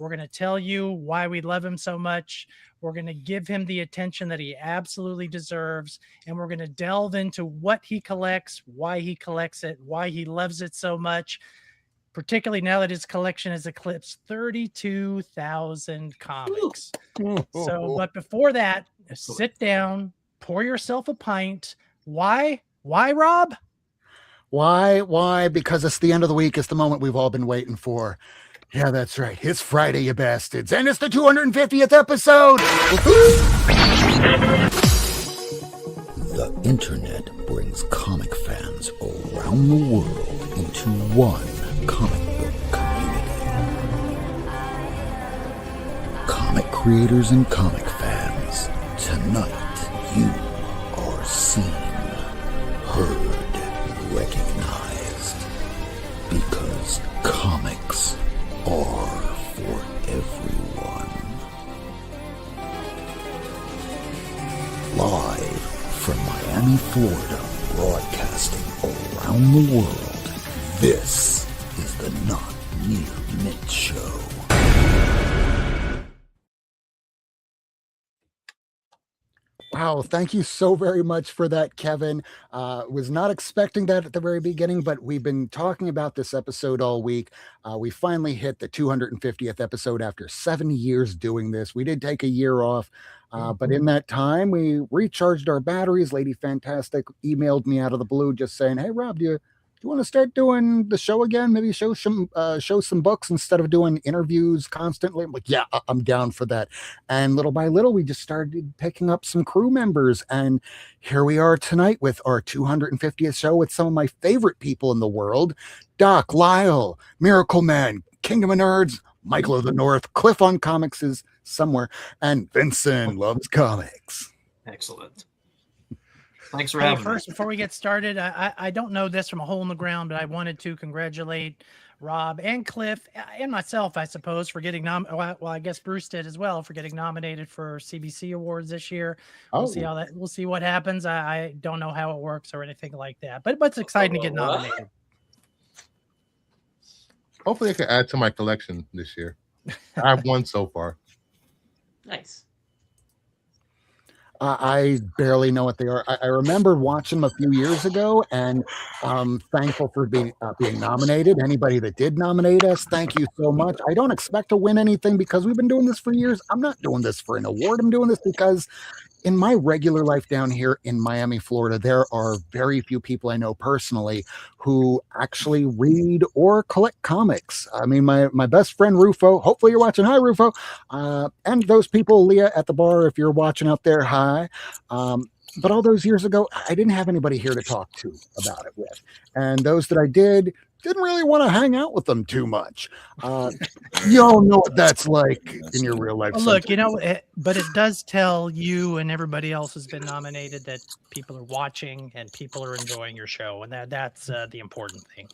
We're going to tell you why we love him so much. We're going to give him the attention that he absolutely deserves. And we're going to delve into what he collects, why he collects it, why he loves it so much, particularly now that his collection has eclipsed 32,000 comics. So, but before that, sit down, pour yourself a pint. Why, Rob? Why? Because it's the end of the week. It's the moment we've all been waiting for. Yeah, that's right. It's Friday, you bastards. And it's the 250th episode. The internet brings comic fans around the world into one comic book community. Comic creators and comic fans, tonight you are seen, heard, recognized. Because comics are for everyone. Live from Miami, Florida, broadcasting around the world, this is the Not Near Mint Show. Wow, thank you so very much for that, Kevin. Was not expecting that at the very beginning, but we've been talking about this episode all week. We finally hit the 250th episode after 7 years doing this. We did take a year off, but in that time, we recharged our batteries. Lady Fantastic emailed me out of the blue just saying, hey, Rob, do you want to start doing the show again? Maybe show some books instead of doing interviews constantly. I'm like, yeah, I'm down for that. And little by little, we just started picking up some crew members. And here we are tonight with our 250th show with some of my favorite people in the world. Doc, Lyle, Miracle Man, Kingdom of Nerds, Michael of the North, Cliff on Comics is somewhere, and Vincent loves comics. Excellent. Thanks for having me. First, before we get started, I don't know this from a hole in the ground, but I wanted to congratulate Rob and Cliff and myself, I suppose, for getting well, I guess Bruce did as well, for getting nominated for CBC Awards this year. We'll see how that. We'll see what happens. I don't know how it works or anything like that, but it's exciting to get nominated. Hopefully, I can add to my collection this year. I have one so far. Nice. I barely know what they are. I remember watching them a few years ago, and I'm thankful for being nominated. Anybody that did nominate us, thank you so much. I don't expect to win anything because we've been doing this for years. I'm not doing this for an award. I'm doing this because in my regular life down here in Miami, Florida, there are very few people I know personally who actually read or collect comics. I mean, my best friend Rufo, hopefully you're watching. Hi, Rufo. And those people, Leah at the bar, if you're watching out there, hi. But all those years ago, I didn't have anybody here to talk to about it with. And those that I didn't really want to hang out with them too much. You all know what that's like in your real life. Well, look, but it does tell you and everybody else who's been nominated that people are watching and people are enjoying your show, and that's the important thing.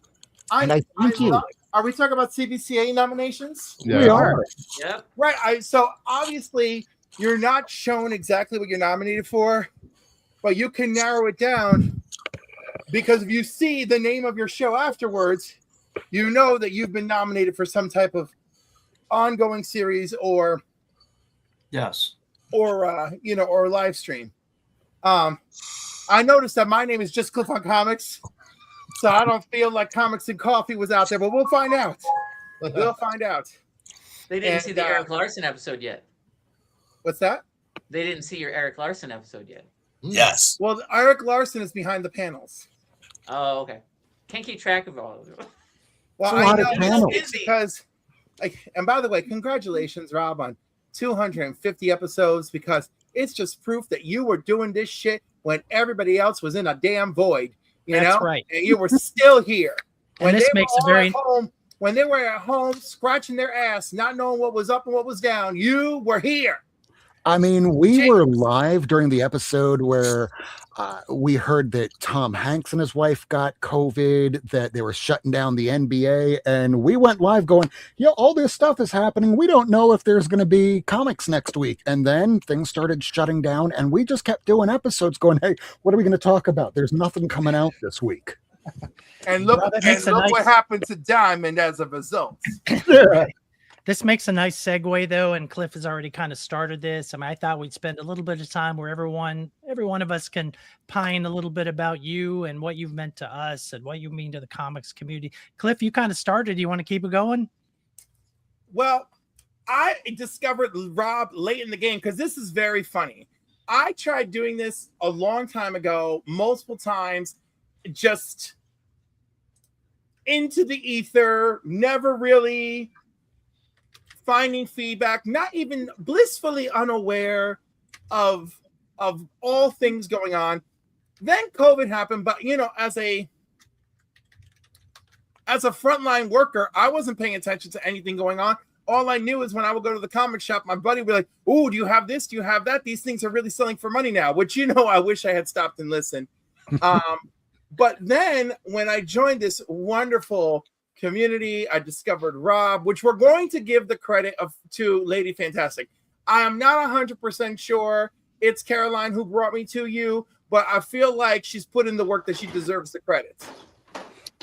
I thank you. Are we talking about CBCA nominations? Yeah. We are. Yep. Right. So obviously you're not shown exactly what you're nominated for, but you can narrow it down. Because if you see the name of your show afterwards, you know that you've been nominated for some type of ongoing series or live stream. I noticed that my name is just Cliff on Comics, so I don't feel like Comics and Coffee was out there, but we'll find out. We'll find out. They didn't see the Eric Larson episode yet. What's that? They didn't see your Eric Larson episode yet. Yes. Well, Eric Larson is behind the panels. Oh, okay. Can't keep track of all of them. Well, I know because, and by the way, congratulations, Rob, on 250 episodes, because it's just proof that you were doing this shit when everybody else was in a damn void. That's right. And you were still here. And this makes it very. When they were at home scratching their ass, not knowing what was up and what was down, you were here. I mean, we were live during the episode where we heard that Tom Hanks and his wife got COVID, that they were shutting down the NBA, and we went live going, all this stuff is happening. We don't know if there's going to be comics next week. And then things started shutting down, and we just kept doing episodes going, hey, what are we going to talk about? There's nothing coming out this week. And look what happened to Diamond as a result. Yeah. This makes a nice segue though, and Cliff has already kind of started this. I mean, I thought we'd spend a little bit of time where every one of us can pine a little bit about you and what you've meant to us and what you mean to the comics community. Cliff, you kind of started. You want to keep it going? Well, I discovered Rob late in the game because this is very funny. I tried doing this a long time ago, multiple times, just into the ether, never really finding feedback, not even blissfully unaware of all things going on. Then COVID happened, but as a frontline worker, I wasn't paying attention to anything going on. All I knew is when I would go to the comic shop, my buddy would be like, "Oh, do you have this? Do you have that? These things are really selling for money now," which, I wish I had stopped and listened. But then when I joined this wonderful community, I discovered Rob, which we're going to give the credit to Lady Fantastic. I am not 100% sure it's Caroline who brought me to you, but I feel like she's put in the work that she deserves the credits.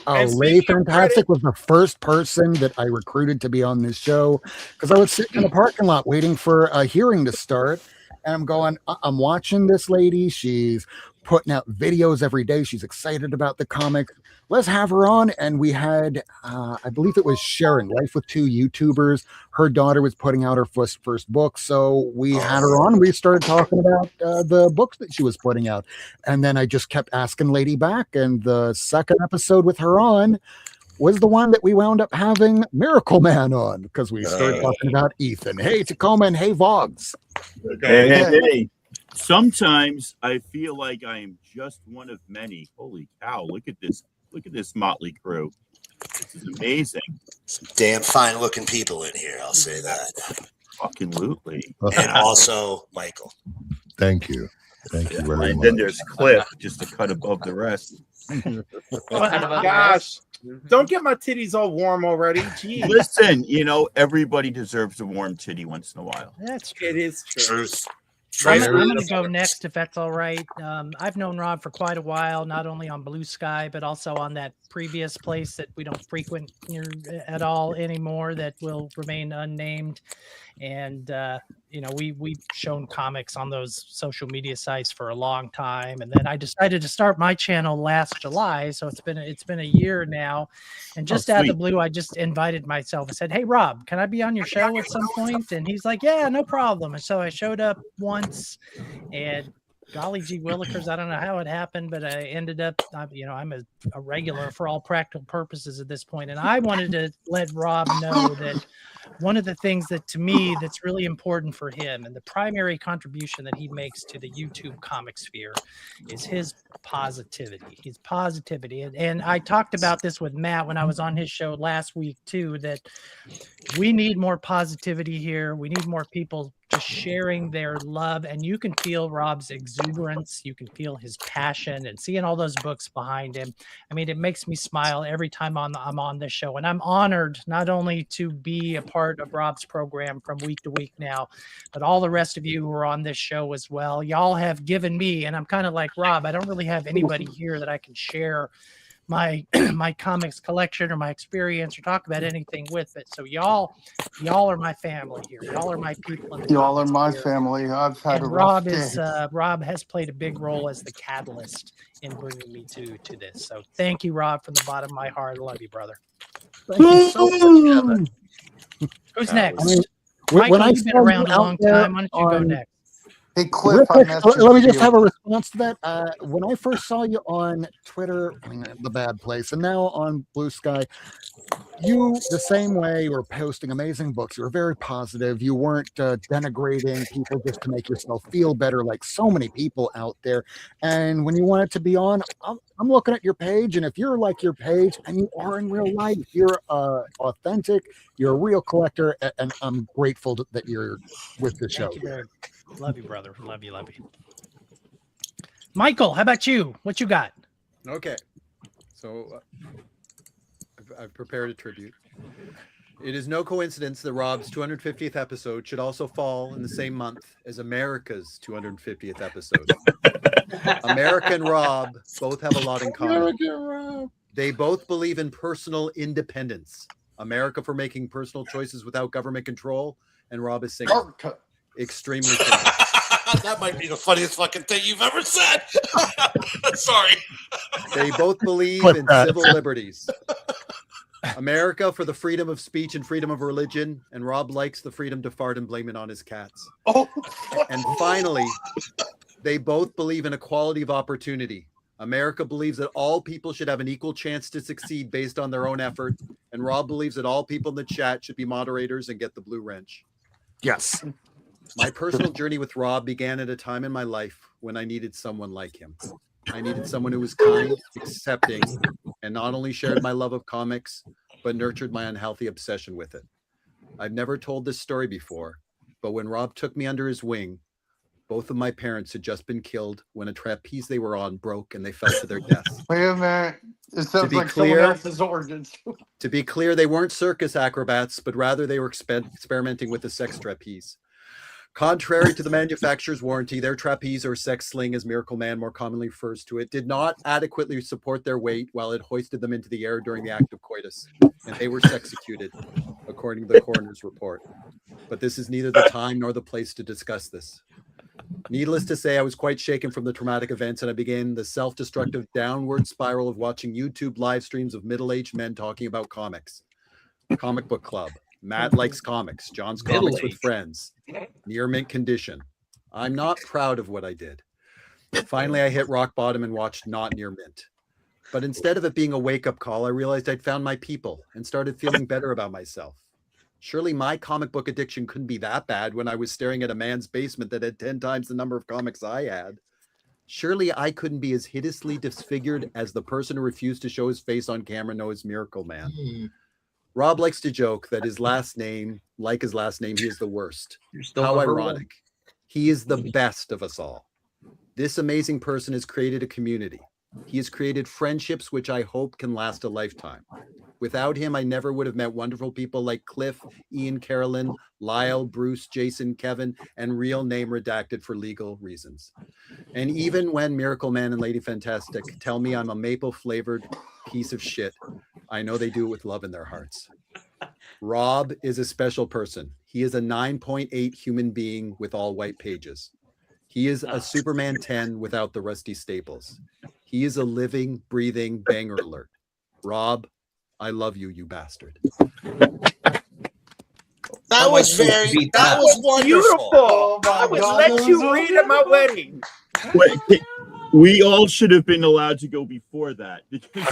Oh, And Lady speaking of Fantastic was the first person that I recruited to be on this show because I was sitting in the parking lot waiting for a hearing to start. And I'm going, I'm watching this lady. She's putting out videos every day. She's excited about the comic. Let's have her on. And we had, I believe it was Sharon, Life with Two YouTubers. Her daughter was putting out her first book. So we had her on. We started talking about the books that she was putting out. And then I just kept asking Lady back. And the second episode with her on was the one that we wound up having Miracle Man on because we started talking about Ethan. Hey, Tacoma, and hey, Vogs. Hey. Sometimes I feel like I am just one of many. Holy cow, look at this motley crew. This is amazing. Some damn fine looking people in here, I'll say that. Fucking lootly. And also Michael. Thank you very much. And then there's Cliff, just a cut above the rest. Gosh, don't get my titties all warm already. Jeez. Listen, everybody deserves a warm titty once in a while. That's true. It is true. Truth. I'm going to go next if that's all right. I've known Rob for quite a while, not only on Blue Sky, but also on that previous place that we don't frequent here at all anymore that will remain unnamed. And, we've shown comics on those social media sites for a long time. And then I decided to start my channel last July. So it's been a year now. And just out of the blue, I just invited myself and said, "Hey, Rob, can I be on your show at some point?" And he's like, "Yeah, no problem." And so I showed up once, and golly gee willikers, I don't know how it happened, but I ended up, I'm a regular for all practical purposes at this point. And I wanted to let Rob know that one of the things that to me that's really important for him and the primary contribution that he makes to the YouTube comic sphere is his positivity. His positivity. And I talked about this with Matt when I was on his show last week too, that we need more positivity here. We need more people just sharing their love, and you can feel Rob's exuberance. You can feel his passion and seeing all those books behind him. I mean, it makes me smile every time I'm on this show, and I'm honored not only to be a part of Rob's program from week to week now, but all the rest of you who are on this show as well. Y'all have given me, and I'm kind of like Rob, I don't really have anybody here that I can share my comics collection or my experience or talk about anything with it. So y'all are my family here. Y'all are my people. Y'all are my family. I've had a rough day. Rob has played a big role as the catalyst in bringing me to this. So thank you, Rob, from the bottom of my heart. I love you, brother. Thank you so much. Who's next? When Michael, I you've been saw around you a long out there time. Why don't you go on- next? Hey, Cliff, Real I quick, messaged let me just you. have a response to that. When I first saw you on Twitter, the bad place, and now on Blue Sky, you, the same way, you were posting amazing books. You were very positive. You weren't denigrating people just to make yourself feel better, like so many people out there. And when you wanted to be on, I'm looking at your page, and if you're like your page, and you are in real life, you're authentic, you're a real collector, and I'm grateful that you're with the show. Thank you, Barry. Love you, brother. Love you. Michael, how about you? What you got? Okay. So I've prepared a tribute. It is no coincidence that Rob's 250th episode should also fall in the same month as America's 250th episode. America and Rob both have a lot in common. They both believe in personal independence. America for making personal choices without government control, and Rob is single. Extremely single. That might be the funniest fucking thing you've ever said. Sorry. They both believe Clip in that. civil liberties. America for the freedom of speech and freedom of religion, and Rob likes the freedom to fart and blame it on his cats. Oh. And finally, they both believe in equality of opportunity. America believes that all people should have an equal chance to succeed based on their own effort, and Rob believes that all people in the chat should be moderators and get the blue wrench. Yes. My personal journey with Rob began at a time in my life when I needed someone like him. I needed someone who was kind, accepting, and not only shared my love of comics, but nurtured my unhealthy obsession with it. I've never told this story before, but when Rob took me under his wing, both of my parents had just been killed when a trapeze they were on broke and they fell to their deaths. Wait a minute. It sounds be like clear- someone else's origins. To be clear, they weren't circus acrobats, but rather they were experimenting with the sex trapeze. Contrary to the manufacturer's warranty, their trapeze, or sex sling as Miracle Man more commonly refers to it, did not adequately support their weight while it hoisted them into the air during the act of coitus, and they were sexecuted, according to the coroner's report. But this is neither the time nor the place to discuss this. Needless to say, I was quite shaken from the traumatic events, and I began the self-destructive downward spiral of watching YouTube live streams of middle-aged men talking about comics. Comic Book Club. Matt likes comics. John's comics with friends. Near mint condition. I'm not proud of what I did. Finally, I hit rock bottom and watched Not Near Mint. But instead of it being a wake-up call, I realized I'd found my people and started feeling better about myself. Surely my comic book addiction couldn't be that bad when I was staring at a man's basement that had 10 times the number of comics I had. Surely I couldn't be as hideously disfigured as the person who refused to show his face on camera knows Miracle Man. Rob likes to joke that his last name, like his last name, he is the worst. How ironic. He is the best of us all. This amazing person has created a community. He has created friendships which I hope can last a lifetime. Without him, I never would have met wonderful people like Cliff, Ian, Carolyn, Lyle, Bruce, Jason, Kevin, and real name redacted for legal reasons. And even when Miracle Man and Lady Fantastic tell me I'm a maple-flavored piece of shit, I know they do it with love in their hearts. Rob is a special person. He is a 9.8 human being with all white pages. He is a Superman 10 without the rusty staples. He is a living, breathing banger alert. Rob, I love you, you bastard. That was wonderful. Beautiful. Oh my I would God, let that you was read at my wedding. Wait, we all should have been allowed to go before that.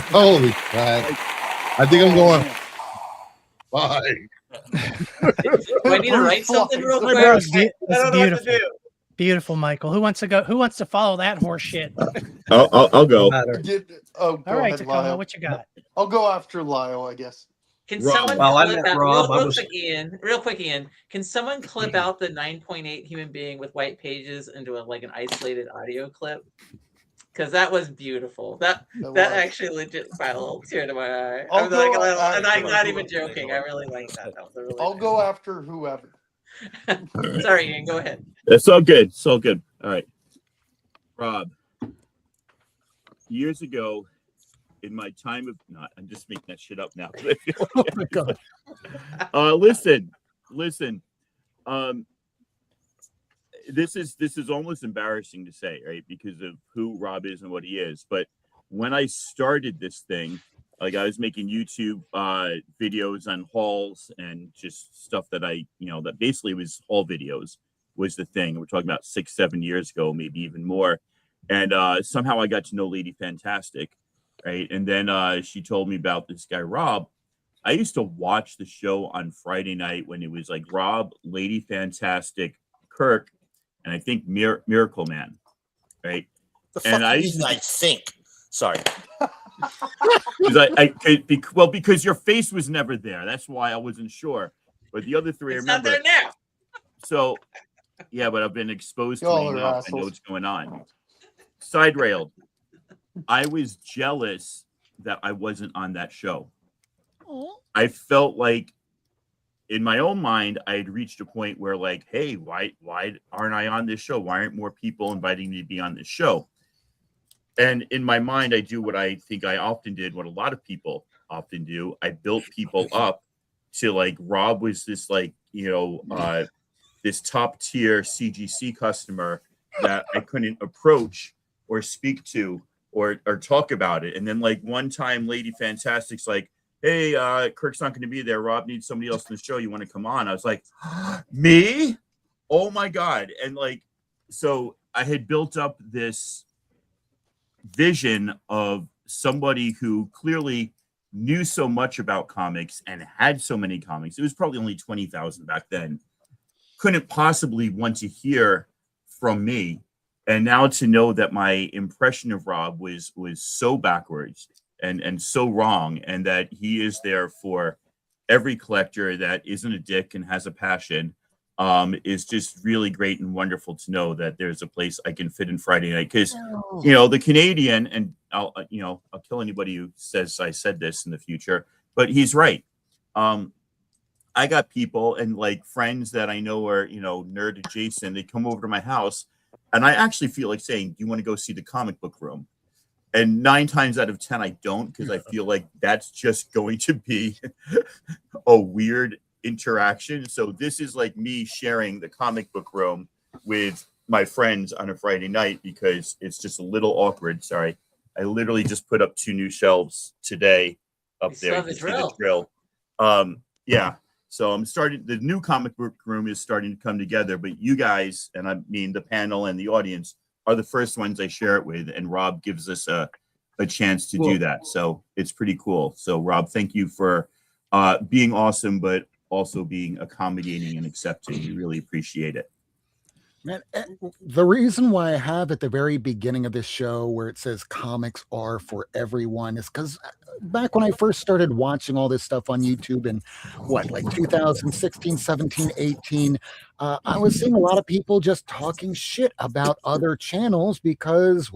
Holy crap. I think I'm going 5. Do I need to write something real quick? That was I don't know what to beautiful. do. Beautiful, Michael. Who wants to go? Who wants to follow that horse shit? I'll go. Oh, go All right, ahead, Tacoma, Lyle. what you got? I'll go after Lyle, I guess. Can Rob. someone Well, I clip met out, Rob. I real was- quick, Ian? Real quick, Ian. Can someone clip out the 9.8 human being with white pages into like an isolated audio clip? Because that was beautiful. That was. actually legit brought a little tear to my eye. I'll I'm go and I'm after- not even joking. I really like that. That was a really I'll nice go after whoever. one. Sorry, Ian. Go ahead. It's all good. It's all good. All right. Rob, years ago, in my time of I'm just making that shit up now. Oh my God. Listen. This is almost embarrassing to say, right? Because of who Rob is and what he is. But when I started this thing, like I was making YouTube videos on hauls and just stuff that that basically was haul videos was the thing. We're talking about 6-7 years ago, maybe even more. And somehow I got to know Lady Fantastic, right? And then she told me about this guy, Rob. I used to watch the show on Friday night when it was like Rob, Lady Fantastic, Kirk, and I think Miracle Man, right? The fuck And I you used mean, to- I think. Sorry. Because your face was never there. That's why I wasn't sure. But the other three, It's I not remember. there now. So, yeah, but I've been exposed to Y'all it are enough. I know assholes. what's going on. Side railed. I was jealous that I wasn't on that show. I felt like in my own mind, I had reached a point where like, hey, why aren't I on this show? Why aren't more people inviting me to be on this show? And in my mind, I do what I think I often did, what a lot of people often do. I built people up to like Rob was this like, this top tier CGC customer that I couldn't approach or speak to or talk about it. And then like one time Lady Fantastic's like, hey, Kirk's not going to be there. Rob needs somebody else in the show. You want to come on? I was like, me? Oh my God. And like, so I had built up this vision of somebody who clearly knew so much about comics and had so many comics. It was probably only 20,000 back then. Couldn't possibly want to hear from me. And now to know that my impression of Rob was so backwards and so wrong, and that he is there for every collector that isn't a dick and has a passion, is just really great and wonderful to know that there's a place I can fit in Friday night. Because, the Canadian, and I'll kill anybody who says I said this in the future, but he's right. I got people and like friends that I know are, nerd adjacent. They come over to my house and I actually feel like saying, do you want to go see the comic book room? And 9 times out of 10, I don't, because I feel like that's just going to be a weird interaction. So this is like me sharing the comic book room with my friends on a Friday night, because it's just a little awkward. Sorry. I literally just put up 2 new shelves today up there. The drill. Yeah. So I'm starting, the new comic book room is starting to come together, but you guys, and I mean the panel and the audience, are the first ones I share it with, and Rob gives us a chance to do that. So it's pretty cool. So Rob, thank you for being awesome, but also being accommodating and accepting. We really appreciate it. Man, the reason why I have at the very beginning of this show where it says comics are for everyone is because back when I first started watching all this stuff on YouTube in 2016, 17, 18, I was seeing a lot of people just talking shit about other channels because,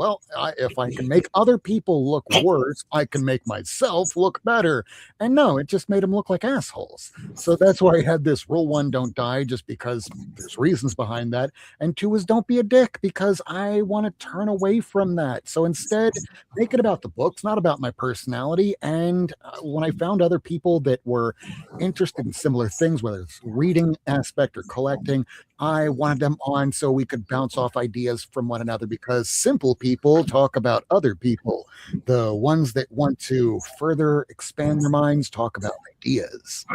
if I can make other people look worse, I can make myself look better. And no, it just made them look like assholes. So that's why I had this rule 1, don't die, just because there's reasons behind that. And 2 is don't be a dick, because I want to turn away from that. So instead, make it about the books, not about my personality. And when I found other people that were interested in similar things, whether it's reading aspect or collecting, I wanted them on so we could bounce off ideas from one another, because simple people talk about other people. The ones that want to further expand their minds talk about ideas.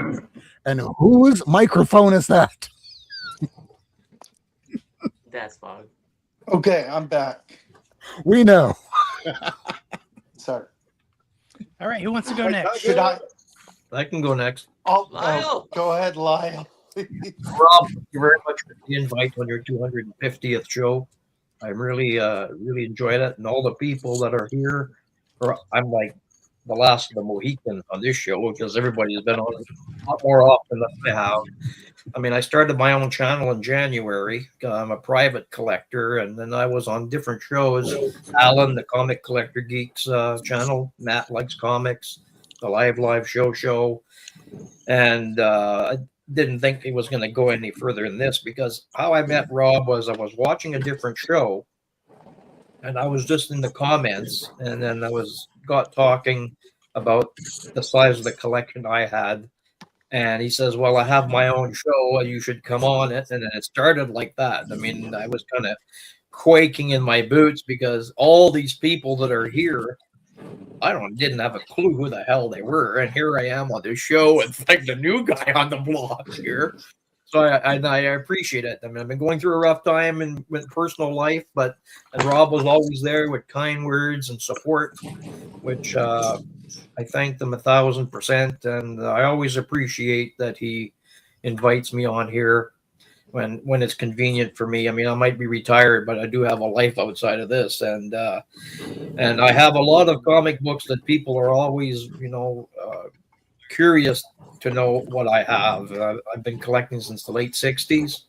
And whose microphone is that? That's fog. Okay, I'm back. We know. Sorry. All right, who wants to go next? Should I? I can go next. Lyle. Go ahead, Lyle. Rob, thank you very much for the invite on your 250th show. I really enjoyed it, and all the people that are here. I'm like the last of the Mohican on this show, because everybody's been on a lot more often than I have. I mean, I started my own channel in January. I'm a private collector, and then I was on different shows. Alan, the Comic Collector Geeks channel. Matt likes comics. The Live show. And I didn't think it was going to go any further than this, because how I met Rob was I was watching a different show, and I was just in the comments, and then I got talking about the size of the collection I had. And he says, well, I have my own show, you should come on it. And then it started like that. I mean, I was kind of quaking in my boots, because all these people that are here, didn't have a clue who the hell they were. And here I am on this show, and like the new guy on the block here. So I appreciate it. I mean, I've been going through a rough time in personal life, and Rob was always there with kind words and support, which I thank them 1,000%. And I always appreciate that he invites me on here when it's convenient for me. I mean, I might be retired, but I do have a life outside of this. And I have a lot of comic books that people are always, curious to know what I have. I've been collecting since the late 60s.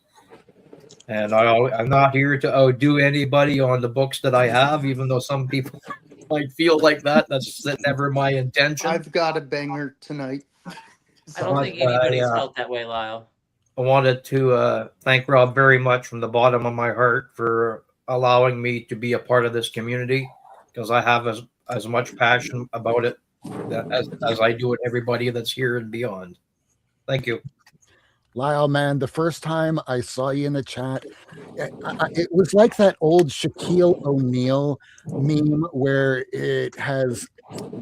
And I'm not here to outdo anybody on the books that I have, even though some people might feel like that. That's never my intention. I've got a banger tonight. I don't think anybody's felt that way, Lyle. I wanted to thank Rob very much from the bottom of my heart for allowing me to be a part of this community, because I have as much passion about it as I do with everybody that's here and beyond. Thank you. Lyle, man, the first time I saw you in the chat, it was like that old Shaquille O'Neal meme where it has,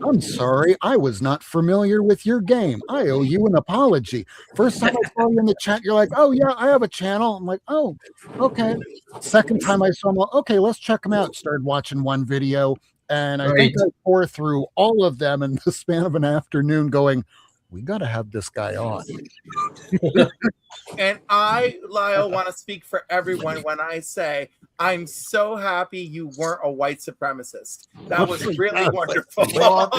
"I'm sorry, I was not familiar with your game. I owe you an apology." First time I saw you in the chat, you're like, "Oh, yeah, I have a channel." I'm like, "Oh, okay." Second time I saw him, okay, let's check him out. Started watching one video, and I think I tore through all of them in the span of an afternoon going, we got to have this guy on. And I, Lyle, want to speak for everyone when I say I'm so happy you weren't a white supremacist. That was really wonderful. What?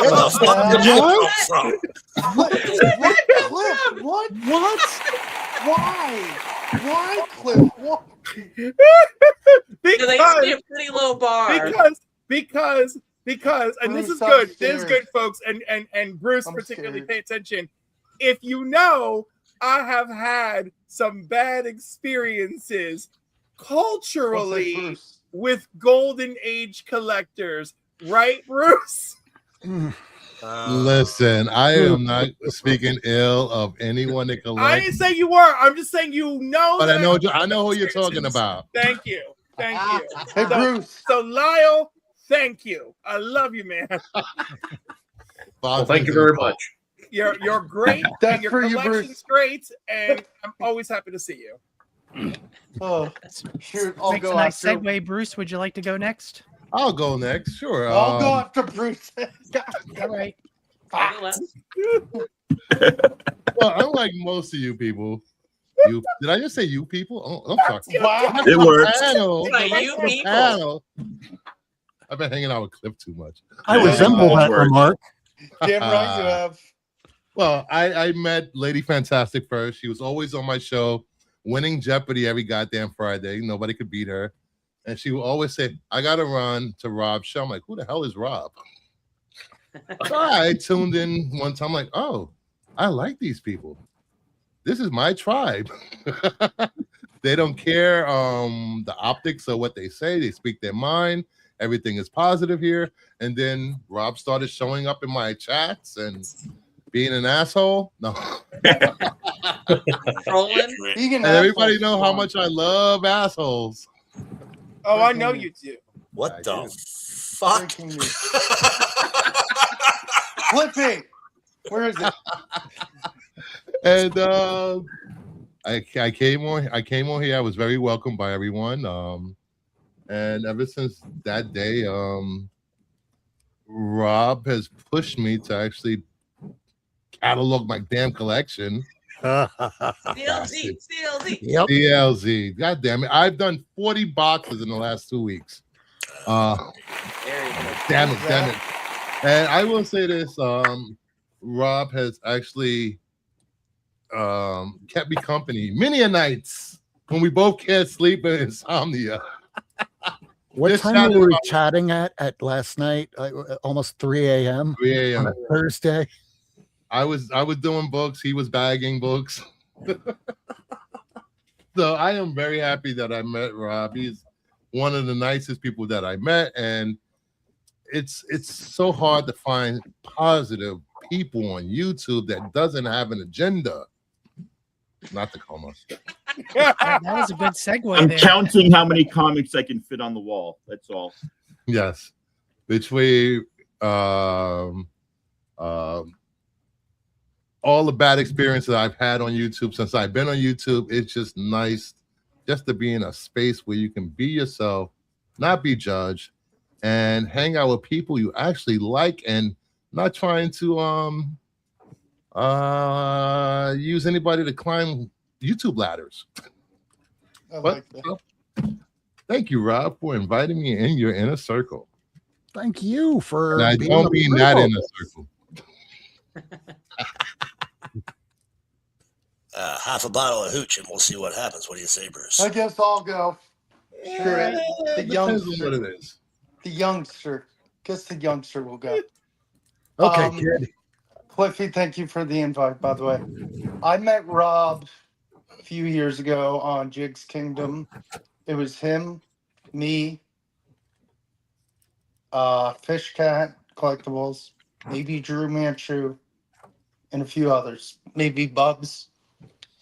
Why, Cliff? What? Because I used to be a pretty low bar. Because, and this is Bruce, good. I'm This is scared. good, folks, and Bruce I'm particularly scared. pay attention. If you know, I have had some bad experiences culturally Bruce? with golden age collectors, right, Bruce? Listen, I am not speaking ill of anyone that I collects, didn't say you were. I'm just saying you know. but that I know who you're talking about. Thank you. Thank you. Hey, Bruce. So Lyle, thank you. I love you, man. Well, thank you very much. You're great. That's and your for you, collection's great, and I'm always happy to see you. Oh, shoot. I'll Makes go a nice after. segue. Bruce, would you like to go next? I'll go next, sure. I'll go after Bruce. All right. Well, unlike most of you people, did I just say you people? Oh, I'm sorry. Wow. It works. Panel, Right, the you rest of the people. panel. I've been hanging out with Cliff too much. I resemble that remark. Damn right you have. Well, I met Lady Fantastic first. She was always on my show, winning Jeopardy every goddamn Friday. Nobody could beat her. And she would always say, I got to run to Rob's show. I'm like, who the hell is Rob? So I tuned in one time, like, oh, I like these people. This is my tribe. They don't care the optics of what they say. They speak their mind. Everything is positive here. And then Rob started showing up in my chats and being an asshole. No. Trolling. And everybody know how much I love assholes. Oh, I know you do. What the fuck? Clippy, where is it? And I came on here. I was very welcomed by everyone. And ever since that day, Rob has pushed me to actually catalog my damn collection. CLZ. Yep. CLZ. God damn it. I've done 40 boxes in the last 2 weeks. Damn it. And I will say this, Rob has actually kept me company many a nights when we both can't sleep and insomnia. What This time sounded were we about- chatting at last night? Almost 3 a.m. 3 on a.m. a Thursday. I was doing books. He was bagging books. So I am very happy that I met Rob. He's one of the nicest people that I met, and it's so hard to find positive people on YouTube that doesn't have an agenda. Not the coma. That was a good segue I'm there. counting how many comics I can fit on the wall. That's all. Yes, between all the bad experiences I've had on YouTube since I've been on YouTube, it's just nice just to be in a space where you can be yourself, not be judged, and hang out with people you actually like and not trying to use anybody to climb YouTube ladders. I But, like that. thank you, Rob, for inviting me in your inner circle. Thank you for. And I being don't a mean part that of inner it. circle. Half a bottle of hooch and we'll see what happens. What do you say, Bruce? I guess I'll go. Sure. The Depends on what youngster. it is. The youngster. Guess the youngster will go. Okay, Um, kid. Cliffy, thank you for the invite, by the way. I met Rob a few years ago on Jig's Kingdom. It was him, me, Fish Cat Collectibles, maybe Drew Manchu, and a few others. Maybe Bubs.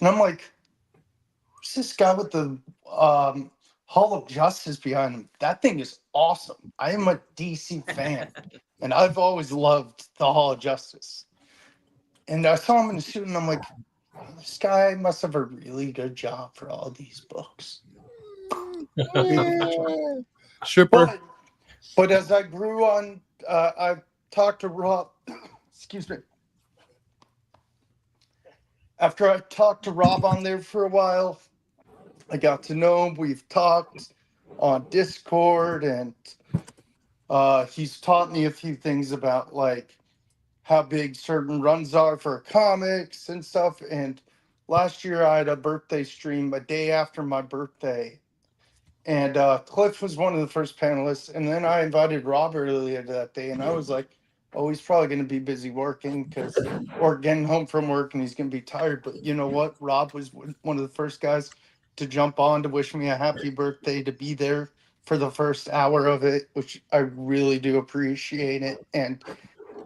And I'm like, who's this guy with the Hall of Justice behind him? That thing is awesome. I am a DC fan, and I've always loved the Hall of Justice. And I saw him in the suit, and I'm like, this guy must have a really good job for all these books. Shipper. But as I grew on, I talked to Rob. Excuse me. After I talked to Rob on there for a while, I got to know him. We've talked on Discord, and he's taught me a few things about like how big certain runs are for comics and stuff. And last year I had a birthday stream a day after my birthday. And Cliff was one of the first panelists. And then I invited Rob earlier that day. And I was like, oh, he's probably going to be busy working or getting home from work, and he's going to be tired. But you know what? Rob was one of the first guys to jump on to wish me a happy birthday, to be there for the first hour of it, which I really do appreciate it. And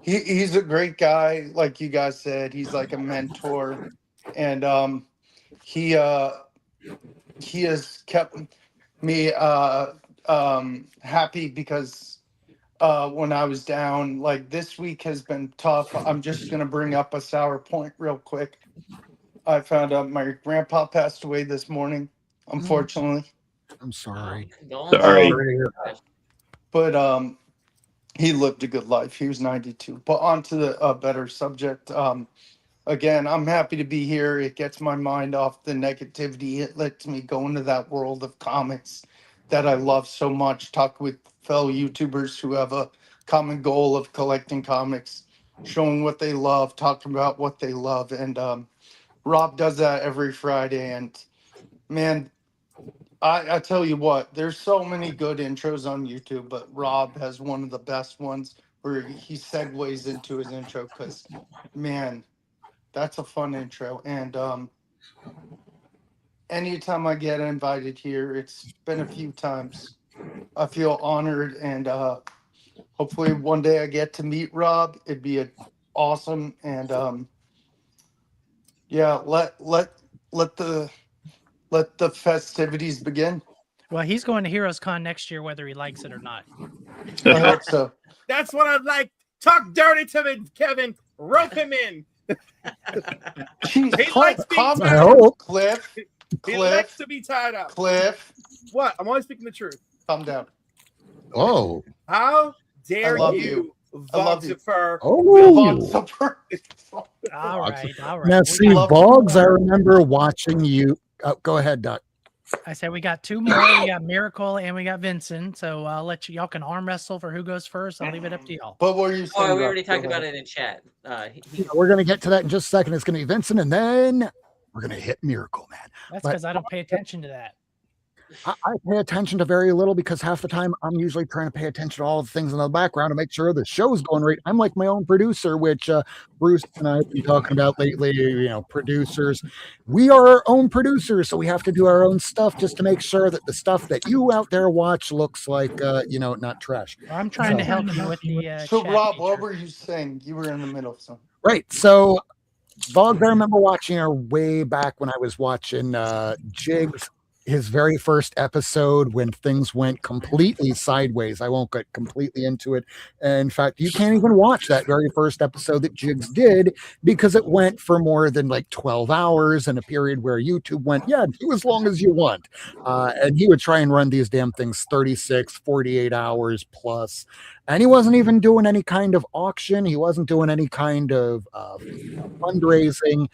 he's a great guy. Like you guys said, he's like a mentor. And he has kept me happy because when I was down, like this week has been tough. I'm just going to bring up a sour point real quick. I found out my grandpa passed away this morning, unfortunately. I'm sorry. Sorry. But he lived a good life. He was 92. But on to the better subject. Again, I'm happy to be here. It gets my mind off the negativity. It lets me go into that world of comics that I love so much. Talk with fellow YouTubers who have a common goal of collecting comics, showing what they love, talking about what they love. And Rob does that every Friday. And man, I tell you what, there's so many good intros on YouTube, but Rob has one of the best ones where he segues into his intro because, man, that's a fun intro. And anytime I get invited here, it's been a few times, I feel honored. And hopefully one day I get to meet Rob. It'd be awesome. And yeah, let the festivities begin. Well, he's going to Heroes Con next year, whether he likes it or not. I hope so. That's what I'd like. Talk dirty to me, Kevin. Rope him in. Jeez, He likes being calm tied down. up. Cliff. He likes to be tied up. Cliff. What? I'm always speaking the truth. Calm down. Oh. How dare I love you, I love you. Vocifer? Oh. All right, all right. Now, We see, got- Boggs, I remember watching you. Go ahead, Doc. I said we got two more. We got Miracle and we got Vincent. So I'll let y'all can arm wrestle for who goes first. I'll leave it up to y'all. But what are you saying? Oh, we Rob? already Go talked about ahead. it in chat. We're going to get to that in just a second. It's going to be Vincent, and then we're going to hit Miracle Man. That's But- because I don't pay attention to that. I pay attention to very little because half the time I'm usually trying to pay attention to all the things in the background to make sure the show's going right. I'm like my own producer, which Bruce and I have been talking about lately. You know, producers. We are our own producers, so we have to do our own stuff just to make sure that the stuff that you out there watch looks like, not trash. I'm trying to help you with the. So, chat Rob, feature. what were you saying? You were in the middle of something. Right. So, Boggs, I remember watching her way back when I was watching Jigs, his very first episode when things went completely sideways. I won't get completely into it. In fact, you can't even watch that very first episode that Jigs did because it went for more than like 12 hours in a period where YouTube went, yeah, do as long as you want. And he would try and run these damn things 36, 48 hours plus. And he wasn't even doing any kind of auction. He wasn't doing any kind of fundraising.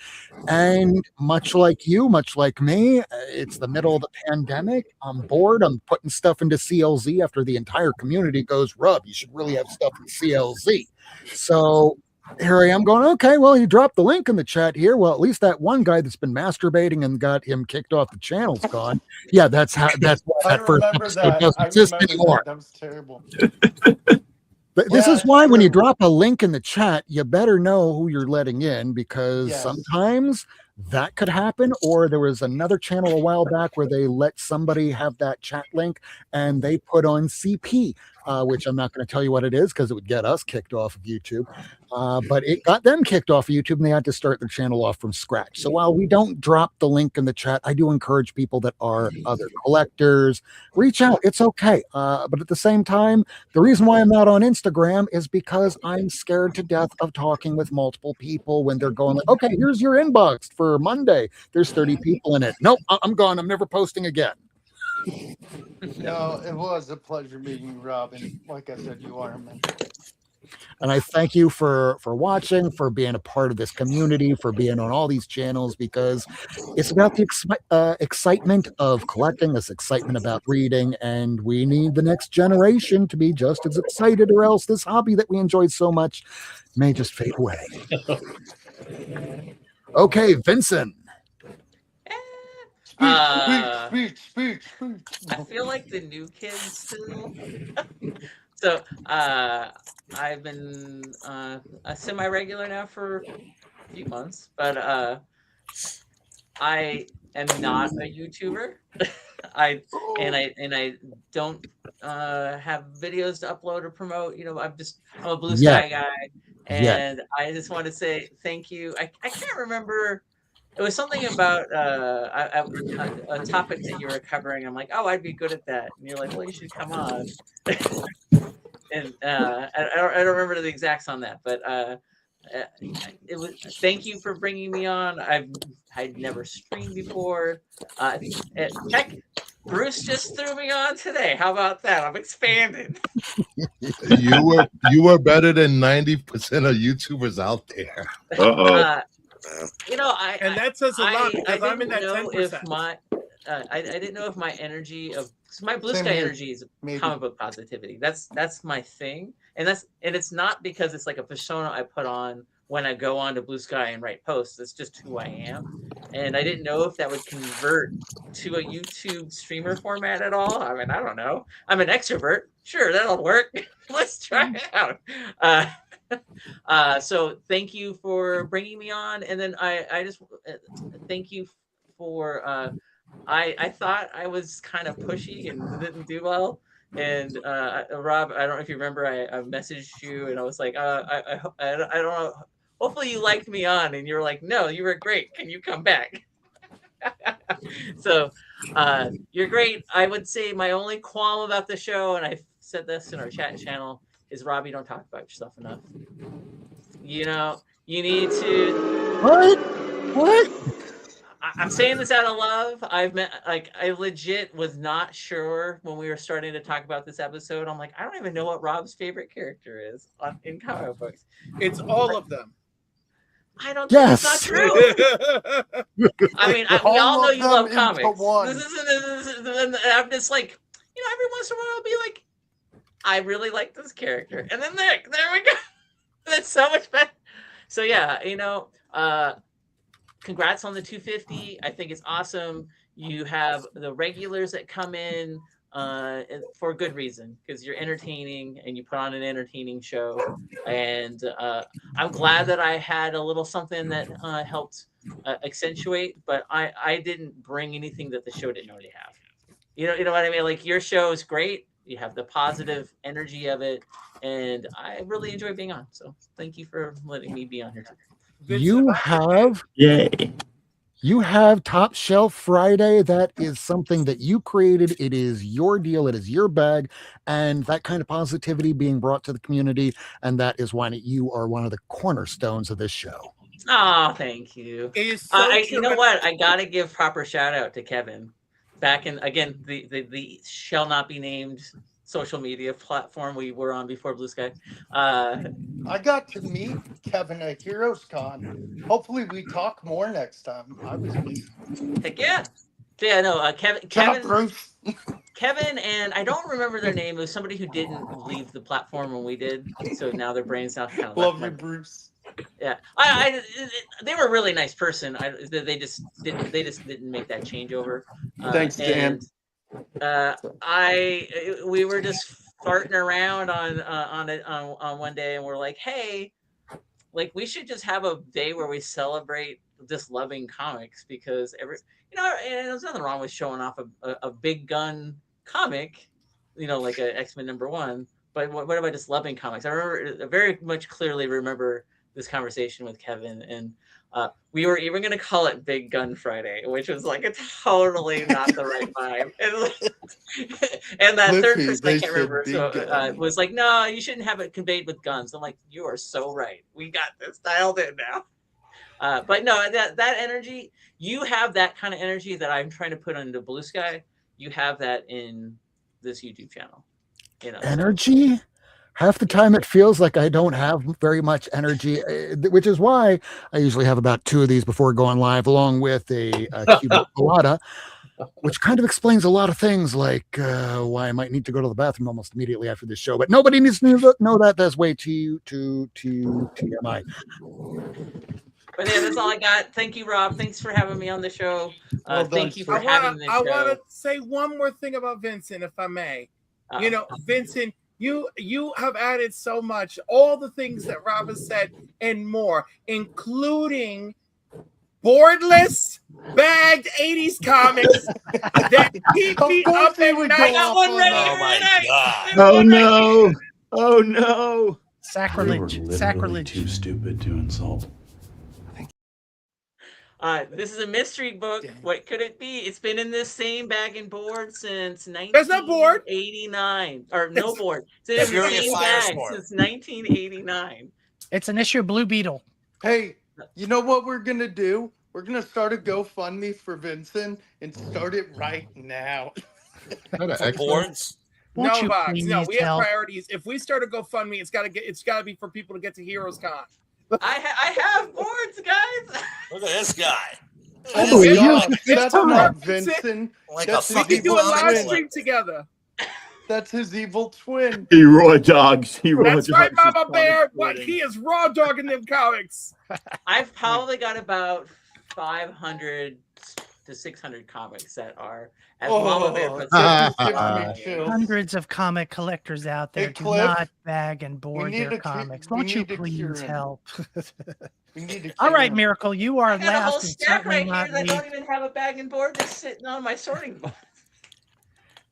And much like you, much like me, it's the middle of the pandemic. I'm bored. I'm putting stuff into CLZ after the entire community goes, Rob, you should really have stuff in CLZ. So here I am going, okay, well, you dropped the link in the chat here. Well, at least that one guy that's been masturbating and got him kicked off the channel's gone. Yeah, that's why I that first remember episode that. doesn't I exist remember anymore. that. That was terrible. But this Yeah, is why it's when you true. drop a link in the chat, you better know who you're letting in because Yes. sometimes that could happen. Or there was another channel a while back where they let somebody have that chat link and they put on CP which I'm not going to tell you what it is because it would get us kicked off of YouTube. But it got them kicked off of YouTube, and they had to start their channel off from scratch. So while we don't drop the link in the chat, I do encourage people that are other collectors, reach out. It's okay. But at the same time, the reason why I'm not on Instagram is because I'm scared to death of talking with multiple people when they're going like, okay, here's your inbox for Monday. There's 30 people in it. Nope, I'm gone. I'm never posting again. No, it was a pleasure meeting you, Robin. Like I said, you are a mentor. And I thank you for watching, for being a part of this community, for being on all these channels, because it's about the excitement of collecting, this excitement about reading, and we need the next generation to be just as excited, or else this hobby that we enjoyed so much may just fade away. Okay, Vincent. Speech. I feel like the new kids still. So I've been a semi-regular now for a few months, but I am not a YouTuber. I don't have videos to upload or promote. You know, I'm a Blue Sky guy, and I just want to say thank you. I can't remember. It was something about a topic that you were covering. I'm like, oh, I'd be good at that. And you're like, well, you should come on. And I don't remember the exacts on that, but it was. Thank you for bringing me on. I'd never streamed before. Heck, Bruce just threw me on today. How about that? I'm expanding. You were better than 90% of YouTubers out there. You know, that says a lot because I'm in that 10%. I didn't know if my energy of my Blue Sky energy is comic book positivity. That's my thing, and it's not because it's like a persona I put on when I go on to Blue Sky and write posts. It's just who I am, and I didn't know if that would convert to a YouTube streamer format at all. I mean, I don't know. I'm an extrovert. Sure, that'll work. Let's try it out. So thank you for bringing me on, and then I just thank you for I thought I was kind of pushy and didn't do well, and Rob, I don't know if you remember, I messaged you and I was like, I don't know, hopefully you liked me on, and you were like, no, you were great, can you come back? So you're great. I would say my only qualm about the show, and I've said this in our chat channel, is Rob, you don't talk about yourself enough. You know, you need to. What? I'm saying this out of love. I legit was not sure when we were starting to talk about this episode. I'm like, I don't even know what Rob's favorite character is in comic books. It's all of them. I don't think it's not true. I mean, we all know you love comics. I'm just like, you know, every once in a while I'll be like, I really like this character, and then there we go. That's so much better. So yeah, you know, congrats on the 250. I think it's awesome. You have the regulars that come in for a good reason, because you're entertaining and you put on an entertaining show. And I'm glad that I had a little something that helped accentuate, but I didn't bring anything that the show didn't already have. You know what I mean? Like, your show is great. You have the positive energy of it, and I really enjoy being on. So thank you for letting me be on here too. You have Top Shelf Friday. That is something that you created. It is your deal. It is your bag, and that kind of positivity being brought to the community, and that is why you are one of the cornerstones of this show. Oh, thank you. You know what? I gotta give proper shout out to Kevin. Back in, again, the shall not be named social media platform we were on before Blue Sky. I got to meet Kevin at Heroes Con. Hopefully we talk more next time. I was pleased. Heck yeah. So yeah, no, Kevin and I don't remember their name. It was somebody who didn't leave the platform when we did. So now their brains now kind of love you, Bruce. Yeah, they were a really nice person. They just didn't make that changeover. Thanks, Dan. We were just farting around on one day, and we're like, hey, like, we should just have a day where we celebrate just loving comics, because and there's nothing wrong with showing off a big gun comic, like a X-Men #1. But what about just loving comics? I very much clearly remember this conversation with Kevin, and we were even going to call it Big Gun Friday, which was like a totally not the right vibe. And that third Flippy, person, I they can't said remember, Big so Gun. was like, no, you shouldn't have it conveyed with guns. I'm like, you are so right. We got this dialed in now. But no, that energy, you have that kind of energy that I'm trying to put into Blue Sky. You have that in this YouTube channel. Energy? Half the time it feels like I don't have very much energy, which is why I usually have about 2 of these before going live, along with a Cuban colada, which kind of explains a lot of things, like why I might need to go to the bathroom almost immediately after this show. But nobody needs to know that. That's way too TMI. But yeah, that's all I got. Thank you, Rob. Thanks for having me on the show. Thank you for having the show. I want to say one more thing about Vincent, if I may. Vincent, you have added so much, all the things that Rob has said and more, including boardless, bagged 80s comics that keep me up at night. I got one ready. Oh my God. Oh no! Oh no! Sacrilege! Sacrilege! Too stupid to insult. This is a mystery book. What could it be? It's been in this same bag and board since There's no board. 1989. Or no board. It's in the Fury of same bag Firestorm. since 1989. It's an issue of Blue Beetle. Hey, you know what we're gonna do? We're gonna start a GoFundMe for Vincent and start it right now. For boards? Won't No, you Box. No, please we have help? priorities. If we start a GoFundMe, it's gotta be for people to get to Heroes Con. I have boards, guys. Look at this guy. Oh believe my you. God, It's that's time. not Vincent. Like That's a his We can fucking do a live twin. stream together. That's his evil twin. He raw dogs. He raw That's dogs. right, his Mama Bear. comic What reporting. he is raw dogging them comics. I've probably got about 500 to 600 comics that are, as Mama Bear puts that it, just gives me chills. Hundreds of comic collectors out there Hey, do Cliff, not bag and board need their to cu- comics. we Won't you need to cure please him. help? We need to All kill right, him. Miracle, you are I got a whole last and stack certainly right here not that least. don't even have a bag and board just sitting on my sorting board.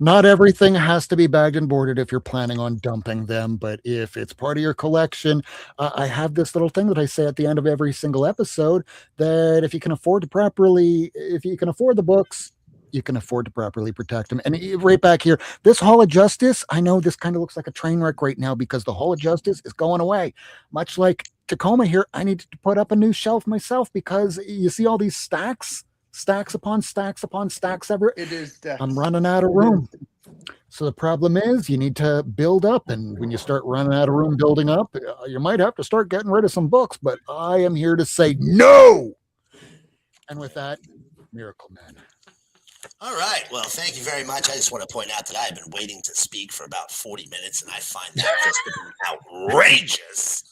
Not everything has to be bagged and boarded if you're planning on dumping them, but if it's part of your collection, I have this little thing that I say at the end of every single episode that if you can afford the books, you can afford to properly protect them. And right back here, this Hall of Justice, I know this kind of looks like a train wreck right now because the Hall of Justice is going away. Much like Tacoma here, I need to put up a new shelf myself because you see all these stacks upon stacks upon stacks ever. It is death. I'm running out of room. So the problem is you need to build up. And when you start running out of room building up, you might have to start getting rid of some books. But I am here to say no. And with that, Miracle Man. All right. Well, thank you very much. I just want to point out that I've been waiting to speak for about 40 minutes, and I find that just to be outrageous.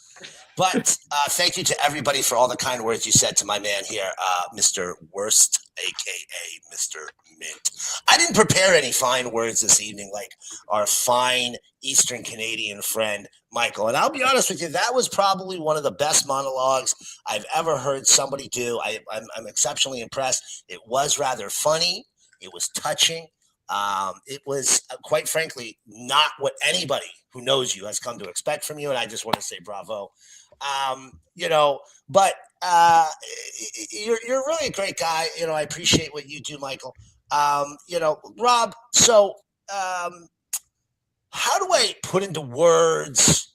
But thank you to everybody for all the kind words you said to my man here, Mr. Worst, a.k.a. Mr. Mint. I didn't prepare any fine words this evening like our fine Eastern Canadian friend, Michael. And I'll be honest with you, that was probably one of the best monologues I've ever heard somebody do. I'm exceptionally impressed. It was rather funny. It was touching. It was, quite frankly, not what anybody who knows you has come to expect from you. And I just want to say bravo. But you're really a great guy. I appreciate what you do, Michael. Rob, so how do I put into words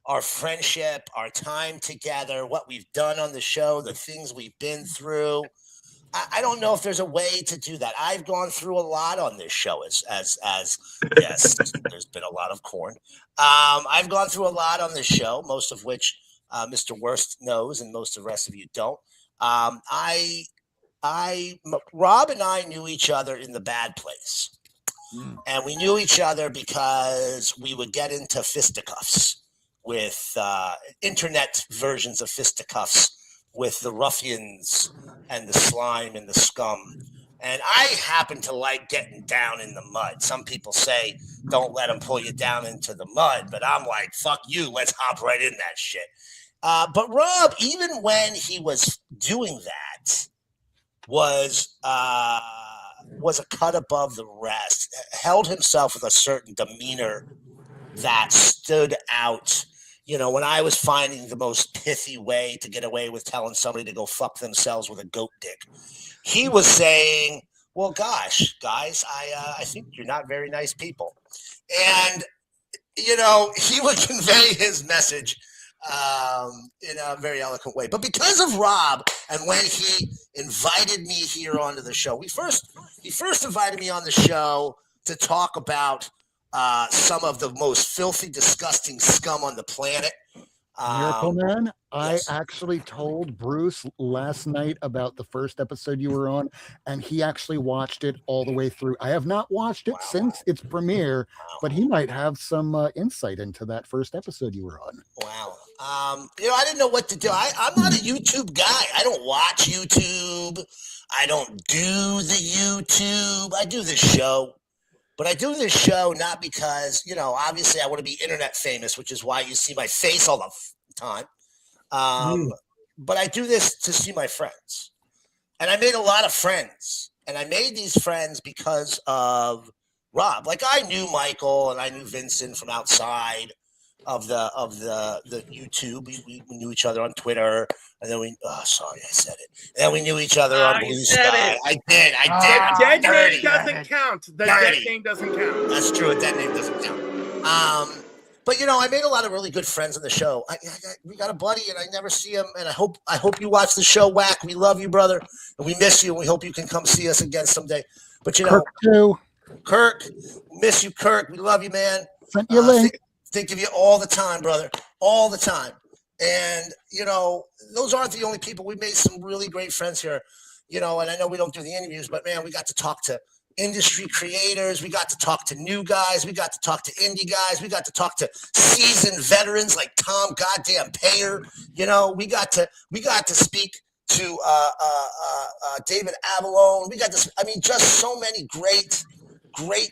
our friendship, our time together, what we've done on the show, the things we've been through? I don't know if there's a way to do that. I've gone through a lot on this show as yes, there's been a lot of corn. I've gone through a lot on this show, most of which Mr. Worst knows and most of the rest of you don't. Rob and I knew each other in the bad place. And we knew each other because we would get into fisticuffs with internet versions of fisticuffs with the ruffians and the slime and the scum. And I happen to like getting down in the mud. Some people say, don't let them pull you down into the mud. But I'm like, fuck you. Let's hop right in that shit. But Rob, even when he was doing that, was was a cut above the rest, held himself with a certain demeanor that stood out. You know, when I was finding the most pithy way to get away with telling somebody to go fuck themselves with a goat dick, he was saying, well, gosh, guys, I think you're not very nice people. And, you know, he would convey his message in a very eloquent way. But because of Rob, and when he invited me here onto the show, he first invited me on the show to talk about some of the most filthy, disgusting scum on the planet. Miracle Man, yes. I actually told Bruce last night about the first episode you were on, and he actually watched it all the way through. I have not watched it since its premiere, but he might have some insight into that first episode you were on. Wow. You know, I didn't know what to do. I'm not a YouTube guy. I don't watch YouTube. I don't do the YouTube. I do this show. But I do this show not because, you know, obviously I want to be internet famous, which is why you see my face all the time. But I do this to see my friends. And I made a lot of friends. And I made these friends because of Rob. Like, I knew Michael and I knew Vincent from outside of the YouTube. We knew each other on Twitter. And then sorry, I said it. And then we knew each other on Blue Sky. I did. Dead name doesn't count. The dead name doesn't count. That's true. A dead name doesn't count. But you know, I made a lot of really good friends on the show. We got a buddy, and I never see him. And I hope you watch the show, Whack. We love you, brother, and we miss you. And we hope you can come see us again someday. But you know, Kirk too. Kirk, miss you, Kirk. We love you, man. Sent you a link. Think of you all the time, brother. All the time. And, you know, those aren't the only people. We made some really great friends here, you know, and I know we don't do the interviews, but, man, we got to talk to industry creators. We got to talk to new guys. We got to talk to indie guys. We got to talk to seasoned veterans like Tom goddamn Payer. You know, we got to speak to David Avalone. We got to, I mean, just so many great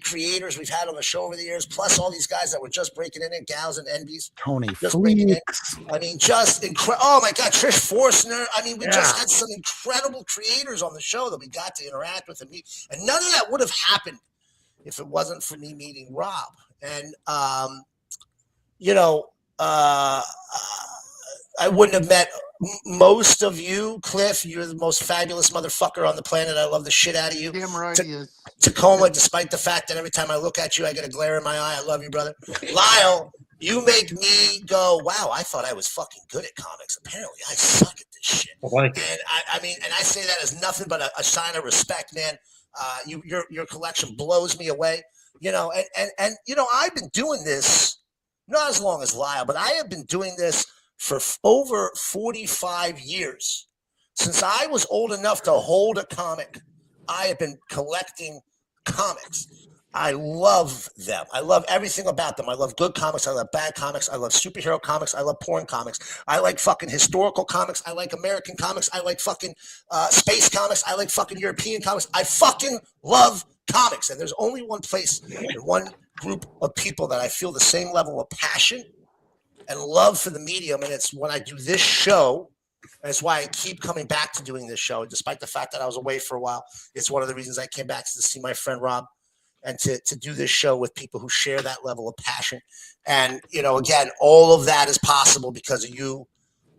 creators we've had on the show over the years, plus all these guys that were just breaking in, gals and envies. Tony Fleeks. I mean, just incredible. Oh my God, Trish Forstner. I mean, we just had some incredible creators on the show that we got to interact with and meet. And none of that would have happened if it wasn't for me meeting Rob. And, you know, I wouldn't have met most of you. Cliff, you're the most fabulous motherfucker on the planet. I love the shit out of you. Damn right he is. Tacoma, despite the fact that every time I look at you, I get a glare in my eye. I love you, brother. Lyle, you make me go, wow, I thought I was fucking good at comics. Apparently, I suck at this shit. And I mean, and I say that as nothing but a sign of respect, man. Your collection blows me away. You know, and you know, I've been doing this not as long as Lyle, but I have been doing this for over 45 years. Since I was old enough to hold a comic, I have been collecting comics. I love them. I love everything about them. I love good comics. I love bad comics. I love superhero comics. I love porn comics. I like fucking historical comics. I like American comics. I like fucking space comics. I like fucking European comics. I fucking love comics. And there's only one place and one group of people that I feel the same level of passion and love for the medium, and it's when I do this show. And it's why I keep coming back to doing this show, despite the fact that I was away for a while. It's one of the reasons I came back to see my friend Rob and to do this show with people who share that level of passion. And, you know, again, all of that is possible because of you,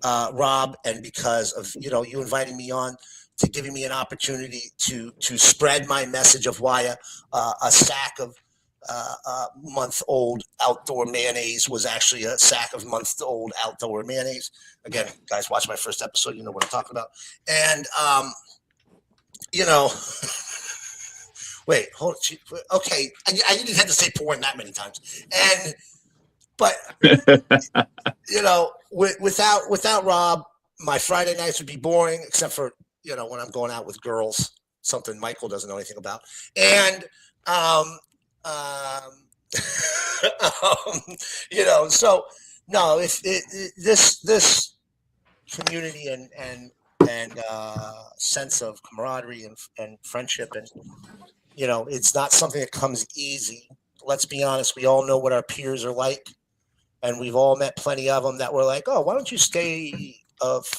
Rob, and because of, you know, you inviting me on, to giving me an opportunity to spread my message of why a sack of month-old outdoor mayonnaise was actually a sack of month-old outdoor mayonnaise. Again, guys, watch my first episode. You know what I'm talking about. And, you know, wait, hold on. Okay, I didn't have to say porn that many times. But, you know, without Rob, my Friday nights would be boring, except for, you know, when I'm going out with girls, something Michael doesn't know anything about. And, you know, so no, this community and sense of camaraderie and friendship, and you know, it's not something that comes easy. Let's be honest, we all know what our peers are like, and we've all met plenty of them that were like, oh, why don't you stay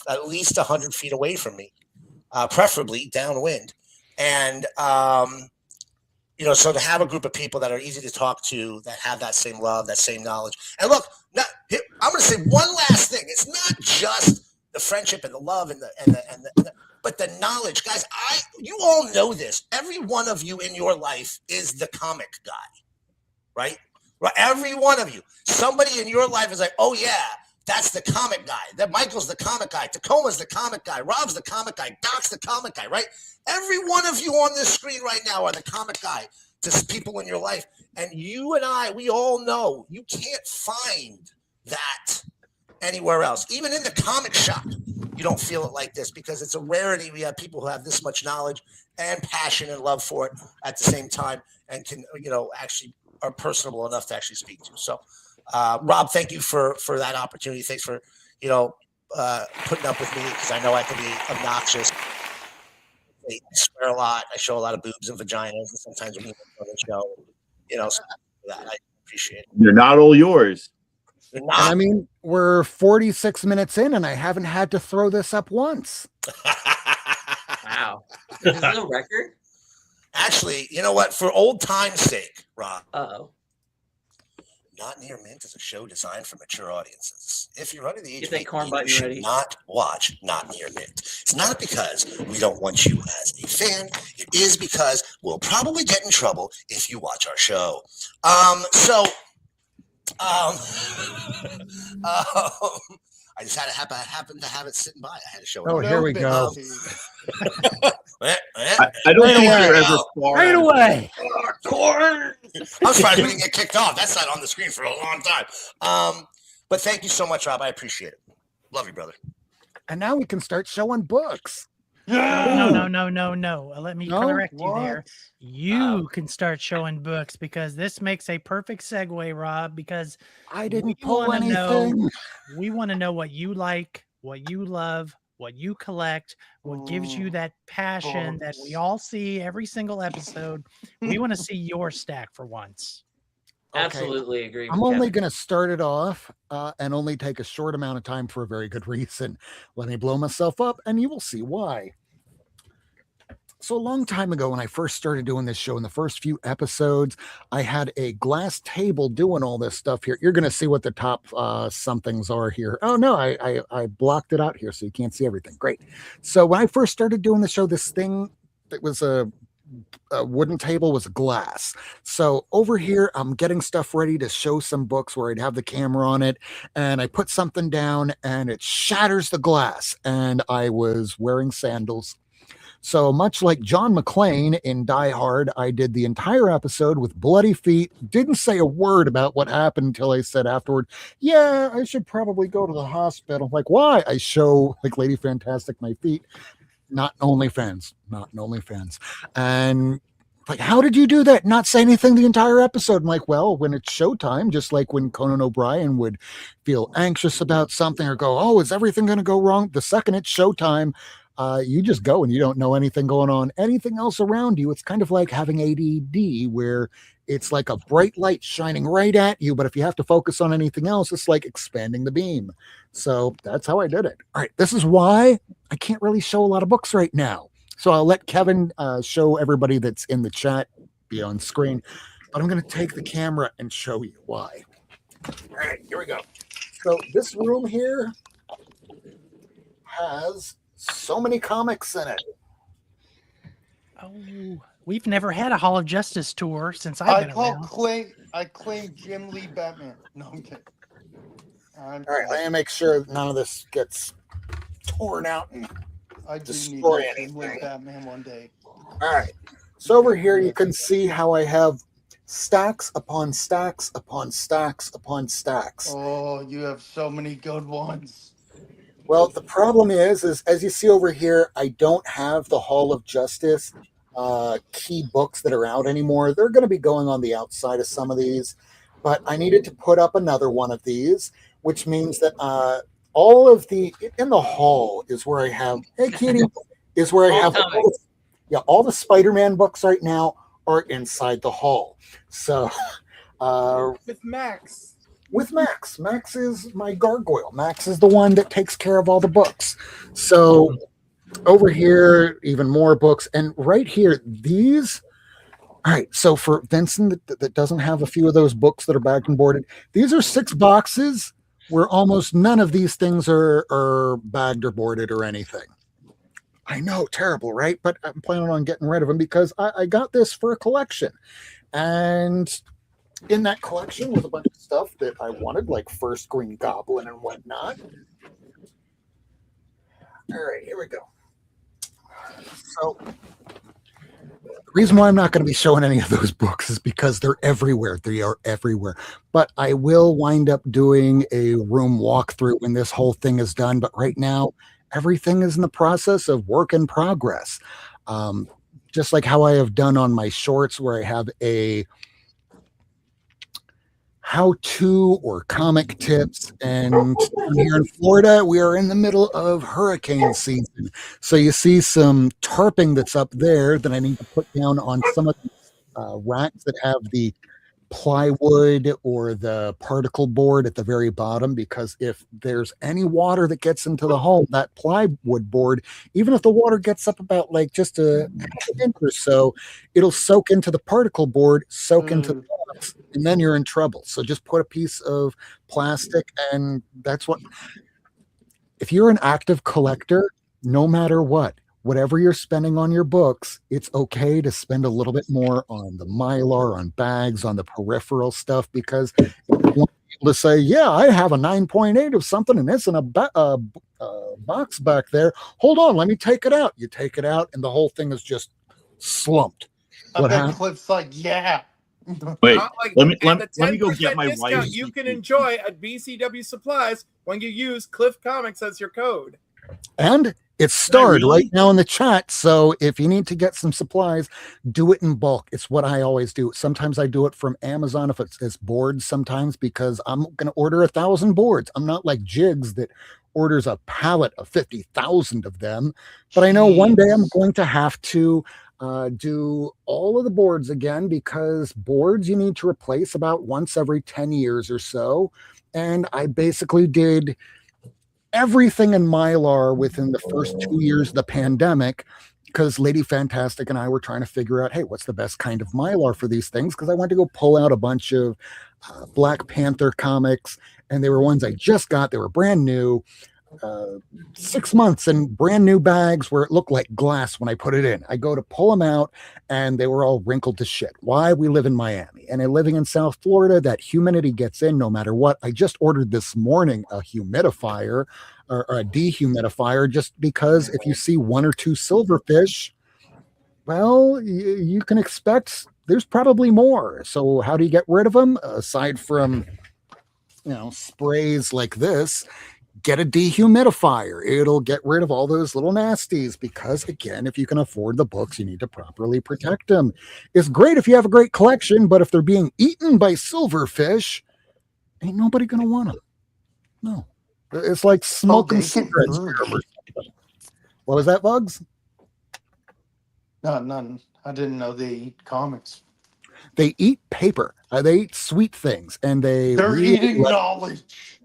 at least 100 feet away from me, preferably downwind. And so to have a group of people that are easy to talk to, that have that same love, that same knowledge. And look, I'm going to say one last thing. It's not just the friendship and the love but the knowledge, guys. You all know this. Every one of you in your life is the comic guy, right? Every one of you. Somebody in your life is like, oh yeah, that's the comic guy. That Michael's the comic guy. Tacoma's the comic guy. Rob's the comic guy. Doc's the comic guy, right? Every one of you on this screen right now are the comic guy to people in your life. And you and I, we all know you can't find that anywhere else. Even in the comic shop, you don't feel it like this because it's a rarity. We have people who have this much knowledge and passion and love for it at the same time and can, actually are personable enough to actually speak to. So, Rob, thank you for that opportunity. Thanks for, putting up with me because I know I can be obnoxious. I swear a lot. I show a lot of boobs and vaginas, and sometimes when you on the show, so that I appreciate it. They're not all yours. They're And not. I mean, we're 46 minutes in, and I haven't had to throw this up once. Wow. Is this a record? Actually, you know what? For old time's sake, Rob. Uh-oh. Not Near Mint is a show designed for mature audiences. If you're under the age Get of that 18, corn you button should ready. not watch Not Near Mint. It's not because we don't want you as a fan. It is because we'll probably get in trouble if you watch our show. I just happened to have it sitting by. I had to show it. Oh, off. here we go. I don't think you're ever far Right out of away. Corn. I'm surprised we didn't get kicked off. That's not on the screen for a long time. But thank you so much, Rob. I appreciate it. Love you, brother. And now we can start showing books. No. Let me No? correct you What? there. You can start showing books because this makes a perfect segue, Rob, because I didn't we pull wanna anything. we want to know what you like, what you love, what you collect, what gives you that passion that we all see every single episode. We want to see your stack for once. Okay. Absolutely agree. I'm with only Kevin. going to start it off and only take a short amount of time for a very good reason. Let me blow myself up and you will see why. So a long time ago, when I first started doing this show, in the first few episodes, I had a glass table doing all this stuff here. You're going to see what the top somethings are here. Oh, no, I blocked it out here so you can't see everything. Great. So when I first started doing the show, this thing that was a wooden table was glass. So over here, I'm getting stuff ready to show some books where I'd have the camera on it. And I put something down and it shatters the glass. And I was wearing sandals. So much like John McClane in Die Hard, I did the entire episode with bloody feet, didn't say a word about what happened until I said afterward, yeah, I should probably go to the hospital. Like, why? I show like Lady Fantastic my feet. Not an OnlyFans. And like, how did you do that? Not say anything the entire episode. I'm like, well, when it's showtime, just like when Conan O'Brien would feel anxious about something or go, oh, is everything going to go wrong? The second it's showtime, you just go and you don't know anything going on, anything else around you. It's kind of like having ADD where it's like a bright light shining right at you. But if you have to focus on anything else, it's like expanding the beam. So that's how I did it. All right. This is why I can't really show a lot of books right now. So I'll let Kevin show everybody that's in the chat be on screen, but I'm going to take the camera and show you why. All right, here we go. So this room here has so many comics in it. Oh, we've never had a Hall of Justice tour since I've been around. I claim Jim Lee Batman. No, I'm kidding. All right, let me make sure none of this gets torn out and I do need destroy that Jim Lee anything. Batman one day. All right. So over here, you can see how I have stacks upon stacks upon stacks upon stacks. Oh, you have so many good ones. Well, the problem is as you see over here, I don't have the Hall of Justice key books that are out anymore. They're going to be going on the outside of some of these, but I needed to put up another one of these, which means that all of the in the hall is where I have. Hey, Kitty, is where I have. All the Spider-Man books right now are inside the hall. So, With Max. with Max. Max is my gargoyle. Max is the one that takes care of all the books. So over here, even more books. And right here, these All right. So for Vincent that doesn't have a few of those books that are bagged and boarded, these are 6 boxes where almost none of these things are bagged or boarded or anything. I know, terrible, right? But I'm planning on getting rid of them because I got this for a collection. And in that collection was a bunch of stuff that I wanted, like First Green Goblin and whatnot. All right, here we go. So the reason why I'm not going to be showing any of those books is because they're everywhere. They are everywhere. But I will wind up doing a room walkthrough when this whole thing is done. But right now, everything is in the process of work in progress. Just like how I have done on my shorts, where I have a how-to or comic tips. And here in Florida, we are in the middle of hurricane season. So you see some tarping that's up there that I need to put down on some of the racks that have the plywood or the particle board at the very bottom, because if there's any water that gets into the home, that plywood board, even if the water gets up about like just a inch or so, it'll soak into the particle board, soak into the box, and then you're in trouble. So just put a piece of plastic, and that's what, if you're an active collector, no matter what, whatever you're spending on your books, it's okay to spend a little bit more on the Mylar, on bags, on the peripheral stuff, because you want people to say, yeah, I have a 9.8 of something and it's in a box back there. Hold on, let me take it out. You take it out and the whole thing is just slumped. I bet Cliff's like, yeah. Wait, let me And the go 10% get my discount wife. you can enjoy at BCW Supplies when you use Cliff Comics as your code. And it's starred right now in the chat. So if you need to get some supplies, do it in bulk. It's what I always do. Sometimes I do it from Amazon if it's boards sometimes, because I'm going to order 1,000 boards. I'm not like Jigs that orders a pallet of 50,000 of them. But I know one day I'm going to have to do all of the boards again, because boards you need to replace about once every 10 years or so. And I basically did everything in Mylar within the first 2 years of the pandemic, because Lady Fantastic and I were trying to figure out, hey, what's the best kind of Mylar for these things? Because I wanted to go pull out a bunch of Black Panther comics, and they were ones I just got. They were brand new, 6 months and brand new bags where it looked like glass when I put it in. I go to pull them out and they were all wrinkled to shit. Why? We live in Miami, and living in South Florida, that humidity gets in no matter what. I just ordered this morning a humidifier or a dehumidifier, just because if you see 1 or 2 silverfish, well, you can expect there's probably more. So how do you get rid of them? Aside from, sprays like this, get a dehumidifier. It'll get rid of all those little nasties, because again, if you can afford the books, you need to properly protect them. It's great if you have a great collection, but if they're being eaten by silverfish, ain't nobody gonna want them. No, it's like smoking cigarettes. What was that, Bugs? No, none. I didn't know they eat comics. They eat paper. They eat sweet things, and They're eating knowledge.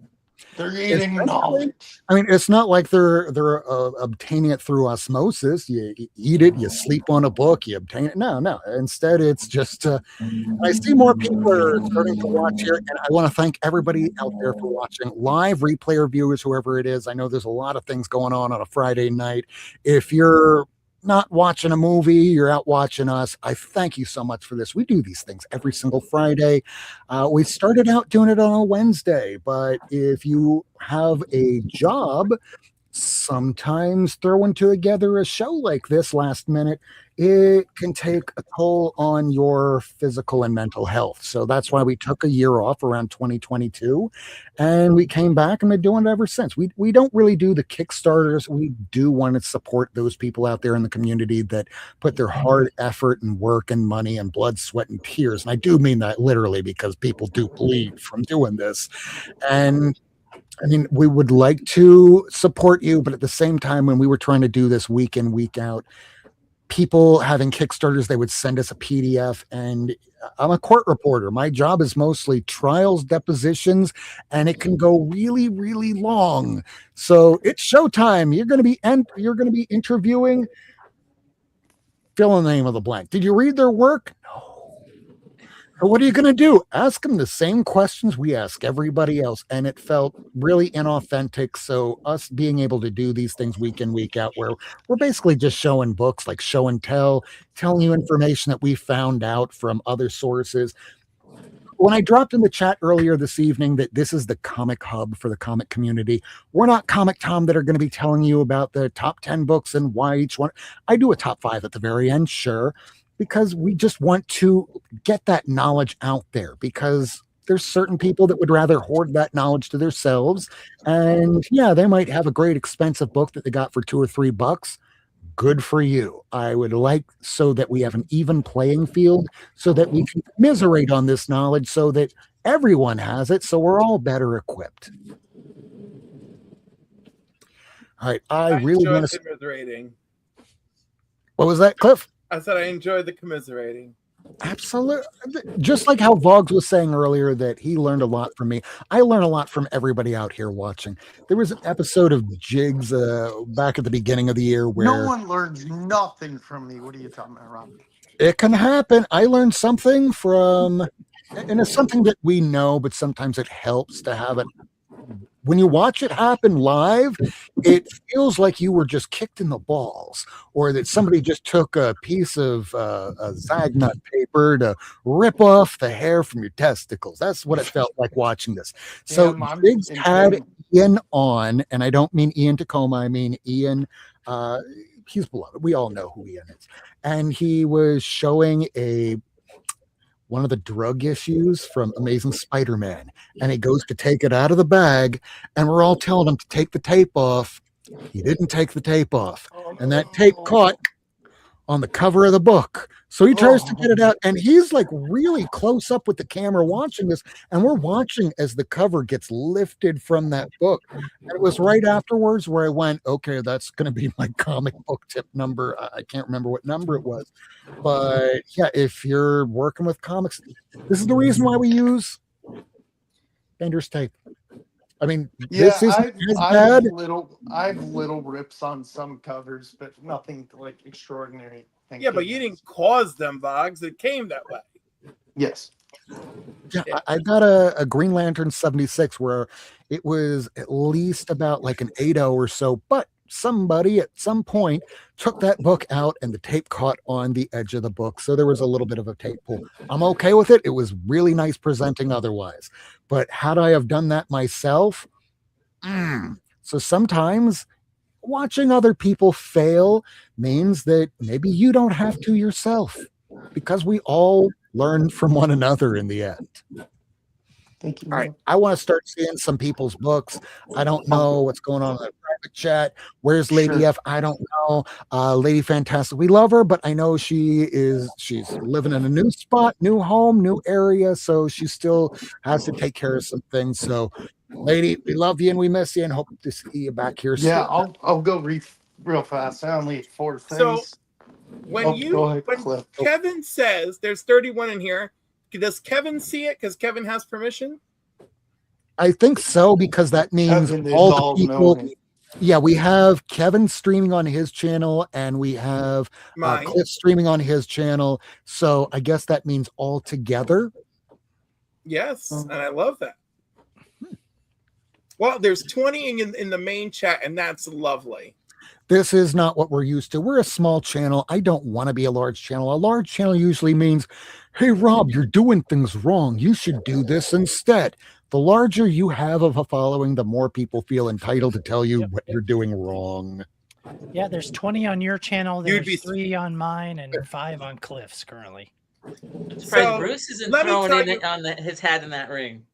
They're eating knowledge. I mean, it's not like they're obtaining it through osmosis. You eat it, you sleep on a book, you obtain it. No. Instead, it's just. I see more people are starting to watch here, and I want to thank everybody out there for watching, live replay or viewers, whoever it is. I know there's a lot of things going on a Friday night. If you're not watching a movie, you're out watching us, I thank you so much for this. We do these things every single Friday. We started out doing it on a Wednesday, but if you have a job, sometimes throwing together a show like this last minute, it can take a toll on your physical and mental health. So that's why we took a year off around 2022, and we came back and been doing it ever since. We don't really do the Kickstarters. We do want to support those people out there in the community that put their hard effort and work and money and blood, sweat, and tears. And I do mean that literally, because people do bleed from doing this. And I mean, we would like to support you, but at the same time, when we were trying to do this week in, week out, people having Kickstarters, they would send us a PDF, and I'm a court reporter. My job is mostly trials, depositions, and it can go really, really long. So it's showtime. You're going to be interviewing. Fill in the name of the blank. Did you read their work? No. So what are you going to do? Ask him the same questions we ask everybody else. And it felt really inauthentic. So us being able to do these things week in, week out, where we're basically just showing books, like show and tell, telling you information that we found out from other sources. When I dropped in the chat earlier this evening that this is the comic hub for the comic community, we're not Comic Tom that are going to be telling you about the top 10 books and why each one. I do a top 5 at the very end, sure, because we just want to get that knowledge out there, because there's certain people that would rather hoard that knowledge to themselves. And yeah, they might have a great expensive book that they got for $2 or $3. Good for you. I would like so that we have an even playing field, so that we can commiserate on this knowledge, so that everyone has it, so we're all better equipped. All right, I really enjoy want to. commiserating. What was that, Cliff? I said I enjoyed the commiserating. Absolutely. Just like how Vogs was saying earlier that he learned a lot from me. I learn a lot from everybody out here watching. There was an episode of Jigs back at the beginning of the year where No one learns nothing from me. What are you talking about, Rob? it can happen. I learned something from, and it's something that we know, but sometimes it helps to have it. When you watch it happen live, it feels like you were just kicked in the balls, or that somebody just took a piece of a Zagnut paper to rip off the hair from your testicles. That's what it felt like watching this. So Damn, Biggs I'm had insane. Ian on, and I don't mean Ian Tacoma, I mean Ian. He's beloved. We all know who Ian is. And he was showing one of the drug issues from Amazing Spider-Man, and he goes to take it out of the bag, and we're all telling him to take the tape off. He didn't take the tape off, and that tape caught on the cover of the book. So he tries to get it out, and he's like really close up with the camera watching this, and we're watching as the cover gets lifted from that book. And it was right afterwards where I went, okay, that's going to be my comic book tip number. I can't remember what number it was, but yeah, if you're working with comics, this is the reason why we use Bender's tape. I mean, Yeah, this isn't as bad. I have little rips on some covers, but nothing like extraordinary. Thank Yeah, but you didn't cause them, Vogs. It came that way. Yes. Yeah, I got a Green Lantern 76 where it was at least about like an 8.0 or so, but somebody at some point took that book out and the tape caught on the edge of the book. So there was a little bit of a tape pull. I'm okay with it. It was really nice presenting otherwise. But had I have done that myself? So sometimes watching other people fail means that maybe you don't have to yourself, because we all learn from one another in the end. Thank you. All right, I want to start seeing some people's books. I don't know what's going on in the private chat. Where's Lady Sure. F? I don't know. Lady Fantastic, we love her, but I know she's living in a new spot, new home, new area, so she still has to take care of some things. So, Lady, we love you and we miss you, and hope to see you back here soon. Yeah, I'll go real fast. I only have 4 things. So, When go ahead, when Cliff. Kevin says there's 31 in here, does Kevin see it because Kevin has permission? I think so, because that means Kevin is all all the people. knowing. Yeah, we have Kevin streaming on his channel, and we have Mine. Cliff streaming on his channel. So I guess that means all together. Yes, and I love that. Well, there's 20 in the main chat, and that's lovely. This is not what we're used to. We're a small channel. I don't want to be a large channel. A large channel usually means, hey, Rob, you're doing things wrong. You should do this instead. The larger you have of a following, the more people feel entitled to tell you what you're doing wrong. Yeah, there's 20 on your channel. You'd There's be- 3 on mine and 5 on Cliff's currently. Surprised So, Bruce isn't let me throwing tell in you- it on his hat in that ring.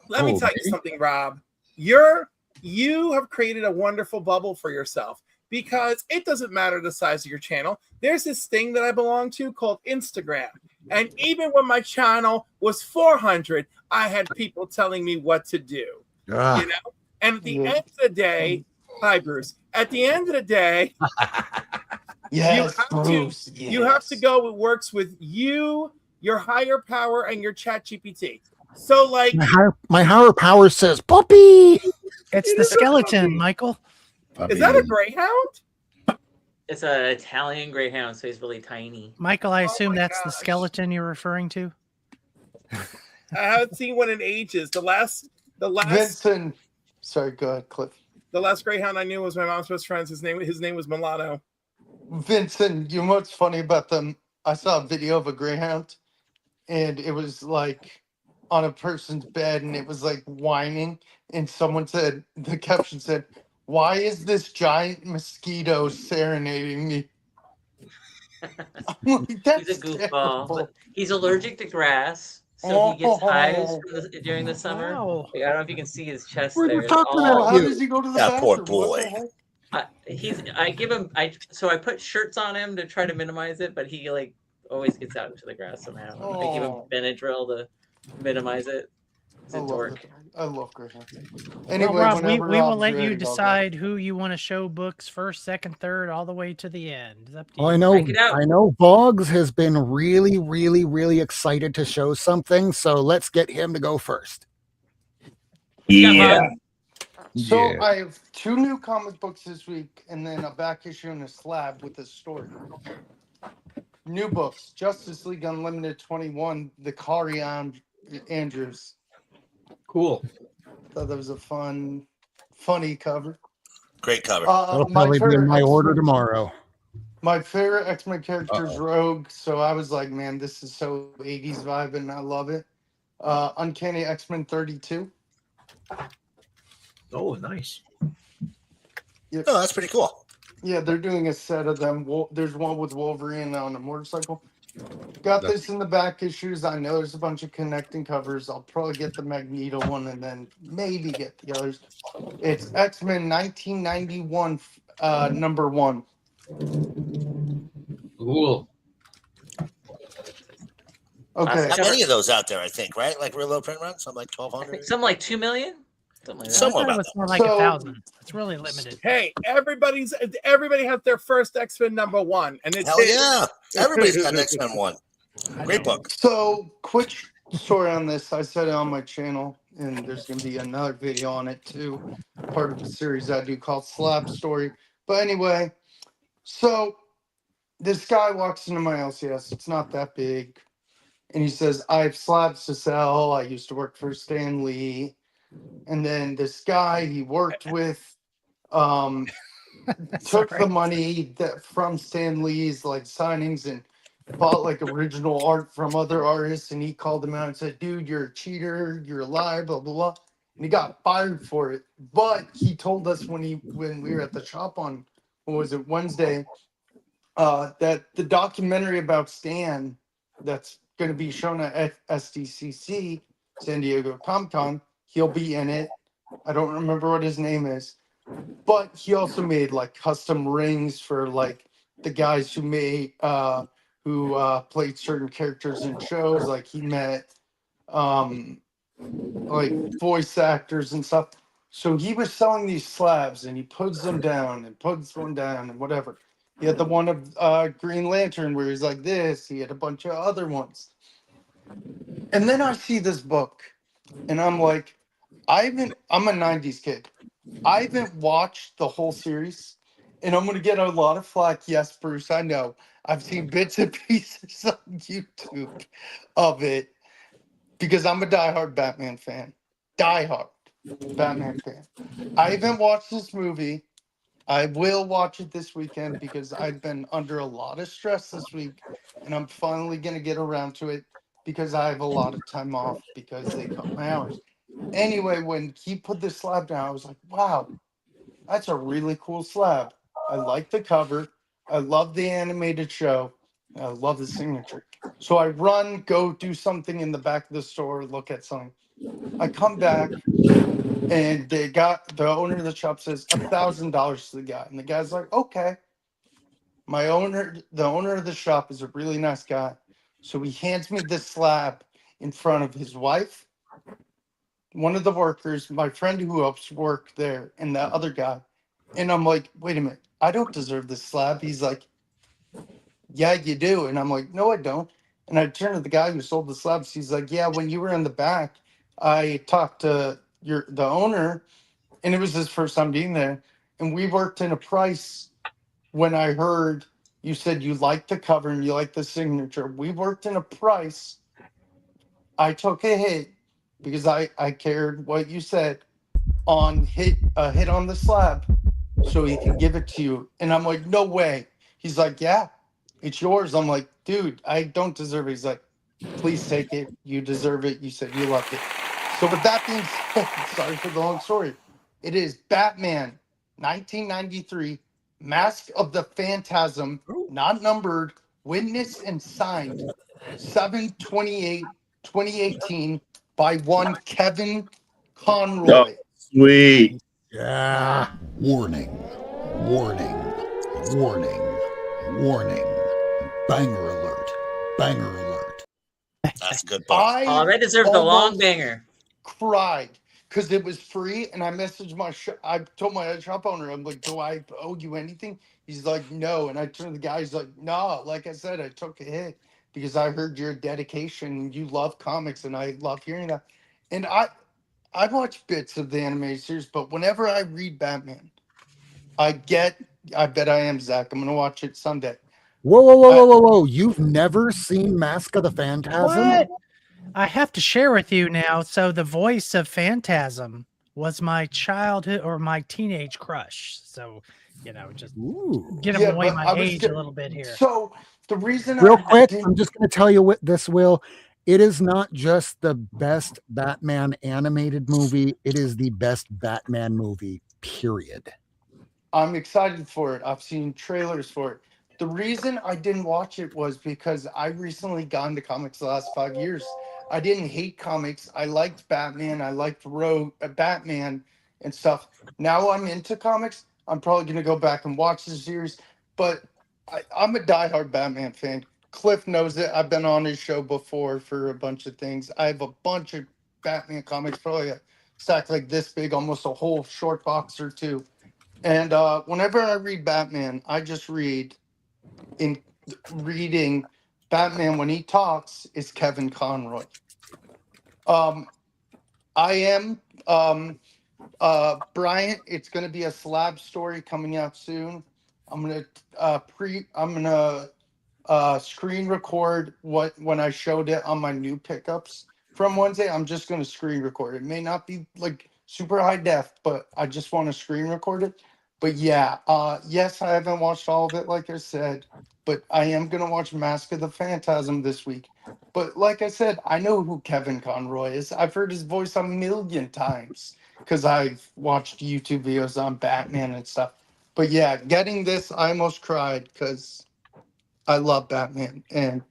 Let me Oh, tell you really? something, Rob. You have created a wonderful bubble for yourself, because it doesn't matter the size of your channel. There's this thing that I belong to called Instagram. And even when my channel was 400, I had people telling me what to do. Ah, You know? And at the Yeah. end of the day, hi, Bruce. At the end of the day, Yes, have to- Bruce. you have to yes. go. It works with you, your higher power, and your chat GPT. So, like, my higher power says, puppy. It's It the is a skeleton, puppy. Michael. is that a greyhound? It's an Italian greyhound, so he's really tiny. Michael, I assume my that's the gosh. skeleton you're referring to. I haven't seen one in ages. The last Vincent. Sorry, go ahead, Cliff. The last Greyhound I knew was my mom's best friend's. His name was Mulatto. Vincent, you know what's funny about them? I saw a video of a Greyhound, and it was like on a person's bed, and it was like whining. And someone said, the caption said, "Why is this giant mosquito serenading me?" I'm like, that's He's a goofball. terrible. But he's allergic to grass, so he gets hives during the summer. Wow. Like, I don't know if you can see his chest What are there. you It's talking all- about? How does he go to the That poor bathroom? What the boy. heck? I give him so I put shirts on him to try to minimize it, but he like always gets out into the grass somehow. I give him Oh. Benadryl to minimize it. It's a I love dork. it. I love Greyhound. Well, Anyway, Rob, we whenever will Rob's let ready, you I'll go. decide who you want to show books first, second, third, all the way to the end. It's up to Well, you. I know, Check it out. I know Boggs has been really, really, really excited to show something. So let's get him to go first. Yeah. So I have 2 new comic books this week, and then a back issue and a slab with a story. New books: Justice League Unlimited 21, the Kari Andrews. Cool. Thought that was a funny cover. Great cover. That'll probably be in my order X-Men- tomorrow. My favorite X-Men character is Rogue, so I was like, man, this is so 80s vibe, and I love it. Uncanny X-Men 32. Oh, nice. Yep. Oh, that's pretty cool. Yeah, they're doing a set of them. There's one with Wolverine on a motorcycle. Got this in the back issues. I know there's a bunch of connecting covers. I'll probably get the Magneto one and then maybe get the others. It's X-Men 1991, number 1. Cool. Okay. Not many of those out there, I think, right? Like real low print run, something like 1,200. Something like 2 million. Something like that. Somewhere I thought it about was that. more like So- 1,000. It's really limited. Hey, everybody has their first X-Men number 1, and it's Hell yeah. Everybody's got an X-Men one. Great book. So, quick story on this. I said it on my channel, and there's going to be another video on it too. Part of the series I do called Slab Story. But anyway, so this guy walks into my LCS. It's not that big. And he says, I have slabs to sell. I used to work for Stan Lee. And then this guy he worked with took the money that from Stan Lee's like signings and bought like original art from other artists, and he called him out and said, dude, you're a cheater, you're a liar, blah blah blah. And he got fired for it. But he told us when we were at the shop on, what was it, Wednesday, that the documentary about Stan that's going to be shown at SDCC, San Diego Comic-Con, he'll be in it. I don't remember what his name is, but he also made like custom rings for like the guys who made played certain characters in shows. Like he met like voice actors and stuff. So he was selling these slabs, and he puts them down and puts one down and whatever. He had the one of Green Lantern where he's like this. He had a bunch of other ones. And then I see this book, and I'm like, I'm a 90s kid. I haven't watched the whole series, and I'm going to get a lot of flack. Yes, Bruce, I know. I've seen bits and pieces on YouTube of it because I'm a diehard Batman fan. Diehard Batman fan. I haven't watched this movie. I will watch it this weekend because I've been under a lot of stress this week, and I'm finally going to get around to it because I have a lot of time off because they cut my hours. Anyway, when he put this slab down, I was like, wow, that's a really cool slab. I like the cover. I love the animated show. I love the signature. So I go do something in the back of the store, look at something. I come back, and the owner of the shop says $1,000 to the guy. And the guy's like, okay. The owner of the shop is a really nice guy. So he hands me this slab in front of his wife, one of the workers, my friend who helps work there, and the other guy. And I'm like, wait a minute, I don't deserve this slab. He's like, yeah, you do. And I'm like, no, I don't. And I turn to the guy who sold the slabs. He's like, yeah, when you were in the back, I talked to the owner, and it was his first time being there. And we worked in a price when I heard you said you liked the cover and you liked the signature. We worked in a price I took a hit because I cared what you said on a hit on the slab so he can give it to you. And I'm like, no way. He's like, yeah, it's yours. I'm like, dude, I don't deserve it. He's like, please take it. You deserve it. You said you loved it. So with that being said, sorry for the long story. It is Batman 1993, Mask of the Phantasm, not numbered, witnessed and signed 7/28/2018 by one Kevin Conroy. Oh, sweet. Yeah. Warning, warning, warning, warning. Banger alert, banger alert. That's a good book. Oh, they deserve the long banger. Cried because it was free, and I messaged I told my shop owner, I'm like, do I owe you anything? He's like, no. And I turned to the guy, he's like, no, like I said, I took a hit because I heard your dedication. You love comics, and I love hearing that. And I watch bits of the animated series, but whenever I read Batman, I bet I am Zach. I'm gonna watch it Sunday. Whoa. You've never seen Mask of the Phantasm? What? I have to share with you now. So the voice of Phantasm was my childhood or my teenage crush. So, just giving away my age a little bit here. So the reason Real quick, I'm just going to tell you what this will. It is not just the best Batman animated movie. It is the best Batman movie, period. I'm excited for it. I've seen trailers for it. The reason I didn't watch it was because I recently got into comics the last 5 years. I didn't hate comics. I liked Batman. I liked Batman and stuff. Now I'm into comics. I'm probably going to go back and watch the series. But I'm a diehard Batman fan. Cliff knows it. I've been on his show before for a bunch of things. I have a bunch of Batman comics, probably a stack like this big, almost a whole short box or two. And whenever I read Batman, I just read in reading Batman when he talks is Kevin Conroy. I am Bryant. It's going to be a slab story coming out soon. I'm going to screen record when I showed it on my new pickups from Wednesday. I'm just going to screen record. It may not be like super high def, but I just want to screen record it. But yeah, yes, I haven't watched all of it, like I said, but I am going to watch Mask of the Phantasm this week. But like I said, I know who Kevin Conroy is. I've heard his voice a million times because I've watched YouTube videos on Batman and stuff. But yeah, getting this, I almost cried because I love Batman. And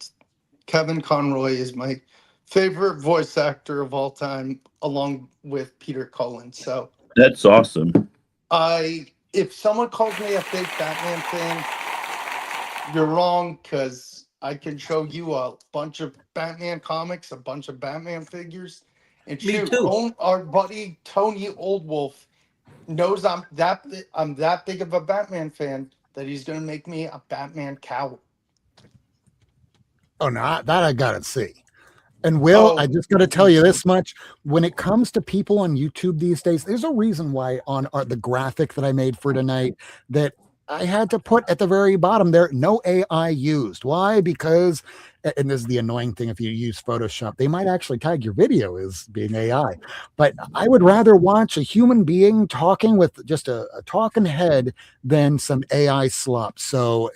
Kevin Conroy is my favorite voice actor of all time, along with Peter Cullen. So that's awesome. If someone calls me a fake Batman fan, you're wrong, because I can show you a bunch of Batman comics, a bunch of Batman figures. And shoot, our buddy Tony Oldwolf knows I'm that big of a Batman fan that he's going to make me a Batman cowl. Oh, no, that I got to see. And Will, I just got to tell you this much. When it comes to people on YouTube these days, there's a reason why on the graphic that I made for tonight that I had to put at the very bottom there, no AI used. Why? Because, and this is the annoying thing, if you use Photoshop, they might actually tag your video as being AI. But I would rather watch a human being talking with just a talking head than some AI slop. So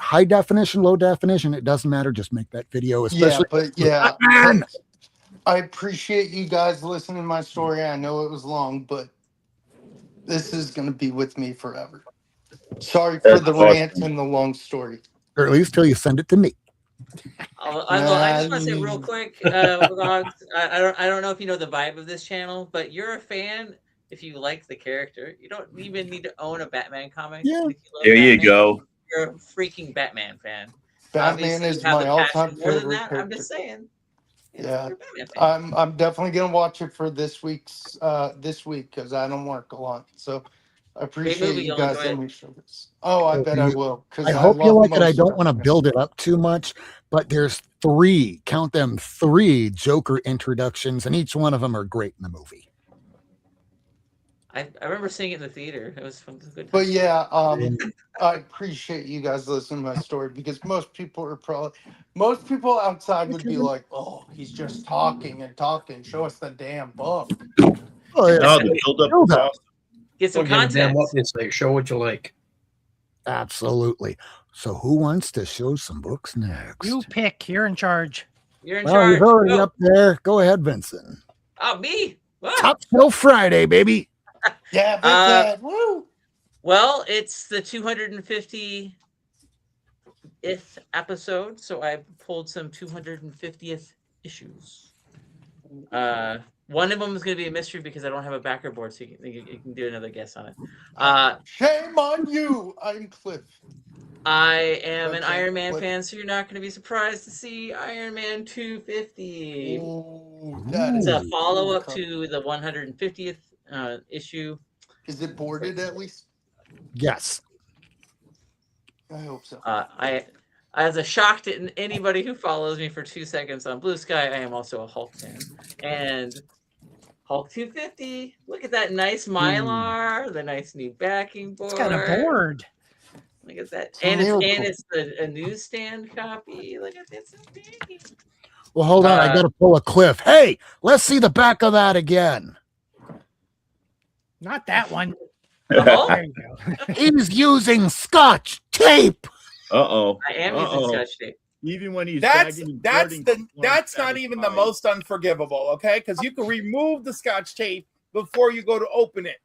high definition, low definition, it doesn't matter. Just make that video. Especially I appreciate you guys listening to my story. I know it was long, but this is going to be with me forever. Sorry for the rant and the long story. Or at least till you send it to me. I just want to say real quick, Logs, I don't know if you know the vibe of this channel, but you're a fan if you like the character. You don't even need to own a Batman comic. Yeah. There you go. You're a freaking Batman fan. Batman is my all-time favorite character. I'm just saying. Yeah, I'm definitely gonna watch it for this week's this week because I don't work a lot. So I appreciate you guys letting me show this. Oh, I bet I will. I hope you like it. I don't want to build it up too much, but there's 3 Joker introductions, and each one of them are great in the movie. I remember seeing it in the theater. It was fun. It was a good time. But yeah, I appreciate you guys listening to my story because most people outside would be like, "Oh, he's just talking and talking. Show us the damn book." Oh, yeah. No, the build up was awesome. Get some Don't give a damn context. what they say. Show what you like. Absolutely. So who wants to show some books next? You pick. You're in charge. You're in Well, charge. he's already Go. up there. Go ahead, Vincent. Oh, me. Wow. Top Shelf Friday, baby. Yeah, Vincent. Woo! Well, it's the 250th episode, so I pulled some 250th issues. One of them is going to be a mystery because I don't have a backer board, so you can do another guess on it. Shame on you. I'm Cliff. I am an Okay, Iron Man what- fan, so you're not going to be surprised to see Iron Man 250. Ooh, that It's is a cool. follow-up to the 150th issue. Is it boarded at least? Yes. I hope so. As a shock to anybody who follows me for 2 seconds on Blue Sky, I am also a Hulk fan. And Hulk 250, look at that nice Mylar, the nice new backing board. It's got a board. Look at that. It's And a it's miracle. a newsstand copy. Look at this. Well, hold on. I got to pull a Cliff. Hey, let's see the back of that again. Not that one. Oh, There you go. He's using Scotch tape. Uh-oh. I am using Uh-oh. Scotch tape. Even when he's That's gagging and that's farting, the he wants that's to not even the satisfy. most unforgivable, okay? Because you can remove the Scotch tape before you go to open it.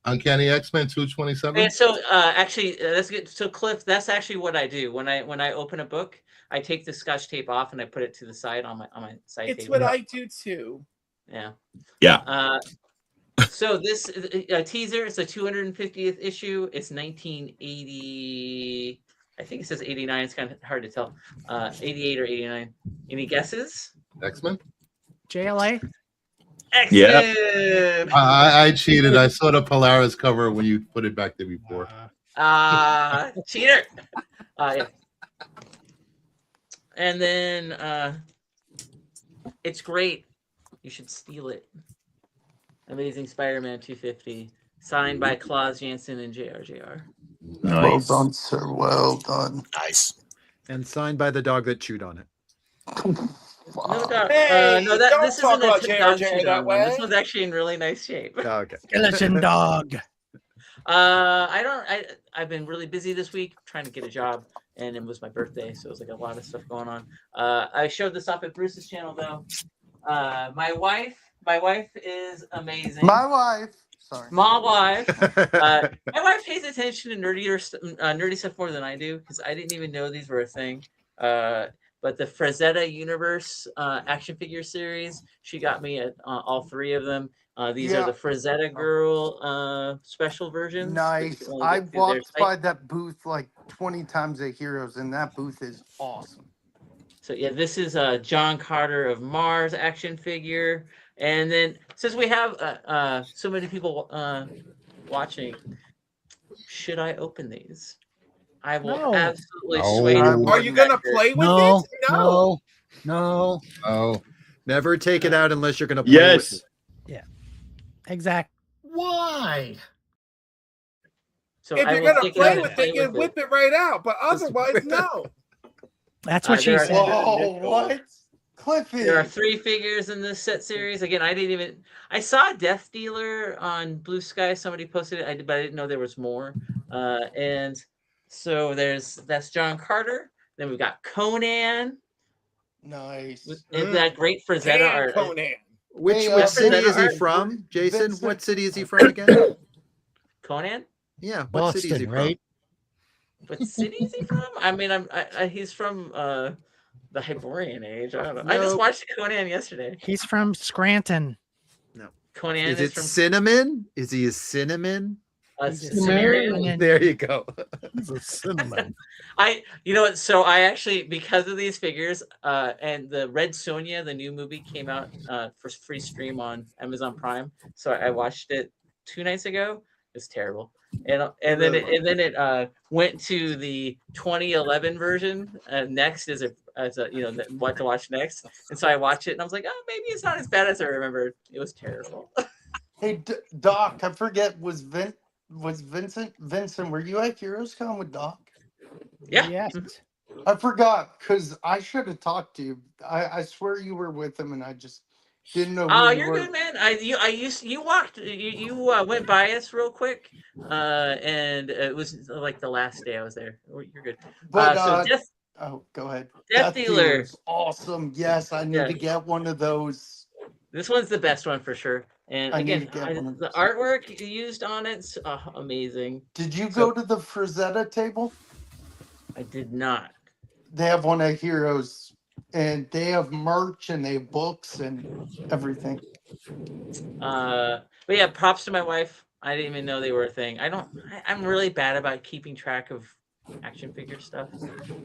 Uncanny X-Men 227. And so actually that's good. So Cliff, that's actually what I do when I open a book. I take the Scotch tape off and I put it to the side on my side It's table. what I do too. Yeah. Yeah. So this teaser is the 250th issue. It's 1980. I think it says 89. It's kind of hard to tell. 88 or 89. Any guesses? X-Men. JLA. Excellent. I cheated. I saw the Polaris cover when you put it back there before. Cheater. Yeah. And then it's great. You should steal it. Amazing Spider-Man 250, signed by Klaus Janson and JRJR. Well done, sir. Well done. Nice. And signed by the dog that chewed on it. No, dog, Hey, no, don't this talk isn't about a dog JRJR shit that on one. This way. one's actually in really nice shape. Oh, okay. Skeleton dog. I've been really busy this week trying to get a job, and it was my birthday, so it was like a lot of stuff going on. I showed this off at Bruce's channel though. My wife is amazing. My wife. Sorry. My wife. My wife pays attention to nerdy stuff more than I do because I didn't even know these were a thing. But the Frazetta Universe action figure series, she got me at all three of them. These are the Frazetta Girl special versions. Nice. I walked by that booth like 20 times at Heroes, and that booth is awesome. So yeah, this is a John Carter of Mars action figure. And then since we have so many people watching, should I open these? I will absolutely sway. Are you gonna play with No, it? no, no. Oh. Never take it out unless you're going to play Yes. with it. Yeah. Exactly. Why? So If I you're will gonna take it play out and with play it, you with whip it right out. But otherwise, no. That's what she there are- said. Whoa, what? Cliffy. There are 3 figures in this set series. Again, I saw Death Dealer on Blue Sky. Somebody posted it, but I didn't know there was more. And so that's John Carter. Then we've got Conan. Nice. Is that great Frazetta And art? Conan. Which Hey, city is he Vincent- from, Jason? Vincent- What city is he from again? Conan? Yeah, what city is he Boston, from? right? What city is he from? I mean, he's from the Hyborian Age. I don't know. I just Nope. watched Conan yesterday. He's from Scranton. Conan Is is it from cinnamon? Is he a cinnamon? Sumerian. There you go. He's a cinnamon. You know what? So I actually, because of these figures, and the Red Sonja, the new movie came out for free stream on Amazon Prime. So I watched it 2 nights ago. It's terrible. And then it went to the 2011 version next as a what to watch next. And so I watched it and I was like, oh, maybe it's not as bad as I remembered. It was terrible. Hey, Doc, I forget, was Vincent? Vincent, were you at Heroes Con with Doc? Yeah. Yes. I forgot because I should have talked to you. I swear you were with him, and I just didn't know. Oh, Who you're you were. good, man. You went by us real quick, and it was like the last day I was there. You're good. But So go ahead. Death Dealer. is awesome. Yes, I need to get one of those. This one's the best one for sure. And I need again, to get one of the those. artwork used on it's amazing. Did you go to the Frazetta table? I did not. They have one at Heroes, and they have merch and they have books and everything. But yeah, props to my wife. I didn't even know they were a thing. I'm really bad about keeping track of action figure stuff.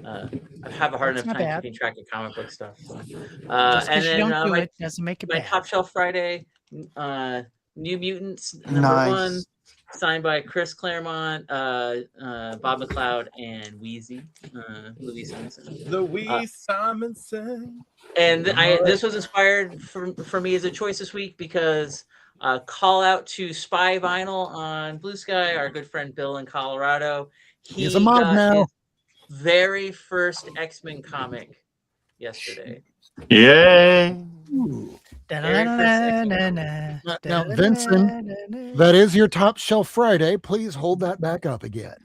I have a hard That's enough not time bad. keeping track of comic book stuff. So. Just And because you then don't do my, it doesn't make it my bad. Top Shelf Friday, New Mutants number Nice. 1, signed by Chris Claremont, Bob McLeod, and Wheezy, Louise Simonson. Louise Simonson. And this was inspired for me as a choice this week because call out to Spy Vinyl on Blue Sky, our good friend Bill in Colorado. He's a mod got now. his very first X-Men comic yesterday. Yay! Very first X-Men. Now, Vincent, that is your Top Shelf Friday. Please hold that back up again.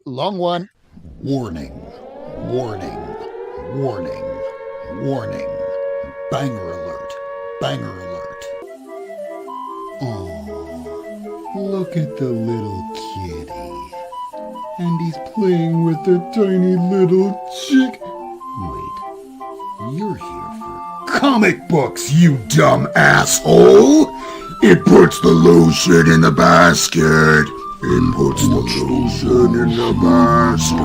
Long one. Warning, warning, warning, warning. Banger alert, banger alert. Oh, look at the little kitty. And he's playing with the tiny little chick. Wait, you're here for comic books, you dumb asshole! It puts the lotion in the basket. It puts the lotion in the basket.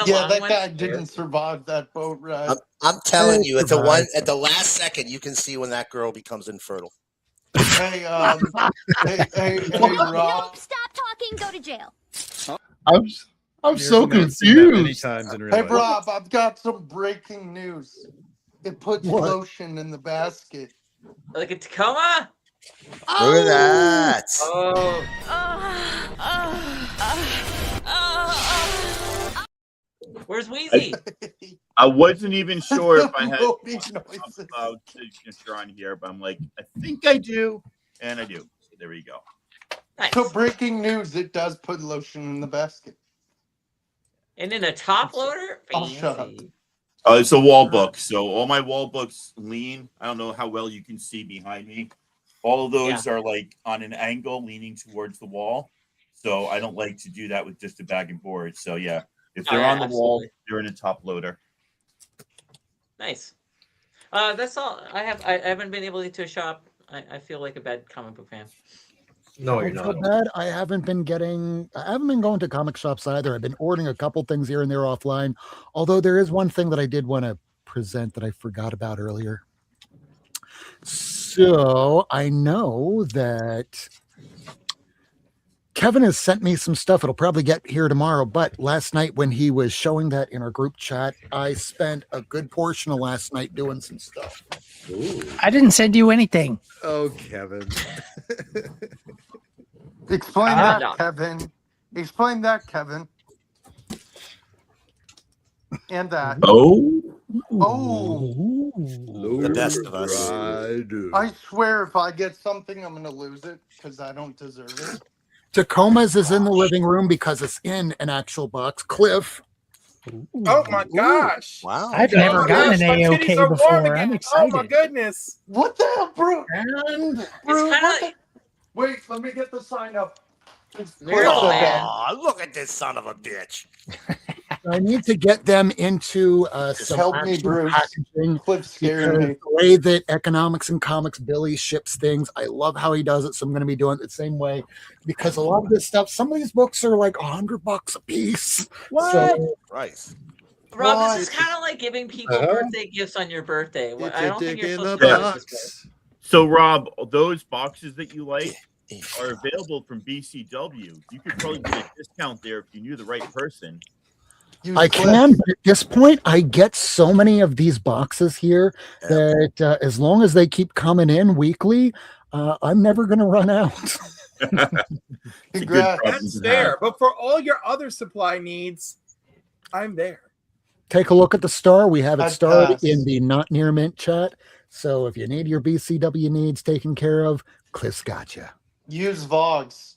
Yeah, that guy didn't survive that boat ride. I'm telling you, at the last second, you can see when that girl becomes infertile. Hey, hey, Rob. Stop talking. Go to jail. I'm so confused. Hey, Rob, I've got some breaking news. It puts What? lotion in the basket. Like a Tacoma? Look at that. Oh. Where's Wheezy? I wasn't even sure if I had Movie noises. signature on here, but I'm like, I think I do, and I do. So there we go. Nice. So breaking news, it does put lotion in the basket. And in a top loader? Oh, shut up. Fancy. It's a wall book, so all my wall books lean. I don't know how well you can see behind me. All of those are like on an angle, leaning towards the wall. So I don't like to do that with just a bag and board. So yeah, if they're on the wall, they're in a top loader. Nice. That's all I have. I haven't been able to shop. I feel like a bad comic book fan. No, you're Don't feel not. bad. I haven't been going to comic shops either. I've been ordering a couple things here and there offline. Although there is one thing that I did want to present that I forgot about earlier. So I know that Kevin has sent me some stuff. It'll probably get here tomorrow. But last night when he was showing that in our group chat, I spent a good portion of last night doing some stuff. I didn't send you anything. Oh, Kevin. Explain Ah. that, Kevin. Explain that, Kevin. And that. Oh. Oh. The best of us. I swear if I get something, I'm going to lose it because I don't deserve it. Tacoma's is in the living room because it's in an actual box. Cliff. Oh my gosh! Wow. I've never gotten an my titties AOK are warm before. again. I'm Oh excited. my goodness! What the hell, bro? And It's kind of Wait, let me get the sign up. Miracle Man. Aw, look at this son of a bitch. I need to get them into some help me, actual Bruce. packaging. Cliff scared Because me. the way that Economics and Comics Billy ships things, I love how he does it. So I'm going to be doing it the same way because a lot of this stuff, some of these books are like $100 a piece. So, Christ. Rob, What? this is kind of like giving people birthday gifts on your birthday. It's I a don't think dick you're in the supposed to do it this way. box. So Rob, those boxes that you like, are available from BCW. You could probably get a discount there if you knew the right person. I can, but at this point, I get so many of these boxes here that as long as they keep coming in weekly, I'm never going to run out. That's fair. But for all your other supply needs, I'm there. Take a look at the star. We have it I'd starred pass. in the Not Near Mint chat. So if you need your BCW needs taken care of, Cliff's got you. Use Vogs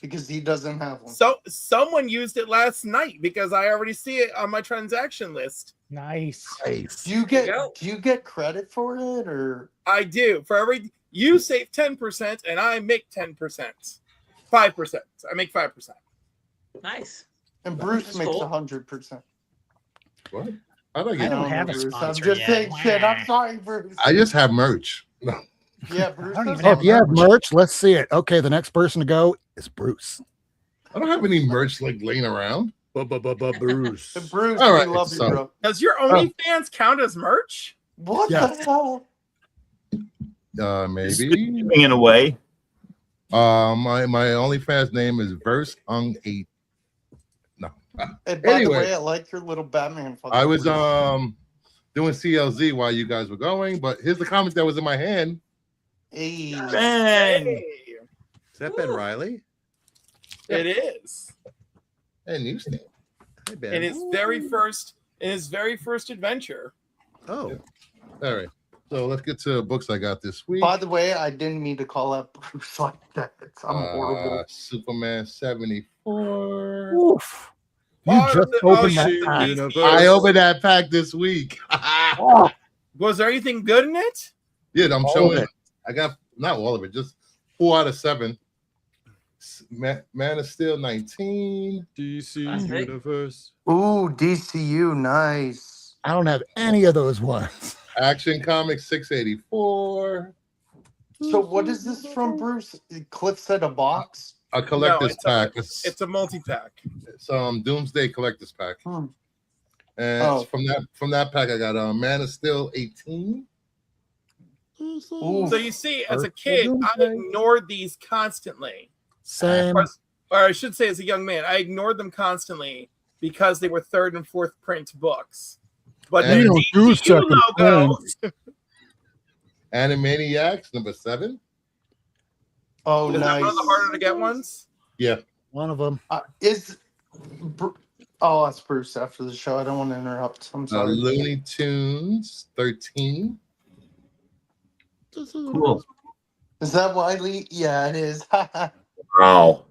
because he doesn't have one. So someone used it last night because I already see it on my transaction list. Nice. Do you get credit for it or? I do. For every you save 10% and I make 10%. 5%. I make 5%. Nice. And Bruce That's makes cool. 100%. What? How do I I get? don't have a Bruce. I'm sponsor just yet. saying shit. I'm sorry, Bruce. I just have merch. No. Yeah, Bruce. I don't does even Oh, have if you have merch. merch, let's see it. Okay, the next person to go is Bruce. I don't have any merch like laying around. Bruce. And Bruce, All we right, love you, so- bro. Does your OnlyFans count as merch? What Yes. the hell? Maybe. Giving it away. My OnlyFans name is Verse Hung 8. No. And by Anyway. the way, I like your little Batman. fucking I was Bruce. doing CLZ while you guys were going, but here's the comment that was in my hand. Hey. Ben. Hey, Is that Ben Riley? it is. And you stand. Hey, Ben. In his very first adventure. Oh, All right. So let's get to books I got this week. By the way, I didn't mean to call out Bruce like that. I'm horrible. Superman 74. Oof. You Oh, just the- opened that shoot, pack. DC. I opened that pack this week. Was there anything good in it? Yeah, I'm All showing of it. I got not all of it, just 4 out of 7. Man of Steel 19. DC That's big. Universe. Ooh, DCU, nice. I don't have any of those ones. Action Comics 684. So what is this from, Bruce? Cliff said a box. A collector's it's pack. It's a multi-pack. It's Doomsday collector's pack. Hmm. And Oh. from that pack, I got Man of Steel 18. Ooh. So you see, as a Earth kid, I Doomsday. ignored these constantly. Same. Or I should say, as a young man, I ignored them constantly because they were 3rd and 4th print books. But And the don't do DCU second logo, Animaniacs number 7. Oh, is that nice. one of the harder to get ones? Yeah. One of them. Oh, that's Bruce after the show. I don't want to interrupt. I'm sorry. Looney Tunes 13. Cool. Is that Wiley? Yeah, it is. Wow.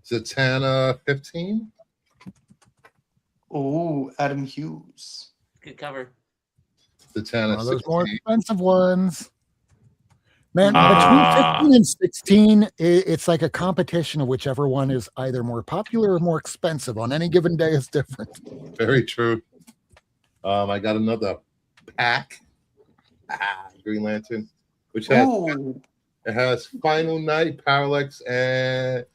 Zatanna 15. Ooh, Adam Hughes. Good cover. Zatanna One of those 16. more expensive ones. Man, Ah. between 15 and 16, it's like a competition of whichever one is either more popular or more expensive. On any given day, it's different. Very true. I got another pack. Green Lantern, which has Ooh, it has Final Night, Parallax, and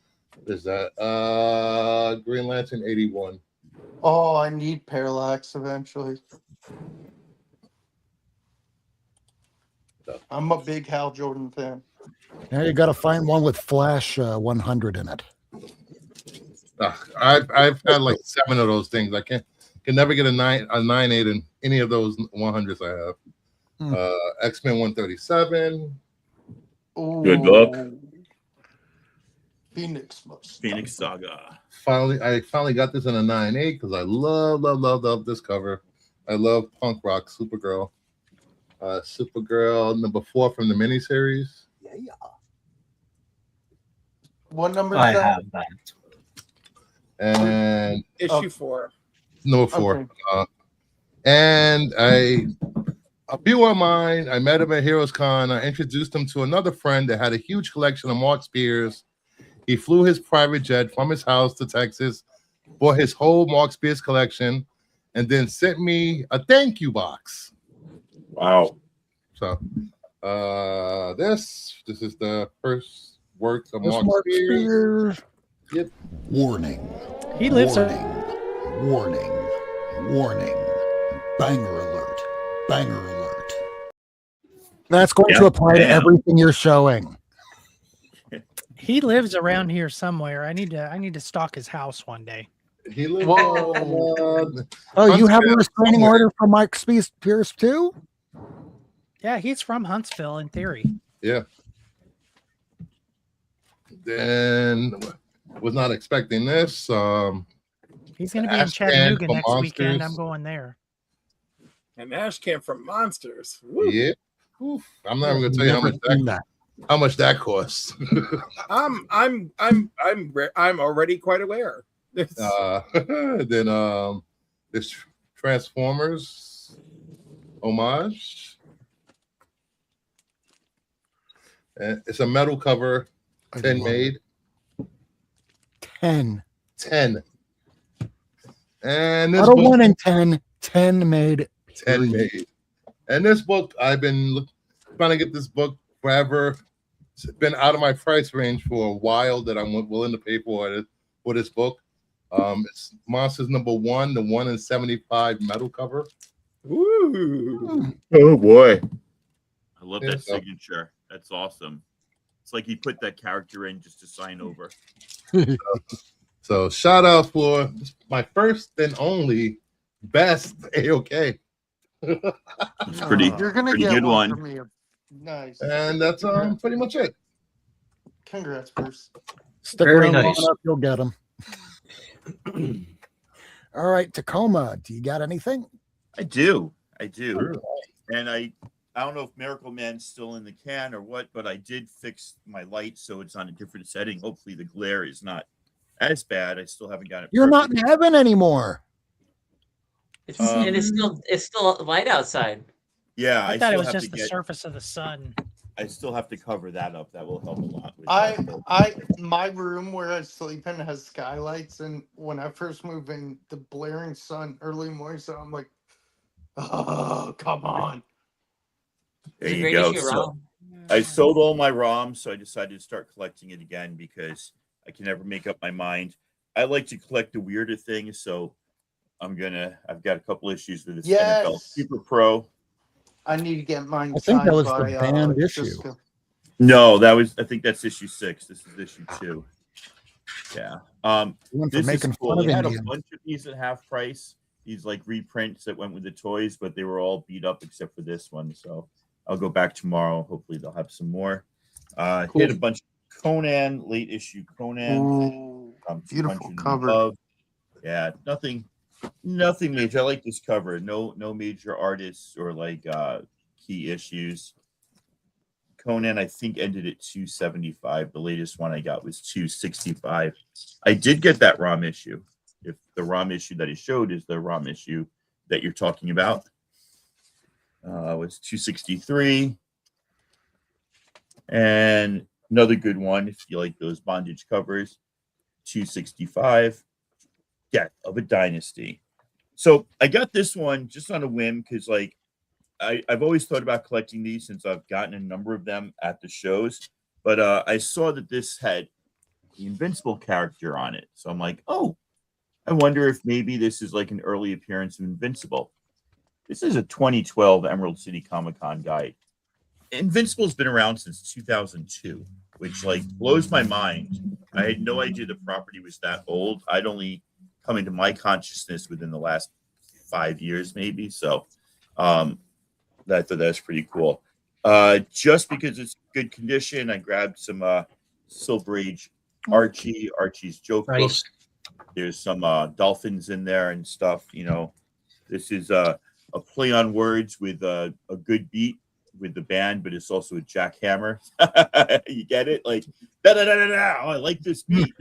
what is that? Green Lantern 81. oh, I need Parallax eventually. I'm a big Hal Jordan fan. Now you got to find one with Flash 100 in it. I've had like 7 of those things. I can never get a 9/8 in any of those 100s I have. Hmm. X-Men 137. Ooh. Good luck. Phoenix must. Phoenix Saga. I finally got this in a 9/8 because I love this cover. I love punk rock Supergirl. Supergirl number 4 from the miniseries. What number is I that? have that. And Issue 4. number 4. Okay. And a viewer of mine, I met him at Heroes Con. I introduced him to another friend that had a huge collection of Mark Spears. He flew his private jet from his house to Texas, bought his whole Mark Spears collection, and then sent me a thank you box. Wow. So this is the first works of There's Mark Mark Spears. Spears. Yep. Warning. He lives Warning. Warning. Warning. Banger alert. Banger alert. That's going to apply to everything you're showing. He lives around here somewhere. I need to stalk his house one day. He lives. Oh, you have a restraining order from Mike Pierce too? Yeah, he's from Huntsville in theory. Yeah. Then was not expecting this. He's going to be in Ash Can Chattanooga for next weekend. Monsters. I'm going there. An ash can for monsters. Woo. Yeah. Oof. I'm not even gonna tell you how much that costs. I'm already quite aware. Then this Transformers homage. And it's a metal cover, 10 made. 10. And this Not a book, 1 in 10, 10 made. 10 made. And this book, I've been trying to get this book forever. It's been out of my price range for a while that I'm willing to pay for this book. It's Monsters #1, the 1 in 75 metal cover. Ooh. Oh boy. I love Yeah, that so- signature. That's awesome. It's like he put that character in just to sign over. So shout out for my first and only best AOK. It's pretty, You're gonna pretty get good one one. from me. Nice. And that's pretty much it. Congrats, Bruce. Stick Very around long nice. enough, you'll get them. All right, Tacoma, do you got anything? I do. And I don't know if Miracle Man's still in the can or what, but I did fix my light so it's on a different setting. Hopefully the glare is not as bad. I still haven't got it. You're not in heaven anymore. And it's still light outside. Yeah, I thought it still was have just to the get- surface of the sun. I still have to cover that up. That will help a lot. With My room where I sleep in has skylights, and when I first moved in, the blaring sun early morning, so I'm like, oh, come on. There It's a you great go. issue, So Rob. I sold all my ROMs, so I decided to start collecting it again because I can never make up my mind. I like to collect the weirder things, so I've got a couple issues with this NFL Yes. Super Pro. I need to get mine I think that signed was the by, banned issue. Cisco. No, I think that's issue 6. This is issue 2. Yeah. Went for This is making cool. fun of They had a Indians. bunch of these at half price. These like reprints that went with the toys, but they were all beat up except for this one. So I'll go back tomorrow. Hopefully they'll have some more. Hit a bunch of Conan, late issue Conan. Ooh, beautiful 200 and cover. above. Yeah, nothing major. I like this cover. No major artists or like key issues. Conan, I think, ended at 275. The latest one I got was 265. I did get that ROM issue. If the ROM issue that he showed is the ROM issue that you're talking about, was 263. And another good one, if you like those bondage covers, 265. Death of a Dynasty. So I got this one just on a whim because, like, I've always thought about collecting these since I've gotten a number of them at the shows. But I saw that this had the Invincible character on it. So I'm like, oh, I wonder if maybe this is like an early appearance of Invincible. This is a 2012 Emerald City Comic-Con guide. Invincible's been around since 2002, which like blows my mind. I had no idea the property was that old. I'd only come into my consciousness within the last 5 years, maybe. So I thought that was pretty cool. Just because it's good condition, I grabbed some Silver Age Archie's joke book. Nice. There's some dolphins in there and stuff. You know, this is a play on words with a good beat with the band, but it's also a jackhammer. You get it? Like, da da da da da. Oh, I like this beat.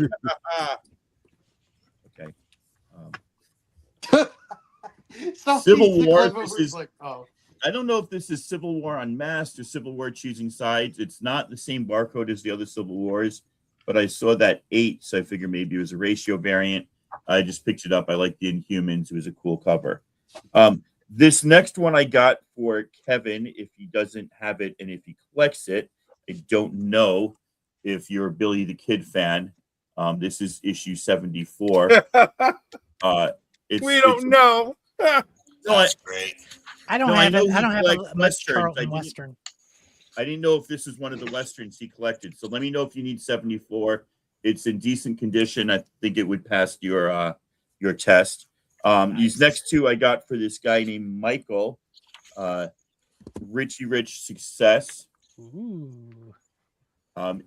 Okay. Civil War. This is. Like, oh. I don't know if this is Civil War Unmasked or Civil War Choosing Sides. It's not the same barcode as the other Civil Wars, but I saw that 8, so I figured maybe it was a ratio variant. I just picked it up. I like the Inhumans. It was a cool cover. This next one I got for Kevin, if he doesn't have it and if he collects it. I don't know if you're a Billy the Kid fan. This is issue 74. We don't know. That's great. I don't No, have know it. I he don't have collects a much Westerns. I Charlton didn't- Western. I didn't know if this was one of the Westerns he collected. So let me know if you need 74. It's in decent condition. I think it would pass your test. These next two I got for this guy named Michael. Richie Rich Success. Ooh.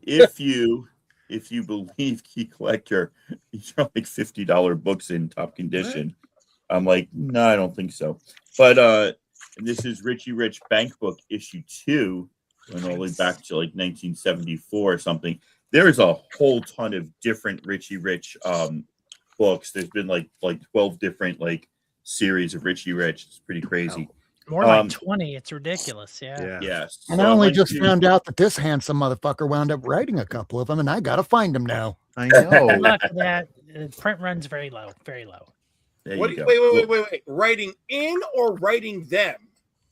If you believe Key Collector, these are like $50 books in top condition. I'm like, no, I don't think so. But and this is Richie Rich Bank Book issue 2, going all the way back to like 1974 or something. There is a whole ton of different Richie Rich books. There's been like 12 different like series of Richie Rich. It's pretty crazy. More like 20. It's ridiculous. Yeah. Yes. And I only just found out that this handsome motherfucker wound up writing a couple of them, and I gotta find them now. I know. Good luck with that. Print run's very low. Very low. Wait. Writing in or writing them?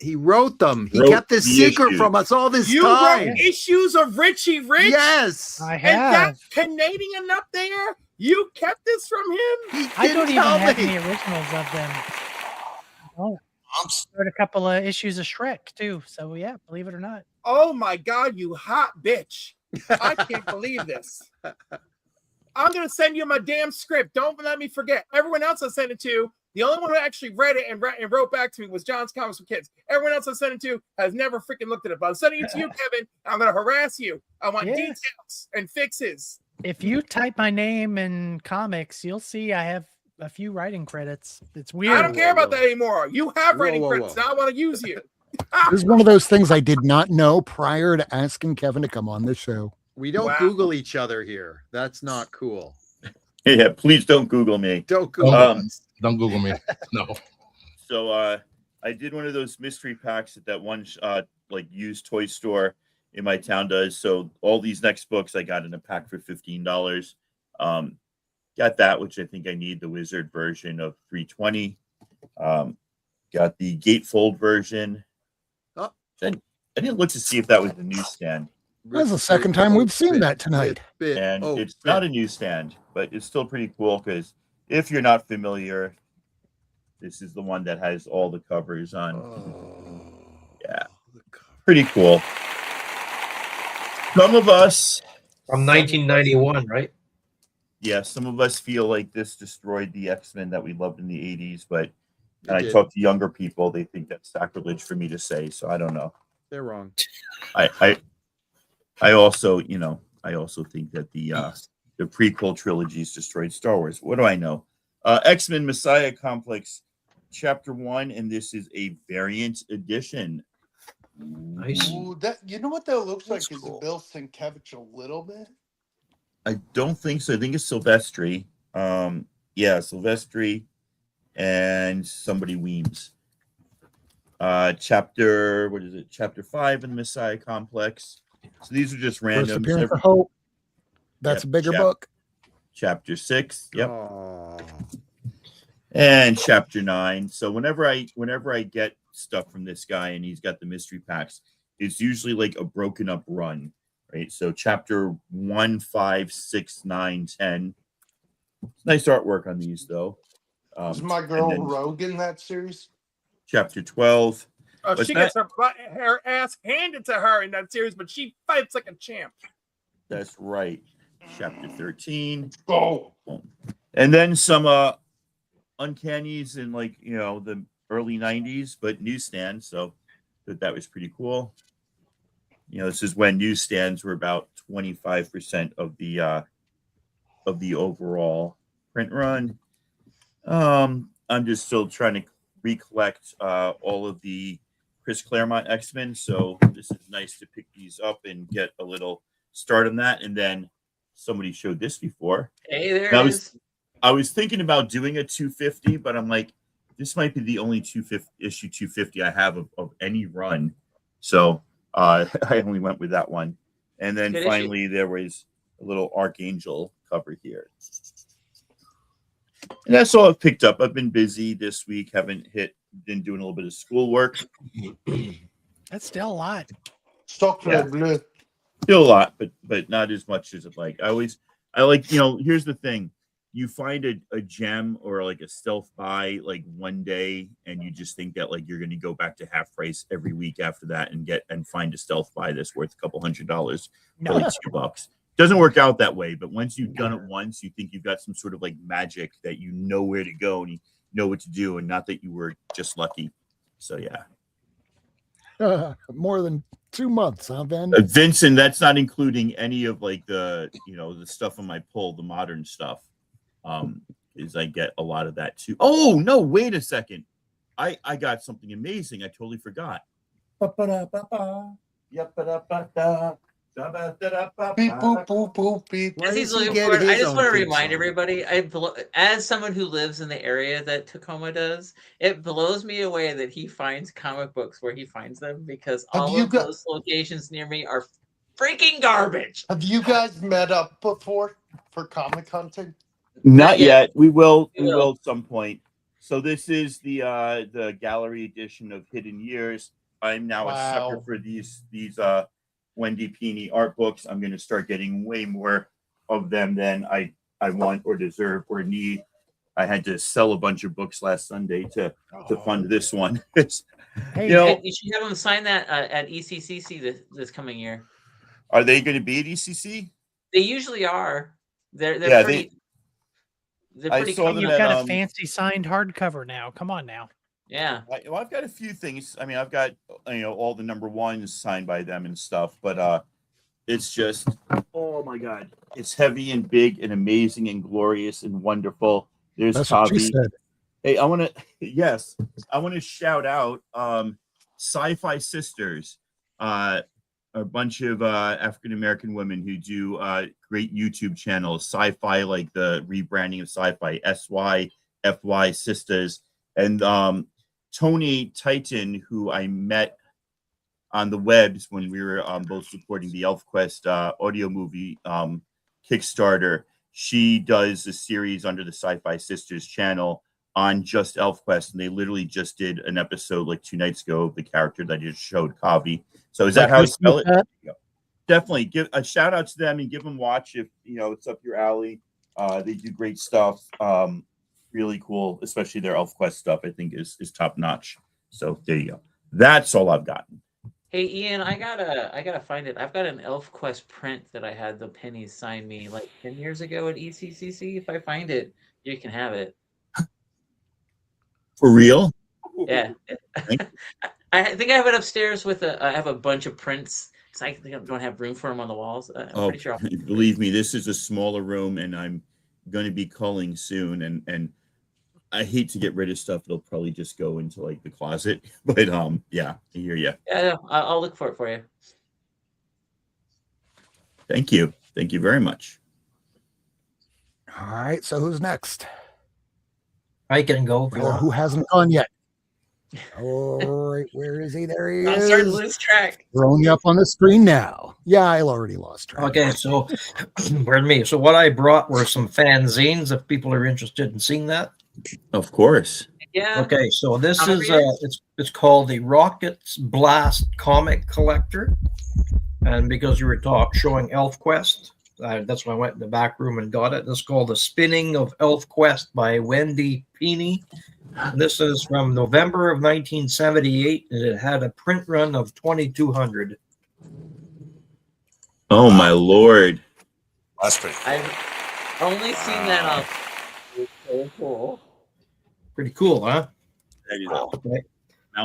He wrote them. He Wrote kept this the secret issue. from us all this You time. wrote issues of Richie Rich? Yes. I And have. that's Canadian up there? You kept this from him? I don't even tell have me. any originals of them. Oh, I wrote a couple of issues of Shrek too. So yeah, believe it or not. Oh my God, you hot bitch. I can't believe this. I'm going to send you my damn script. Don't let me forget. Everyone else I sent it to, the only one who actually read it and wrote back to me was John's Comics for Kids. Everyone else I sent it to has never freaking looked at it. But I'm sending it to you, Kevin. I'm going to harass you. I want Yes. details and fixes. If you type my name in comics, you'll see I have a few writing credits. It's weird. I don't care about that anymore. You have Whoa, writing whoa, credits. whoa. Now I want to use you. This is one of those things I did not know prior to asking Kevin to come on this show. We don't Wow. Google each other here. That's not cool. Yeah, please don't Google me. Don't Google Don't, us. don't Google me. No. So I did one of those mystery packs that one like used toy store in my town does. So all these next books I got in a pack for $15. Got that, which I think I need, the Wizard version of 320. Got the gatefold version. Oh. I didn't look to see if that was the newsstand. That's the second time we've seen that tonight. And it's not a newsstand, but it's still pretty cool because if you're not familiar, this is the one that has all the covers on. Yeah, pretty cool. Some of us From 1991, right? yeah, some of us feel like this destroyed the X-Men that we loved in the 80s, but when I did. talk to younger people, they think that's sacrilege for me to say, so I don't know. They're wrong. I also, I also think that the prequel trilogies destroyed Star Wars. What do I know? X-Men Messiah Complex Chapter 1, and this is a variant edition. Nice. Ooh, that you know what that looks That's like cool. is Bill Sienkiewicz a little bit. I don't think so. I think it's Silvestri. Yeah, Silvestri and somebody Weems. Chapter, what is it? Chapter 5 in the Messiah Complex. So these are just random. Perseverance of Hope. That's a bigger book. Chapter 6. Yep. Oh. And chapter 9. So whenever I get stuff from this guy and he's got the mystery packs, it's usually like a broken up run, right? So chapter 1, 5, 6, 9, 10. Nice artwork on these though. Is my and girl then Rogue in that series? chapter 12. Oh, What's she that? gets her ass handed to her in that series, but she fights like a champ. That's right. Chapter 13. Go. And then some uncannies in like, the early 90s, but newsstands. So that was pretty cool. This is when newsstands were about 25% of the overall print run. I'm just still trying to recollect all of the Chris Claremont X-Men. So this is nice to pick these up and get a little start on that. And then somebody showed this before. Hey, there And it is. I was thinking about doing a 250, but I'm like, this might be the only issue 250 I have of any run. So I only went with that one. And then Good issue. finally, there was a little Archangel cover here. And that's all I've picked up. I've been busy this week. Been doing a little bit of schoolwork. That's still a lot. Sacre bleu. Still a lot, but not as much as I'd like. I like, here's the thing. you find a gem or like a stealth buy like one day, and you just think that like you're going to go back to half price every week after that and find a stealth buy that's worth a couple $100 for like $2. Doesn't work out that way, but once you've done it once, you think you've got some sort of like magic that you know where to go and you know what to do, and not that you were just lucky. So yeah. More than 2 months, huh, Ben? Vincent, that's not including any of like the the stuff on my pull, the modern stuff. Is I get a lot of that too. Oh no, wait a second. I got something amazing. I totally forgot. Beep boop boop boop beep. As he's looking for it, I just want to remind everybody, as someone who lives in the area that Tacoma does, it blows me away that he finds comic books where he finds them, because all of those locations near me are freaking garbage. Have you guys met up before for comic hunting? Not yet. We will at some point. So this is the gallery edition of Hidden Years. I'm now a sucker for these Wendy Pini art books. I'm going to start getting way more of them than I want or deserve or need. I had to sell a bunch of books last Sunday to fund this one. Hey, you should have them sign that at ECCC this coming year. Are they going to be at ECC? They usually are. They're pretty. You've got a fancy signed hardcover now. Come on now. Yeah. I've got a few things. I mean, I've got all the #1s signed by them and stuff, but it's just, oh my God, it's heavy and big and amazing and glorious and wonderful. There's Kavi. Hey, I want to shout out Sci-Fi Sisters, a bunch of African American women who do great YouTube channels. Sci-Fi, like the rebranding of Sci-Fi, SYFY Sisters, and Tony Titan, who I met on the webs when we were both supporting the ElfQuest audio movie Kickstarter. She does a series under the Sci-Fi Sisters channel on just ElfQuest, and they literally just did an episode like 2 nights ago of the character that I just showed, Kavi. So is that how you spell it? Definitely give a shout out to them and give them a watch if it's up your alley. They do great stuff. Really cool, especially their ElfQuest stuff, I think is top notch. So there you go. That's all I've gotten. Hey Ian, I gotta find it. I've got an ElfQuest print that I had the pennies sign me like 10 years ago at ECCC. If I find it, you can have it. For real? Yeah. I think I have it upstairs with I have a bunch of prints because I think I don't have room for them on the walls. I'm pretty sure. Believe me, this is a smaller room, and I'm going to be culling soon, and I hate to get rid of stuff. It'll probably just go into like the closet, but yeah, I hear you. Yeah, I'll look for it for you. Thank you very much. All right, so who's next? I can go. Or who hasn't gone yet? All right, where is he? There he is. I'm starting to lose track. Throwing you up on the screen now. Yeah, I already lost track. Okay, so pardon me. So what I brought were some fanzines. If people are interested in seeing that, of course. Yeah. Okay, so this is it's called the Rockets Blast Comic Collector, and because you were showing ElfQuest, that's when I went in the back room and got it. This is called The Spinning of ElfQuest by Wendy Pini. This is from November of 1978, and it had a print run of 2,200. Oh my Lord! That's pretty cool. I've only seen that on. It's so cool. Pretty cool, huh? Wow. Okay.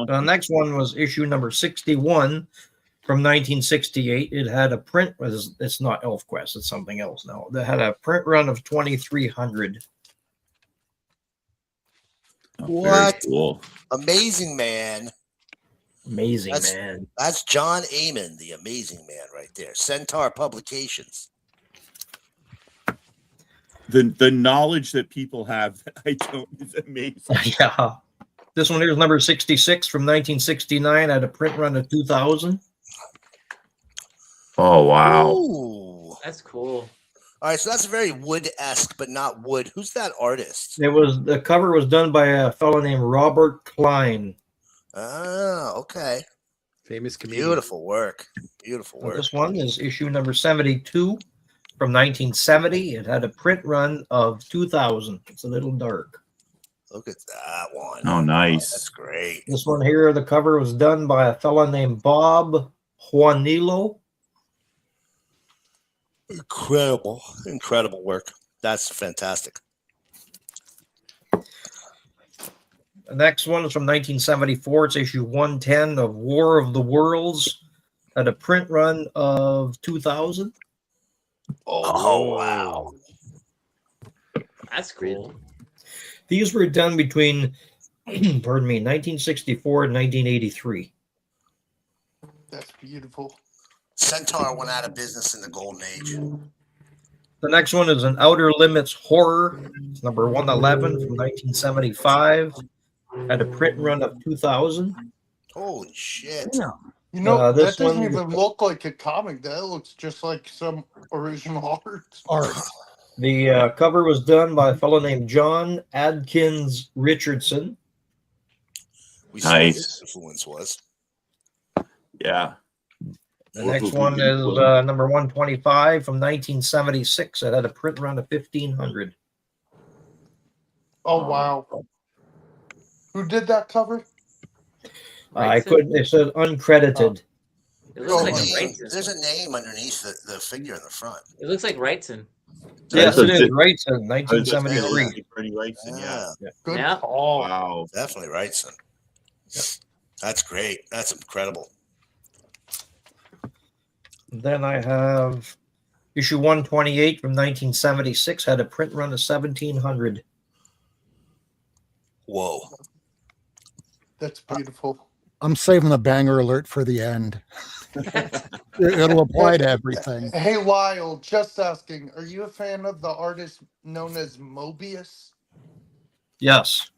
The next one was issue number 61 from 1968. It had a print. It's not ElfQuest. It's something else now. That had a print run of 2,300. What? Cool. Amazing Man. Amazing Man. That's John Amon, the Amazing Man, right there. Centaur Publications. The knowledge that people have that I don't is amazing. Yeah. This one here is number 66 from 1969. Had a print run of 2,000. Oh wow. Ooh. That's cool. All right, so that's very Wood-esque, but not Wood. Who's that artist? The cover was done by a fellow named Robert Klein. Ah, okay. Famous comedian. Beautiful work. Beautiful work. This one is issue number 72 from 1970. It had a print run of 2000. It's a little dark. Look at that one. Oh, nice. That's great. This one here, the cover was done by a fella named Bob Juanillo. Incredible work. That's fantastic. The next one is from 1974. It's issue 110 of War of the Worlds. Had a print run of 2000. Oh wow. That's cool. These were done between, pardon me, 1964 and 1983. That's beautiful. Centaur went out of business in the golden age. The next one is an Outer Limits Horror. It's number 111 from 1975. Had a print run of 2000. Holy shit. You know, this that doesn't one- even look like a comic. That looks just like some original art. The cover was done by a fellow named John Adkins Richardson. We saw what Nice. his influence was. Yeah. The next one is number 125 from 1976. It had a print run of 1500. Oh wow. Who did that cover? I couldn't. It says uncredited. It looks like a Name- Wrightson. There's a name underneath the figure in the front. It looks like Wrightson. Yes, it is. That's a- Wrightson, 1973. Bernie Wrightson, yeah. Good Yeah. call. Wow. Definitely Wrightson. That's great. That's incredible. Then I have issue 128 from 1976. Had a print run of 1700. Whoa. That's beautiful. I'm saving the banger alert for the end. It'll apply to everything. Hey, Lyle, just asking, are you a fan of the artist known as Mobius? Yes.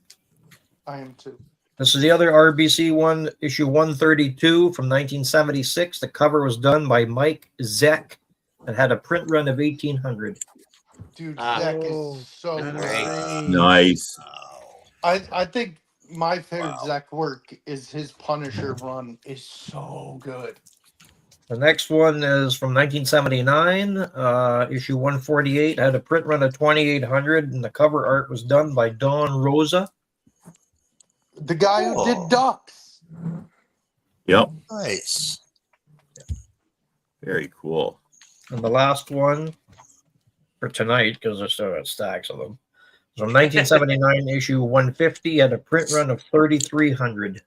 I am too. This is the other RBC one, issue 132 from 1976. The cover was done by Mike Zeck and had a print run of 1800. Dude, Ah. Zach Oh, is so that's great. Nice. I think my favorite Zach work is his Punisher run is so good. The next one is from 1979, issue 148. Had a print run of 2800, and the cover art was done by Don Rosa. The guy who Oh. did Ducks. Yep. Nice. Very cool. And the last one for tonight, because there's still got stacks of them, is from 1979, issue 150. Had a print run of 3300.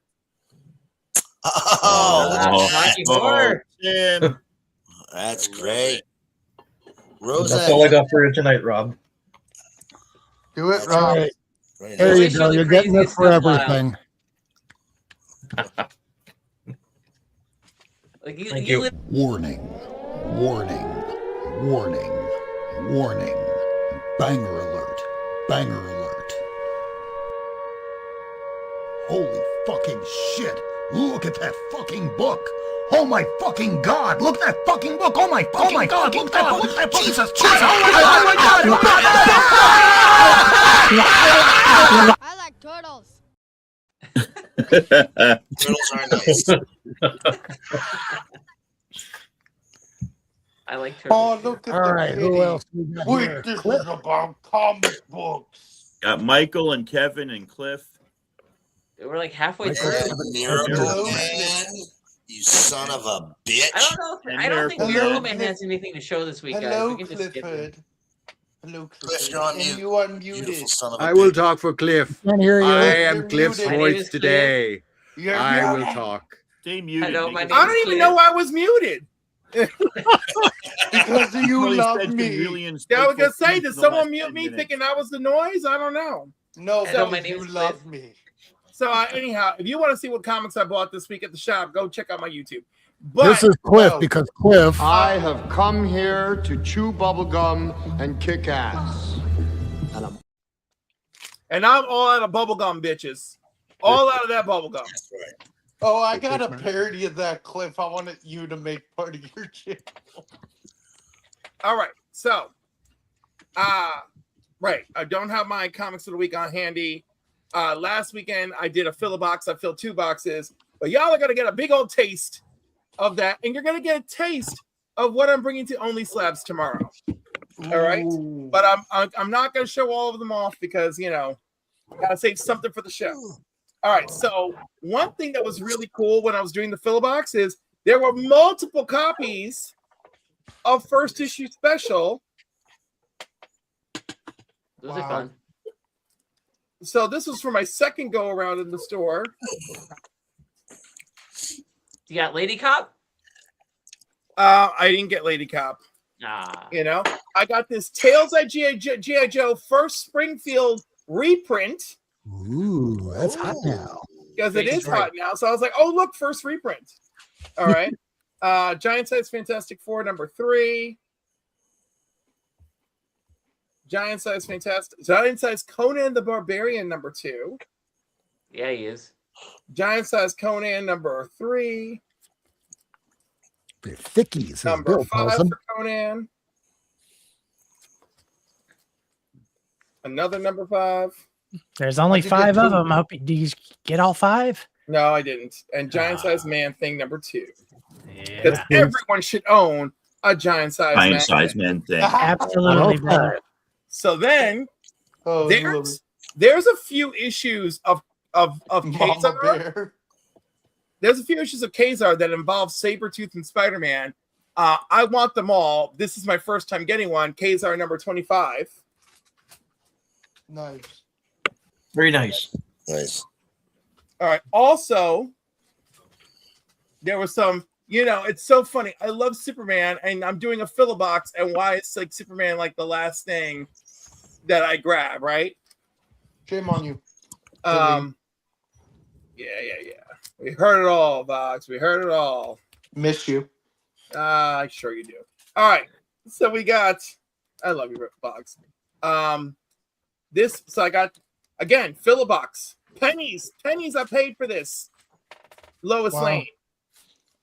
Oh, Rocky Horror. Jim. that's great. That's all I Rosa. got for you tonight, Rob. Do it, That's Rob. right. Very There nice. you Always go. the You're getting it craziest for stuff, Lyle. everything. Like Thank you you. live Warning, warning, warning, warning. Banger alert, banger alert. Holy fucking shit. Look at that fucking book. Oh my fucking god. Look at that fucking book. Oh my fucking god. Look at that book. Look at that book. Jesus Christ. Oh my god. I like turtles. Turtles are nice. I like Oh, turtles. look at All the right. Who kitty. else we got Wait, here? this is about comic books. Got Michael and Kevin and Cliff. We're like halfway Michael through. Kevin. Miracle Man. You son of a bitch. I don't know. And I don't think Hello, Miracle Man Cliff. has anything to show this week, guys. Hello, We can just skip Clifford. it. Hello, Cliff, Clifford. you're on And mute. you unmuted. Beautiful son of a I will bitch. talk for Cliff. Can't hear you. I You're am Cliff's muted. My name voice is Cliff. today. You're I will muted. talk. Stay muted. Hello, make my it- name I don't even know why I was muted. Because you Really love said some me. really Yeah, I was insightful gonna say, things did in the someone last mute 10 me minutes. thinking that was the noise? I don't know. No, Hello, because my name you is love Cliff. me. So anyhow, if you want to see what comics I bought this week at the shop, go check out my YouTube. But This is Cliff no. because Cliff. I have come here to chew bubblegum and kick ass. and I'm all out of bubblegum, bitches. All out of that bubblegum. That's right. Oh, I got a parody of that, Cliff. I wanted you to make part of your channel. All right. So right. I don't have my comics of the week on handy. Last weekend I did a fill a box. I filled 2 boxes, but y'all are gonna get a big old taste of that, and you're gonna get a taste of what I'm bringing to Only Slabs tomorrow. All right, but I'm not going to show all of them off because gotta save something for the show. All right, so one thing that was really cool when I was doing the fill box is there were multiple copies of first issue special. Those are fun. So this was for my second go around in the store. You got Lady Cop? I didn't get Lady Cop. Ah. I got this Tales of G.I. Joe first Springfield reprint. Ooh, that's hot now. Because it is hot now. So I was like, oh, look, first reprint. All right. Giant Size Fantastic Four, number 3. Giant Size Conan the Barbarian, number 2. Yeah, he is. Giant Size Conan, number 3. They're thickies, as Number Bill 5 calls them. for Conan. Another number 5. There's only 5 of them. Do you get all 5? No, I didn't. And Giant Size Man Thing, number 2. Yeah. Because everyone should own a Giant Size Man. Giant size man thing. Absolutely, brother. So then there's a few issues of Kazar. There's a few issues of Kazar that involve Sabretooth and Spider-Man. I want them all. This is my first time getting one. Kazar number 25. Nice. Very nice. Nice. All right. Also, there was some, it's so funny. I love Superman, and I'm doing a fill box, and why is like Superman like the last thing that I grab, right? Shame on you. Yeah. We heard it all, Vox. We heard it all. Miss you. Sure you do. All right. So we got. I love you, Vox. So I got again fill a box. Pennies. I paid for this. Lois Lane.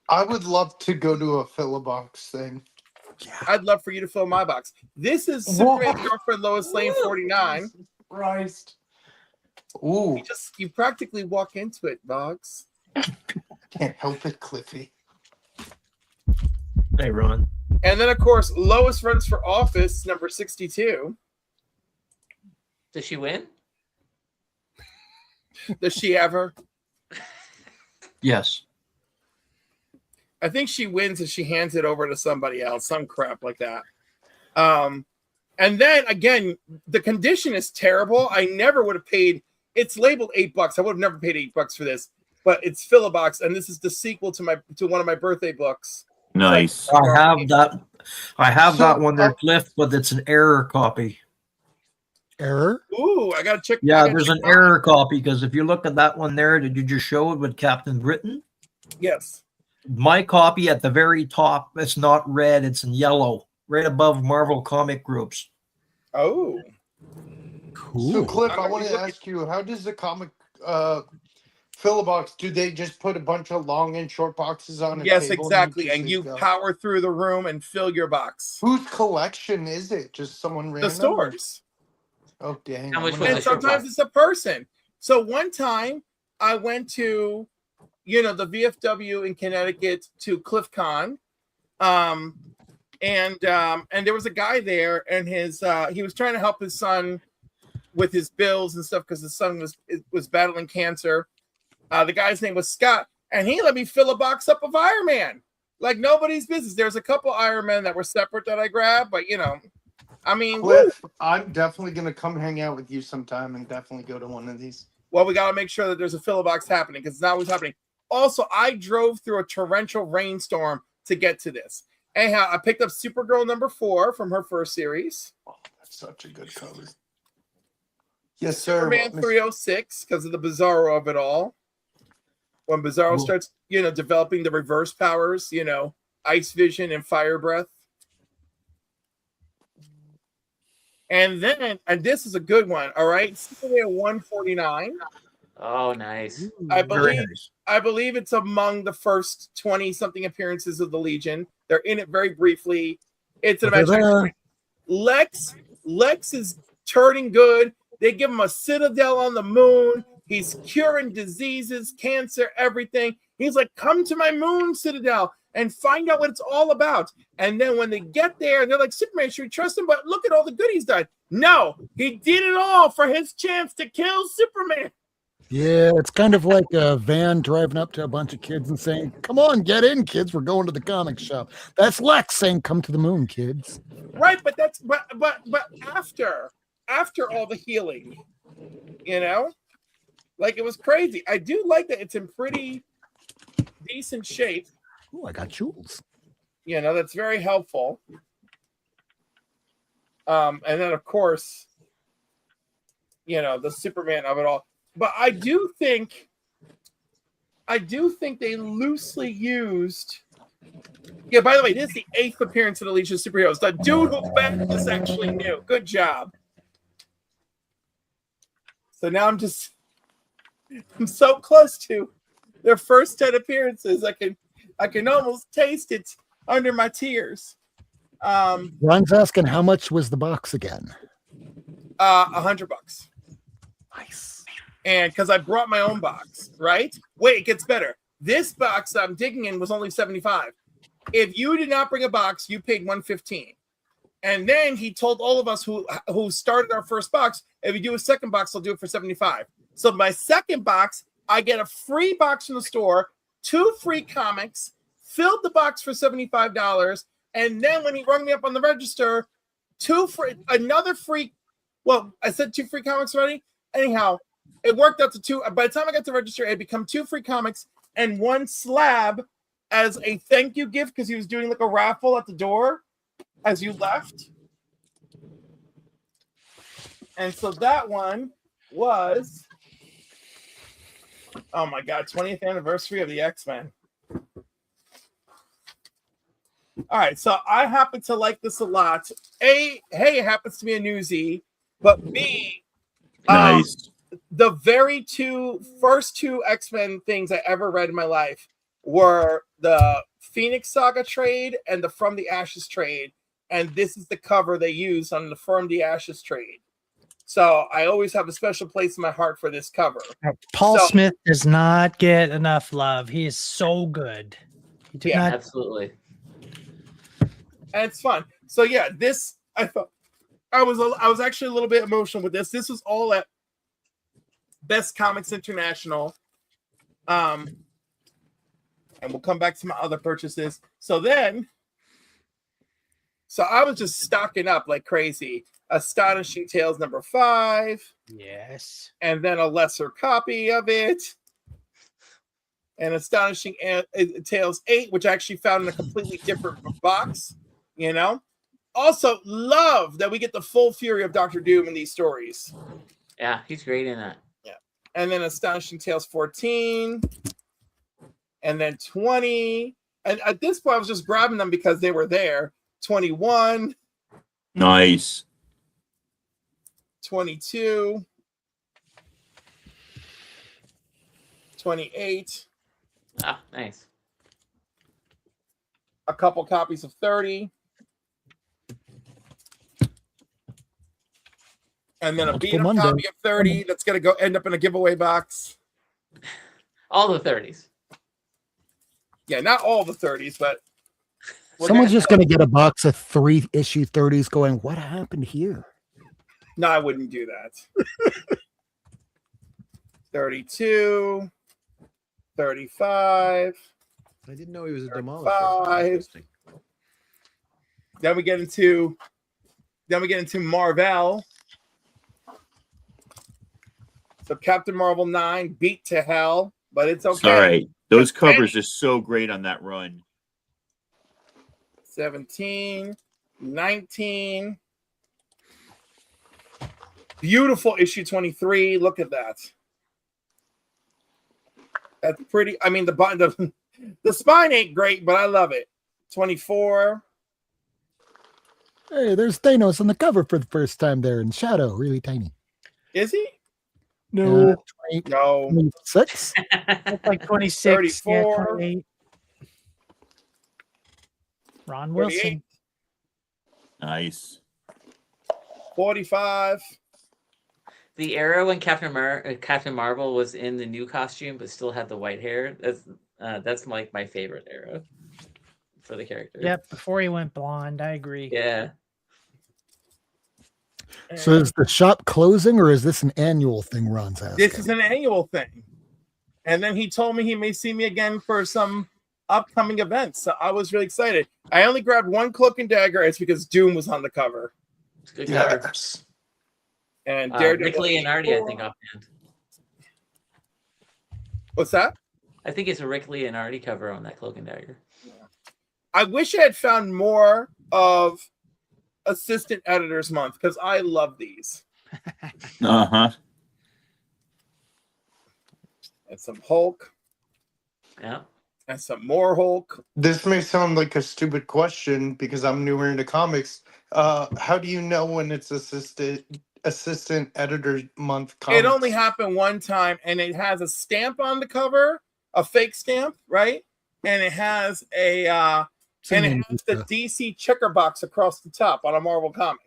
I would love to go to a fill a box thing. I'd love for you to fill my box. This is Superman's girlfriend Lois Lane 49. Christ. Ooh. You practically walk into it, Boggs. Can't help it, Cliffy. Hey, Ron. And then, of course, Lois Runs for Office, number 62. Does she win? Does she ever? Yes. I think she wins if she hands it over to somebody else, some crap like that. And then, again, the condition is terrible. I never would have paid. It's labeled $8. I would have never paid $8 for this. But it's fill a box, and this is the sequel to one of my birthday books. Nice. I have that one there, Cliff, but it's an error copy. Error? Ooh, I gotta check. Yeah, there's an error copy because if you look at that one there, did you just show it with Captain Britain? Yes. My copy at the very top, it's not red, it's in yellow, right above Marvel comic groups. Oh. Cool. So, Cliff, I want to ask you, how does the comic fill a box? Do they just put a bunch of long and short boxes on a Yes, table? exactly. And you power through the room and fill your box. Whose collection is it? Just someone random? The stores. Oh, dang. And sometimes it's a person. So one time I went to, the VFW in Connecticut to CliffCon. And there was a guy there, and he was trying to help his son with his bills and stuff because his son was battling cancer. The guy's name was Scott, and he let me fill a box up of Iron Man like nobody's business. There's a couple Iron Men that were separate that I grabbed, but Cliff, I'm definitely gonna come hang out with you sometime and definitely go to one of these. Well, we got to make sure that there's a fill a box happening because it's not always happening. Also, I drove through a torrential rainstorm to get to this. Anyhow, I picked up Supergirl number 4 from her first series. Oh, that's such a good cover. Yes, sir. Superman 306 because of the Bizarro of it all. When Bizarro starts, developing the reverse powers, Ice Vision and Fire Breath. And then, and this is a good one, all right? Superman 149. Oh, nice. I believe it's among the first 20-something appearances of the Legion. They're in it very briefly. It's an imaginary. Lex is turning good. They give him a citadel on the moon. He's curing diseases, cancer, everything. He's like, come to my moon citadel. and find out what it's all about. And then when they get there, they're like, Superman, should we trust him? But look at all the good he's done. No, he did it all for his chance to kill Superman. Yeah, it's kind of like a van driving up to a bunch of kids and saying, "Come on, get in, kids. We're going to the comic shop." That's Lex saying, "Come to the moon, kids." Right, but that's but after all the healing, you know, like it was crazy. I do like that it's in pretty decent shape. Oh, I got jewels. You know, that's very helpful. And then of course, you know, the Superman of it all. But I do think they loosely used. Yeah, by the way, this is the 8th appearance of the Legion of Superheroes. The dude who backed this actually knew. Good job. So now I'm so close to their first 10 appearances. I can almost taste it under my tears. Ron's asking, how much was the box again? $100. Nice. And because I brought my own box, right? Wait, it gets better. This box I'm digging in was only $75. If you did not bring a box, you paid $115. And then he told all of us who started our first box, if you do a second box, I'll do it for $75. So my second box, I get a free box from the store, 2 free comics, filled the box for $75, and then when he rung me up on the register, another free. Well, I said 2 free comics already. Anyhow, it worked out to 2. By the time I got to register, it had become 2 free comics and 1 slab as a thank you gift because he was doing like a raffle at the door as you left. And so that one was, oh my God, 20th anniversary of the X-Men. All right, so I happen to like this a lot. A, hey, it happens to be a newsie, but B, Nice. The very first two X-Men things I ever read in my life were the Phoenix Saga trade and the From the Ashes trade. And this is the cover they used on the From the Ashes trade. So I always have a special place in my heart for this cover. Paul Smith does not get enough love. He is so good. He did not. Absolutely. And it's fun. So yeah, this I thought I was actually a little bit emotional with this. This was all at Best Comics International. And we'll come back to my other purchases. So I was just stocking up like crazy. Astonishing Tales number 5. Yes. And then a lesser copy of it. And Astonishing Tales 8, which I actually found in a completely different box. You know? Also, love that we get the full fury of Dr. Doom in these stories. Yeah, he's great in that. Yeah. And then Astonishing Tales 14. And then 20. And at this point, I was just grabbing them because they were there. 21. Nice. 22. 28. Ah, nice. A couple copies of 30. And then a beat up copy of 30 that's going to end up in a giveaway box. All the 30s. Yeah, not all the 30s, but Someone's just going to get a box of 3 issue 30s going, what happened here? No, I wouldn't do that. 32, 35. I didn't know he was a demolisher. Interesting. Then we get into Marvel. So Captain Marvel 9, beat to hell, but it's okay. All right. Those covers are so great on that run. 17, 19. Beautiful issue 23. Look at that. That's pretty. I mean, the spine ain't great, but I love it. 24. Hey, there's Thanos on the cover for the first time there in shadow, really tiny. Is he? No. No. 26? That's like 26. 34. Yeah, 28. Ron Wilson. 38. Nice. 45. The era when Captain Marvel was in the new costume but still had the white hair. That's like my favorite era. for the character. Yep, before he went blonde, I agree. Yeah. So is the shop closing, or is this an annual thing? Ron's asking. This is an annual thing. And then he told me he may see me again for some upcoming events. So I was really excited. I only grabbed one Cloak and Dagger. It's because Doom was on the cover. It's a good cover. Yes. And Rick Leonardi, I think, offhand. What's that? I think it's a Rick Leonardi cover on that Cloak and Dagger. I wish I had found more of Assistant Editors Month because I love these. Uh-huh. And some Hulk. Yeah. And some more Hulk. This may sound like a stupid question because I'm newer into comics. How do you know when it's assistant editor month comics? It only happened one time, and it has a stamp on the cover, a fake stamp, right? And it has a the DC checker box across the top on a Marvel comic.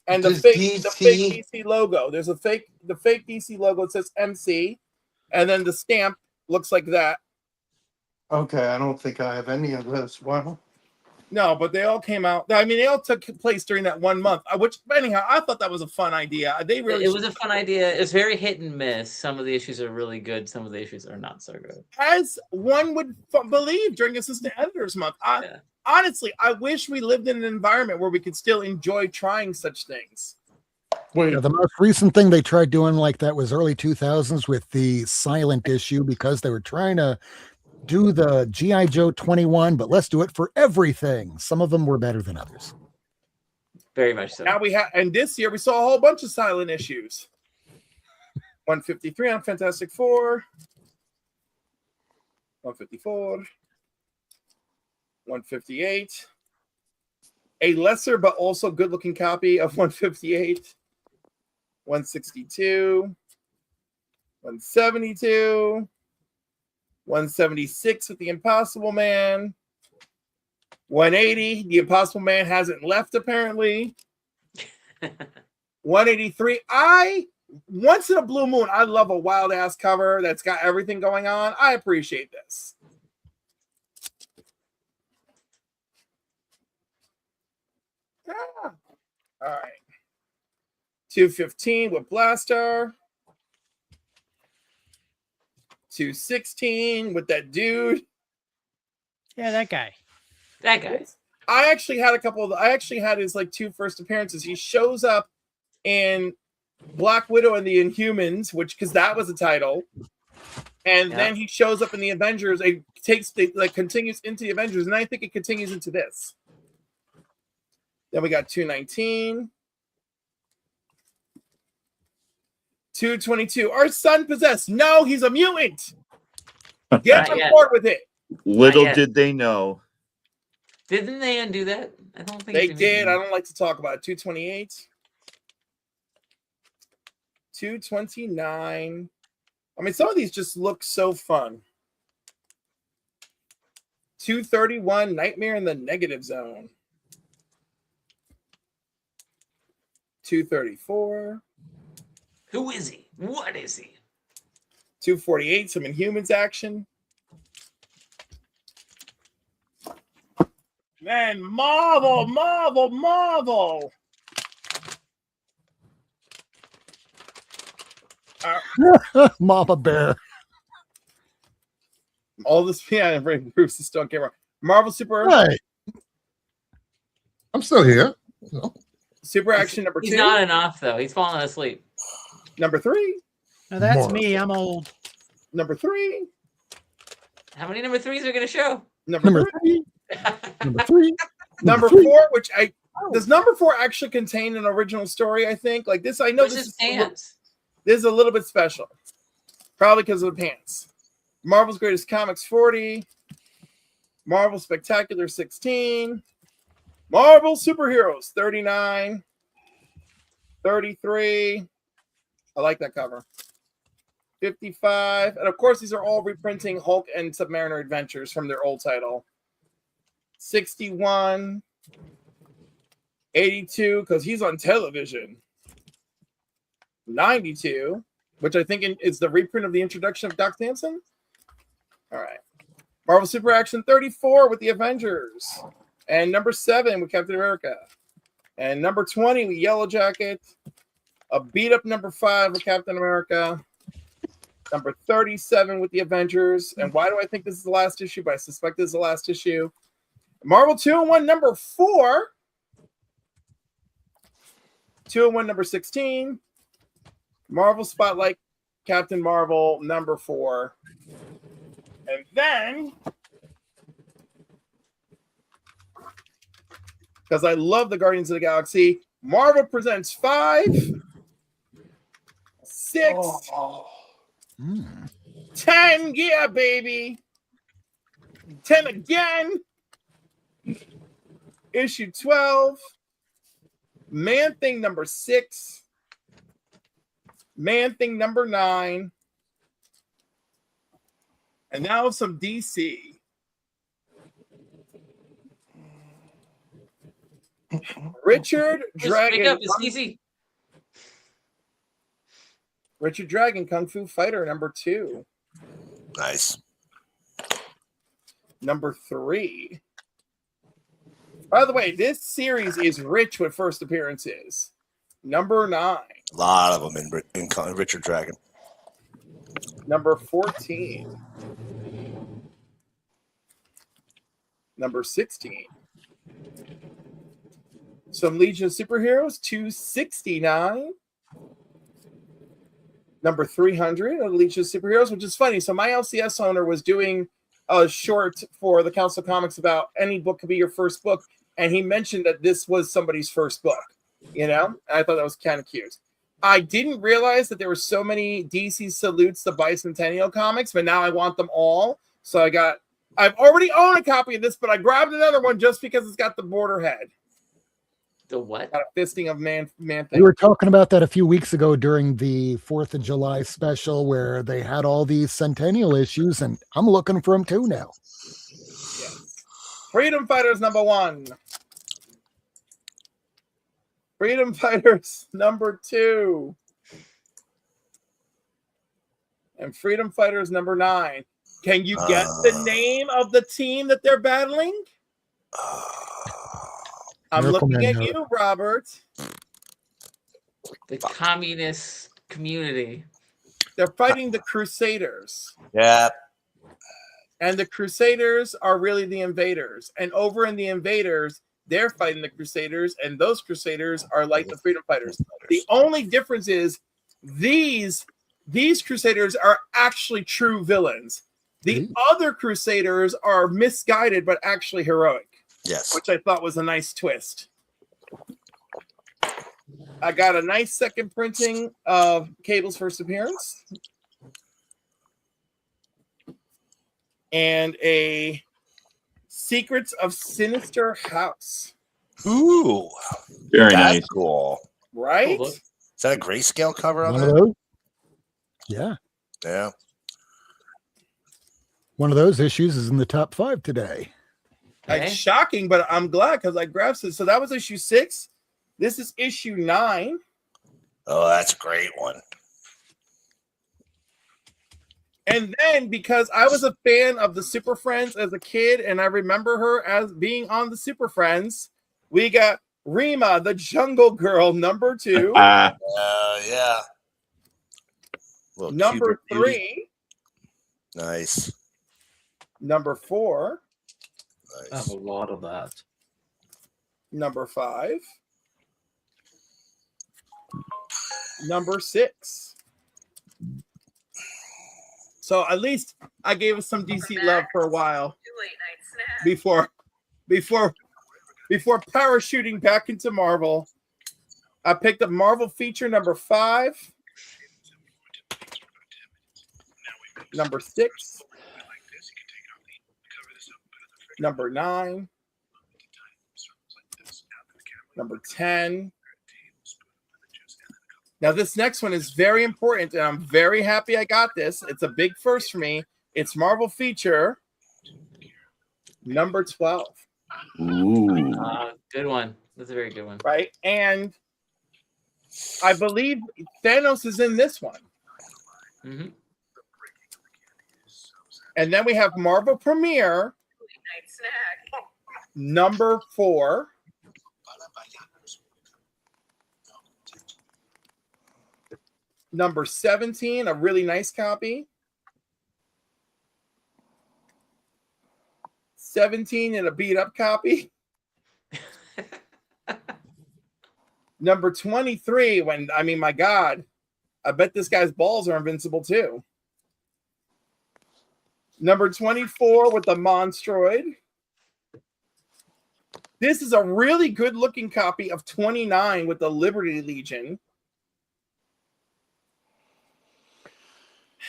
And the fake DC logo. There's the fake DC logo. It says MC, and then the stamp looks like that. Okay, I don't think I have any of those. Wow. No, but they all came out. I mean, they all took place during that 1 month. Which, anyhow, I thought that was a fun idea. They really. It was a fun idea. It's very hit and miss. Some of the issues are really good. Some of the issues are not so good. As one would believe during Assistant Editors Month. Honestly, I wish we lived in an environment where we could still enjoy trying such things. Yeah, the most recent thing they tried doing like that was early 2000s with the silent issue, because they were trying to do the G.I. Joe 21, but let's do it for everything. Some of them were better than others. Very much so. Now we have, and this year we saw a whole bunch of silent issues. 153 on Fantastic Four. 154. 158. A lesser but also good-looking copy of 158. 162. 172. 176 with the Impossible Man. 180. The Impossible Man hasn't left, apparently. 183. Once in a blue moon, I love a wild ass cover that's got everything going on. I appreciate this. All right. 215 with Blaster. 216 with that dude. Yeah, that guy. That guy. I actually had his like two first appearances. He shows up in Black Widow and the Inhumans, because that was the title. And then he shows up in the Avengers. It continues into the Avengers, and I think it continues into this. Then we got 219. 222. Our son possessed. No, he's a mutant. Get on board with it. Little did they know. Didn't they undo that? I don't think they did. I don't like to talk about it. 228. 229. I mean, some of these just look so fun. 231. Nightmare in the Negative Zone. 234. Who is he? What is he? 248, some Inhumans action. Man, Marvel. Mama Bear. All this, yeah, Bruce is still on camera. Marvel Super. Right. I'm still here. Super Action number 2. He's not enough, though. He's falling asleep. Number 3. No, that's me. I'm old. Number 3. How many number 3s are going to show? Number 3. Number 3. Number 4, does number 4 actually contain an original story? I think like this. I know Where's his pants? This is a little bit special, probably because of the pants. Marvel's Greatest Comics 40. Marvel Spectacular 16. Marvel Superheroes 39. 33. I like that cover. 55. And of course, these are all reprinting Hulk and Submariner Adventures from their old title. 61. 82, because he's on television. 92, which I think is the reprint of the introduction of Doc Samson. All right. Marvel Super Action 34 with the Avengers. And number 7 with Captain America. And number 20 with Yellow Jacket. A beat up number 5 with Captain America. Number 37 with the Avengers. And why do I think this is the last issue? But I suspect this is the last issue. Marvel 2-in-1 number 4. 2-in-1 number 16. Marvel Spotlight Captain Marvel number 4. And then, because I love the Guardians of the Galaxy, Marvel presents 5, 6, 10. Yeah, baby. 10 again. Issue 12. Man-Thing number 6. Man-Thing number 9. And now some DC. Richard Dragon. Up, it's easy. Richard Dragon, Kung Fu Fighter number 2. Nice. Number 3. By the way, this series is rich with first appearances. Number 9. A lot of them in Richard Dragon. Number 14. Number 16. Some Legion of Superheroes, 269. Number 300 of Legion of Superheroes, which is funny. So my LCS owner was doing a short for the Council of Comics about any book could be your first book. And he mentioned that this was somebody's first book, you know? And I thought that was kind of cute. I didn't realize that there were so many DC Salutes the Bicentennial comics, but now I want them all. So I've already owned a copy of this, but I grabbed another one just because it's got the border head. The what? Got a fisting of man thing. We were talking about that a few weeks ago during the 4th of July special where they had all these Centennial issues, and I'm looking for them too now. Yes. Freedom Fighters number 1. Freedom Fighters number 2. And Freedom Fighters number 9. Can you get the name of the team that they're battling? I'm Miracle looking Man at knows. you, Robert. The communist community. They're fighting the Crusaders. Yeah. And the Crusaders are really the invaders. And over in the invaders, they're fighting the Crusaders, and those Crusaders are like the Freedom Fighters. The only difference is these Crusaders are actually true villains. The other Crusaders are misguided, but actually heroic. Yes. Which I thought was a nice twist. I got a nice second printing of Cable's first appearance. And a Secrets of Sinister House. Ooh. Very That's nice. cool. Right? Is that a grayscale cover on One of that? those? Yeah. Yeah. One of those issues is in the top 5 today. It's shocking, but I'm glad because I grabbed it. So that was issue 6. This is issue 9. Oh, that's a great one. And then because I was a fan of the Super Friends as a kid, and I remember her as being on the Super Friends, we got Rima, the Jungle Girl, number 2. Yeah. Little Number Cuban 3. beauty. Nice. Number 4. I have a lot of that. Number 5. Number 6. So at least I gave us some DC love for a while before parachuting back into Marvel. I picked up Marvel feature number 5, number 6, number 9, number 10. Now, this next one is very important, and I'm very happy I got this. It's a big first for me. It's Marvel feature number 12. Ooh. Good one. That's a very good one. Right? And I believe Thanos is in this one. Mm-hmm. And then we have Marvel Premiere number 4. Number 17, a really nice copy. 17 in a beat up copy. Number 23, my God, I bet this guy's balls are invincible too. Number 24 with the Monstroid. This is a really good looking copy of 29 with the Liberty Legion.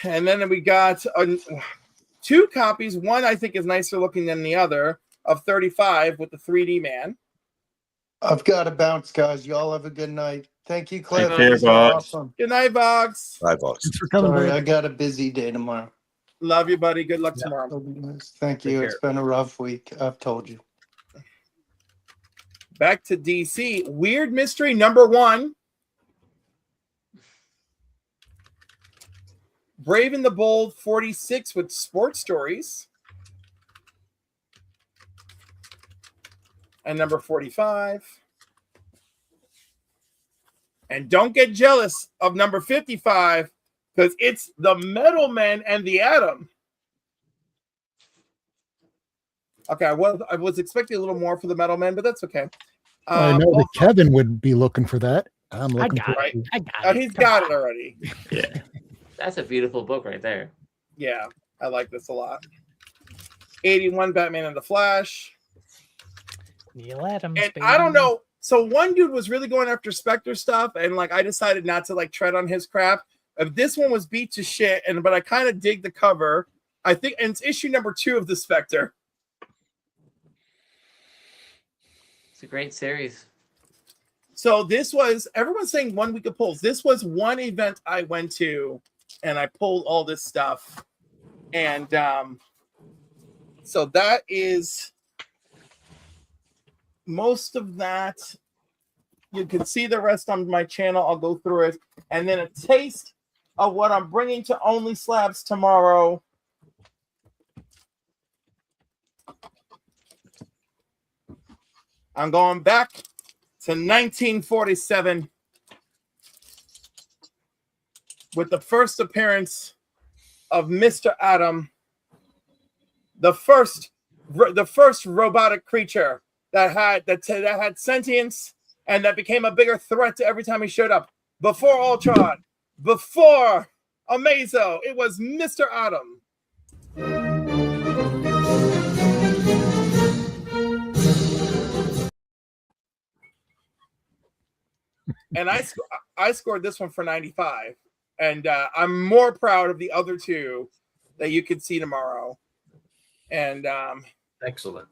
And then we got 2 copies. One I think is nicer looking than the other of 35 with the 3D man. I've got to bounce, guys. Y'all have a good night. Thank you, Cliff. Take care, This was Box. awesome. Good night, Box. Bye, Box. Thanks for coming, Sorry, buddy. I got a busy day tomorrow. Love you, buddy. Good luck tomorrow. Thank you. It's been a rough week. I've told you. Back to DC. Weird Mystery number 1. Brave and the Bold 46 with sports stories. And number 45. And don't get jealous of number 55 because it's the Metal Man and the Atom. Okay, I was expecting a little more for the Metal Man, but that's okay. I know that Kevin would be looking for that. I'm looking for it. it. I got He's got it already. Yeah. That's a beautiful book right there. Yeah, I like this a lot. 81 Batman and the Flash. Neil Adams. And baby. I don't know. So one dude was really going after Spectre stuff, and I decided not to tread on his crap. This one was beat to shit, but I kind of dig the cover. I think, and it's issue number 2 of the Spectre. It's a great series. So this was, everyone's saying 1 week of pulls. This was one event I went to, and I pulled all this stuff. And so that is most of that. You can see the rest on my channel. I'll go through it. And then a taste of what I'm bringing to Only Slabs tomorrow. I'm going back to 1947 with the first appearance of Mr. Atom, the first robotic creature that had sentience and that became a bigger threat to every time he showed up. Before Ultron, before Amazo, it was Mr. Atom. And I scored this one for 95. And I'm more proud of the other 2 that you can see tomorrow. And excellent.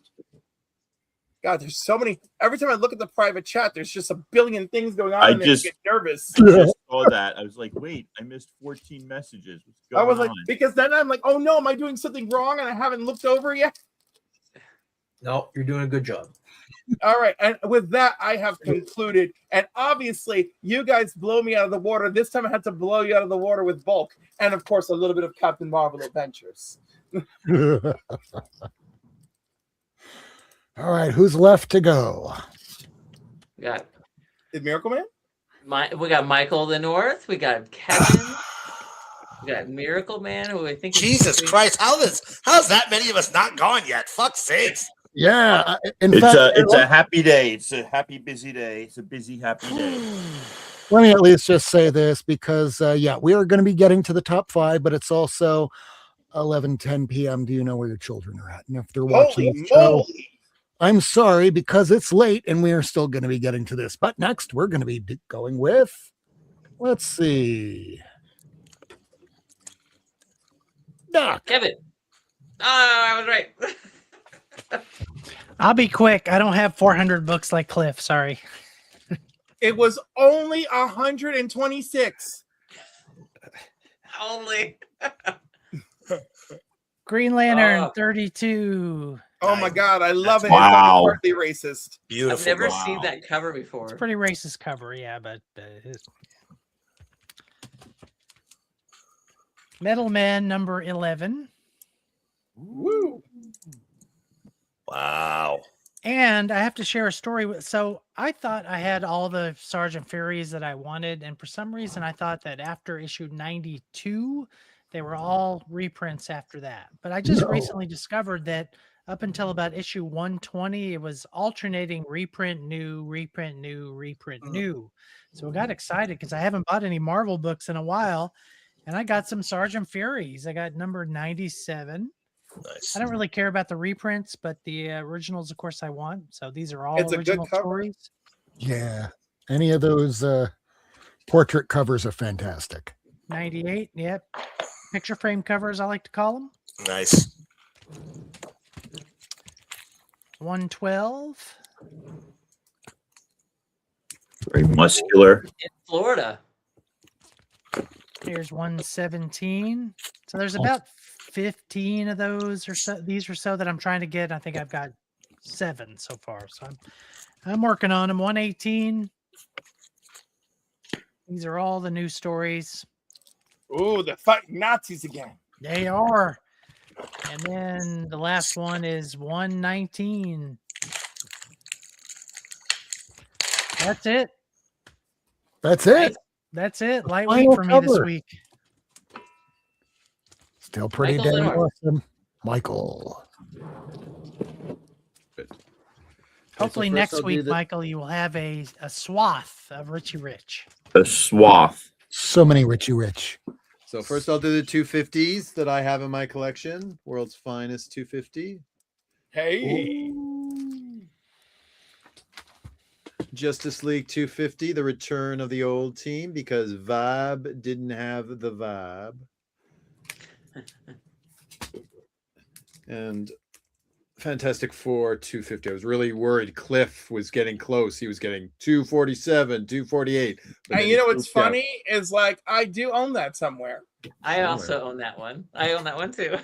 God, there's so many. Every time I look at the private chat, there's just a billion things going on. I and just get nervous. I just saw that. I was like, wait, I missed 14 messages. What's going I was like, on? because then I'm like, oh no, am I doing something wrong and I haven't looked over yet? No, you're doing a good job. All right. And with that, I have concluded. And obviously, you guys blow me out of the water. This time I had to blow you out of the water with Bulk. And of course, a little bit of Captain Marvel Adventures. All right, who's left to go? We got Miracle Man? We got Michael the North. We got Kevin. We got Miracle Man, who I think Jesus Christ, how's that many of us not gone yet? Fuck's sakes. Yeah, in It's fact, a happy day. It's a happy, busy day. It's a busy, happy day. let me at least just say this because, we are going to be getting to the top 5, but it's also 11:10 p.m. Do you know where your children are at? And if they're watching the show, I'm sorry because it's late and we are still going to be getting to this. But next, we're going to be going with, let's see, Doc. Kevin. Oh, I was right. I'll be quick. I don't have 400 books like Cliff. Sorry. It was only 126. Only. Green Lantern 32. Oh my God, I love it. Wow. It's partly racist. Beautiful. I've never seen that cover before. It's a pretty racist cover, yeah, but Metal Man number 11. Woo! Wow. And I have to share a story. So I thought I had all the Sergeant Furies that I wanted, and for some reason I thought that after issue 92, they were all reprints after that. But I just recently discovered that up until about issue 120, it was alternating reprint, new, reprint, new, reprint, new. So I got excited because I haven't bought any Marvel books in a while, and I got some Sergeant Furies. I got number 97. Nice. I don't really care about the reprints, but the originals, of course, I want. So these are all It's a good original cover. stories. Yeah. Any of those portrait covers are fantastic. 98, yep. Picture frame covers, I like to call them. Nice. 112. Very muscular. In Florida. Here's 117. So there's about 15 of those or so. These or so that I'm trying to get. I think I've got 7 so far. So I'm working on them. 118. These are all the new stories. Oh, they're fighting Nazis again. They are. And then the last one is 119. That's it. That's it. That's it. Light Final week for me this cover. week. Still pretty Michael damn Leonard. awesome. Michael. Hopefully first next I'll do week, the- Michael, you will have a swath of Richie Rich. A swath. So many Richie Rich. So first I'll do the 250s that I have in my collection. World's Finest 250. Hey. Justice League 250, the return of the old team because Vibe didn't have the vibe. And Fantastic Four 250. I was really worried Cliff was getting close. He was getting 247, 248. but And then you he know what's swooped out. funny is like I do own that somewhere. I also own that one. I own that one too.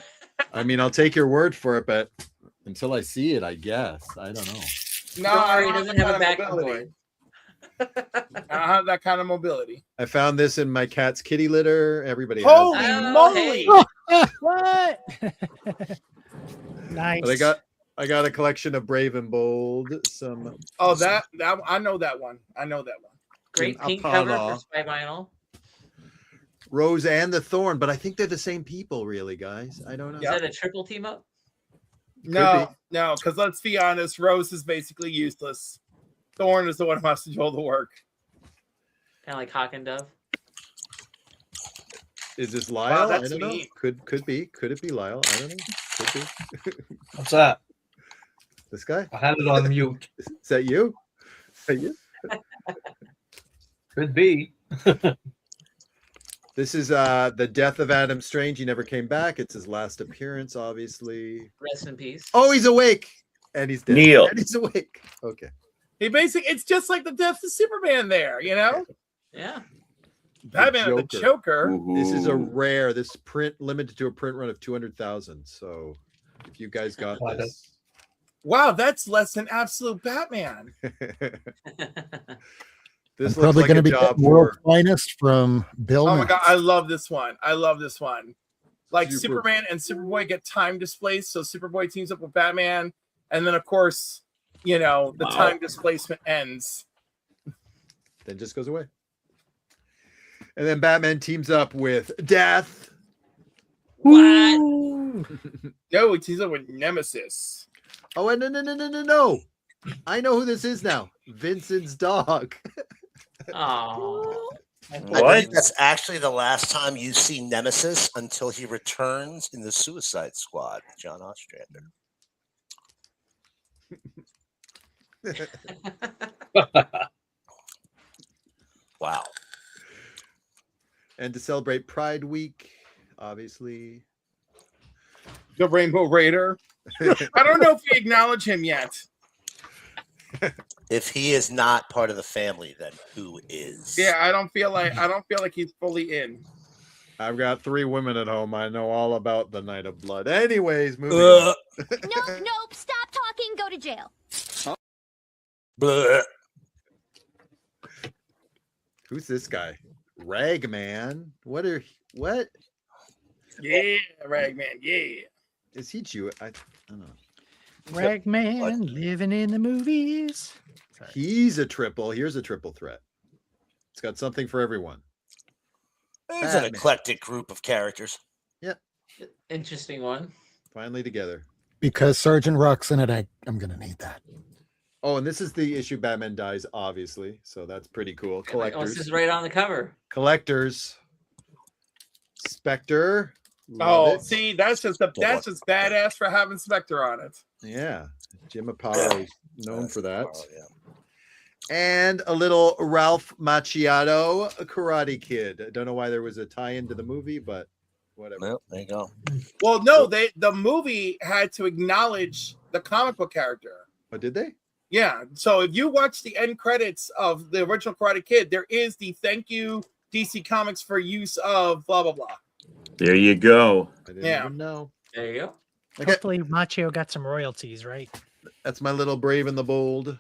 I mean, I'll take your word for it, but until I see it, I guess. I don't know. No, Don't I worry, don't he doesn't have a that kind backing of mobility. cord. I don't have that kind of mobility. I found this in my cat's kitty litter. Everybody Holy has it. Oh, moly! What? Nice. But I got a collection of Brave and Bold. Some Oh, that I know that one. I know that one. Great in pink cover Apollo. for Spy Vinyl. Rose and the Thorn, but I think they're the same people, really, guys. I don't know. Is that a triple team up? No, because let's be honest, Rose is basically useless. Thorn is the one who has to do all the work. Kind of like Hawk and Dove. Is this Lyle? I that's don't know. neat. Could be. Could it be Lyle? I don't know. Could be. What's that? This guy? I had it on mute. Is that you? Is that you? Could be. This is the death of Adam Strange. He never came back. It's his last appearance, obviously. Rest in peace. Oh, he's awake. And he's dead. Neil. And he's awake. Okay. He basically, it's just like the death of Superman there, you know? Yeah. Batman with the Joker. This is a Ooh. rare. This print limited to a print run of 200,000. So if you guys got this, Wow, that's less than absolute Batman. this I'm probably looks like going a to be job getting World for Finest from Bill. Oh my Metz. god, I love this one. I love this one. Like Super- Superman and Superboy get time displaced, so Superboy teams up with Batman, and then of course, you know, the Wow. time displacement ends. then just goes away. And then Batman teams up with Death. What? No, he teams up with Nemesis. Oh, and no. I know who this is now. Vincent's dog. Oh. I believe that's actually the last time you see Nemesis until he returns in the Suicide Squad with John Ostrander. Wow. And to celebrate Pride Week, obviously. The Rainbow Raider. I don't know if we acknowledge him yet. If he is not part of the family, then who is? Yeah, I don't feel like he's fully in. I've got 3 women at home. I know all about the Night of Blood. Anyways, moving on. Nope, stop talking, go to jail. Bleh. Who's this guy? Ragman. What? Yeah, Ragman. Yeah. Is he Jewish? I don't know. Ragman living in the movies. He's a triple. Here's a triple threat. It's got something for everyone. It's an eclectic group of characters. Yep. Interesting one. Finally together. Because Sergeant Rock's in it, I'm gonna need that. Oh, and this is the issue Batman dies, obviously. So that's pretty cool. Oh, this Collectors. is right on the cover. Collectors. Spectre. Oh, Love it. see, that's just badass for having Spectre on it. Yeah. Jim Aparo is known for that. And a little Ralph Macchio, a Karate Kid. I don't know why there was a tie-in to the movie, but whatever. Well, there you go. Well, no, the movie had to acknowledge the comic book character. Oh, did they? Yeah. So if you watch the end credits of the original Karate Kid, there is the thank you DC Comics for use of blah blah blah. There you go. I didn't Yeah. even know. There you go. Hopefully Machio got some royalties, right? That's my little Brave and the Bold.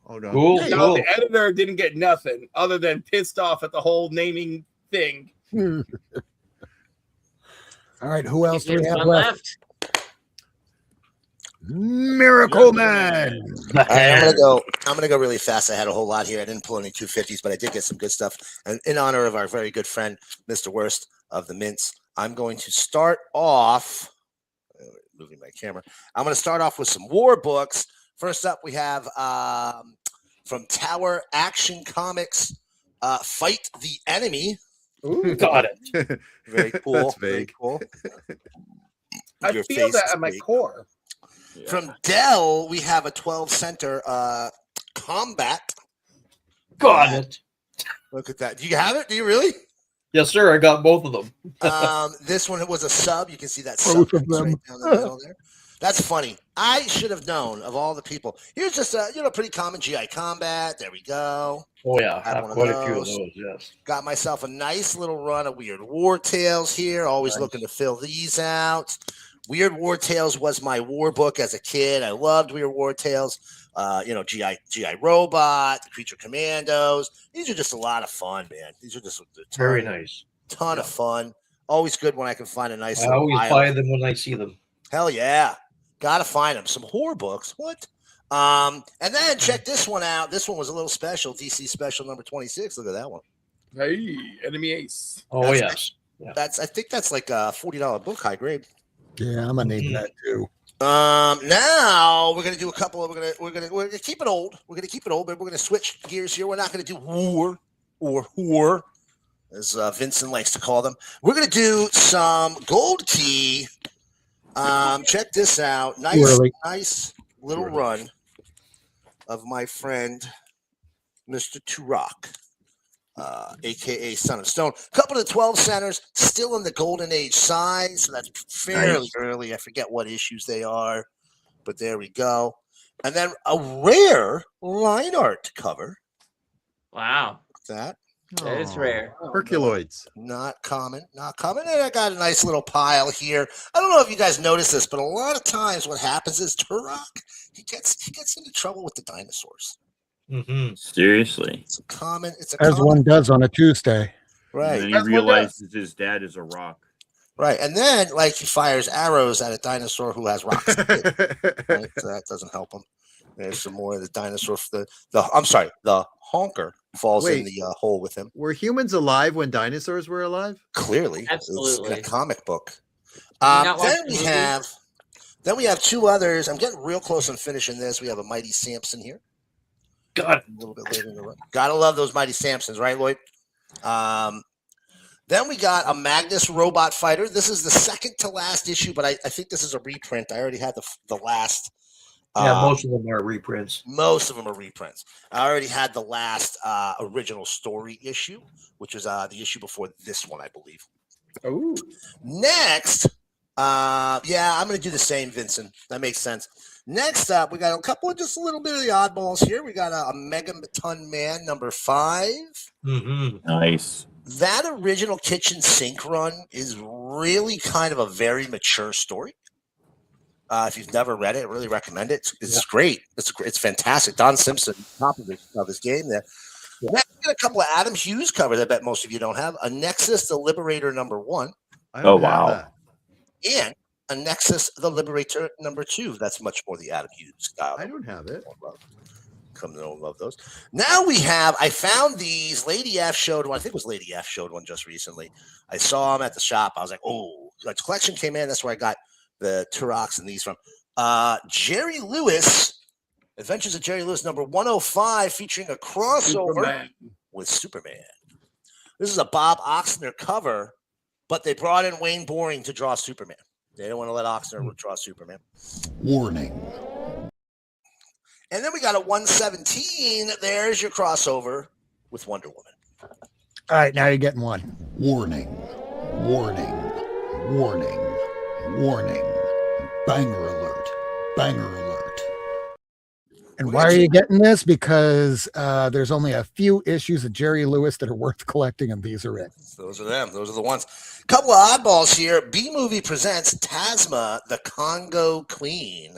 Oh no. No, the editor didn't get nothing other than pissed off at the whole naming thing. All right, who else do we There's have one left? Miracle Man. All right, I'm gonna go really fast. I had a whole lot here. I didn't pull any 250s, but I did get some good stuff. And in honor of our very good friend, Mr. Worst of the Mints, I'm going to start off. Moving my camera. I'm going to start off with some war books. First up, we have from Tower Action Comics, Fight the Enemy. Ooh. Got it. Very cool. That's Very vague. cool. I Your feel face that is at my big. core. From Dell, we have a 12 center combat. Got it. Look at that. Do you have it? Do you really? Yes, sir. I got both of them. This one was a sub. You can see that Both sub of them. right down the middle there. That's funny. I should have known of all the people. Here's just a pretty common GI Combat. There we go. Oh yeah, I Had have one of quite a few of those. those. Yes. Got myself a nice little run of Weird War Tales here. Always Nice. looking to fill these out. Weird War Tales was my war book as a kid. I loved Weird War Tales. GI Robot, Creature Commandos. These are just a lot of fun, man. These are just a Very nice. ton of fun. Always good when I can find a nice I little always pile. buy them when I see them. Hell yeah. Gotta find them. Some horror books. What? And then check this one out. This one was a little special. DC special number 26. Look at that one. Hey, Enemy Ace. Oh That's- yes. Yeah. I think that's like a $40 book, high grade. Yeah, I'm gonna need that too. Now we're gonna do a couple of we're gonna keep it old. We're gonna keep it old, but we're gonna switch gears here. We're not gonna do war or whore, as Vincent likes to call them. We're gonna do some Gold Key. Check this out. Nice little run of my friend Mr. Turok, aka Son of Stone. A couple of 12 centers, still in the Golden Age size, so that's fairly early. I forget what issues they are, but there we go. And then a rare line art cover. Wow. Look at that. That is rare. Herculoids. Not common. And I got a nice little pile here. I don't know if you guys noticed this, but a lot of times what happens is Turok, he gets into trouble with the dinosaurs. Mm-hmm. Seriously. It's a common. As one does on a Tuesday. Right. And then he realizes his dad is a rock. Right. And then, like, he fires arrows at a dinosaur who has rocks. In it, right? So that doesn't help him. There's some more of the dinosaur. The honker falls in Wait. the hole with him. Were humans alive when dinosaurs were alive? Clearly. It's Absolutely. in a comic book. Have you not watched Then the we movie? have two others. I'm getting real close on finishing this. We have a Mighty Samson here. Got it. A little bit later in the run. Gotta love those Mighty Samsons, right, Lloyd? Then we got a Magnus Robot Fighter. This is the second to last issue, but I think this is a reprint. I already had the last. Yeah, most of them are reprints. Most of them are reprints. I already had the last original story issue, which was the issue before this one, I believe. Oh. Next, I'm going to do the same, Vincent. That makes sense. Next up, we got a couple of just a little bit of the oddballs here. We got a Megaton Man number 5. Mm-hmm. Nice. That original kitchen sink run is really kind of a very mature story. If you've never read it, I really recommend it. It's great. It's fantastic. Don Simpson, top of his game there. Next, we got a couple of Adam Hughes covers. I bet most of you don't have a Nexus, the Liberator number 1. I Oh, don't have wow. that. And a Nexus the Liberator #2. That's much more the Adam Hughes style. I don't have it. Come to know and love those. Now I found these. Lady F showed one. I think it was Lady F showed one just recently. I saw them at the shop. I was like, oh, the collection came in. That's where I got the Turoks and these from. Jerry Lewis, Adventures of Jerry Lewis #105, featuring a crossover with Superman. This is a Bob Oxner cover, but they brought in Wayne Boring to draw Superman. They didn't want to let Oxner draw Superman. Warning. And then we got a 117. There's your crossover with Wonder Woman. All right, now you're getting one. Warning. Warning. Warning. Warning. Banger alert. Banger alert. And why are you getting this? Because there's only a few issues of Jerry Lewis that are worth collecting, and these are it. Those are them. Those are the ones. Couple of oddballs here. B-Movie presents Tasma, the Congo Queen.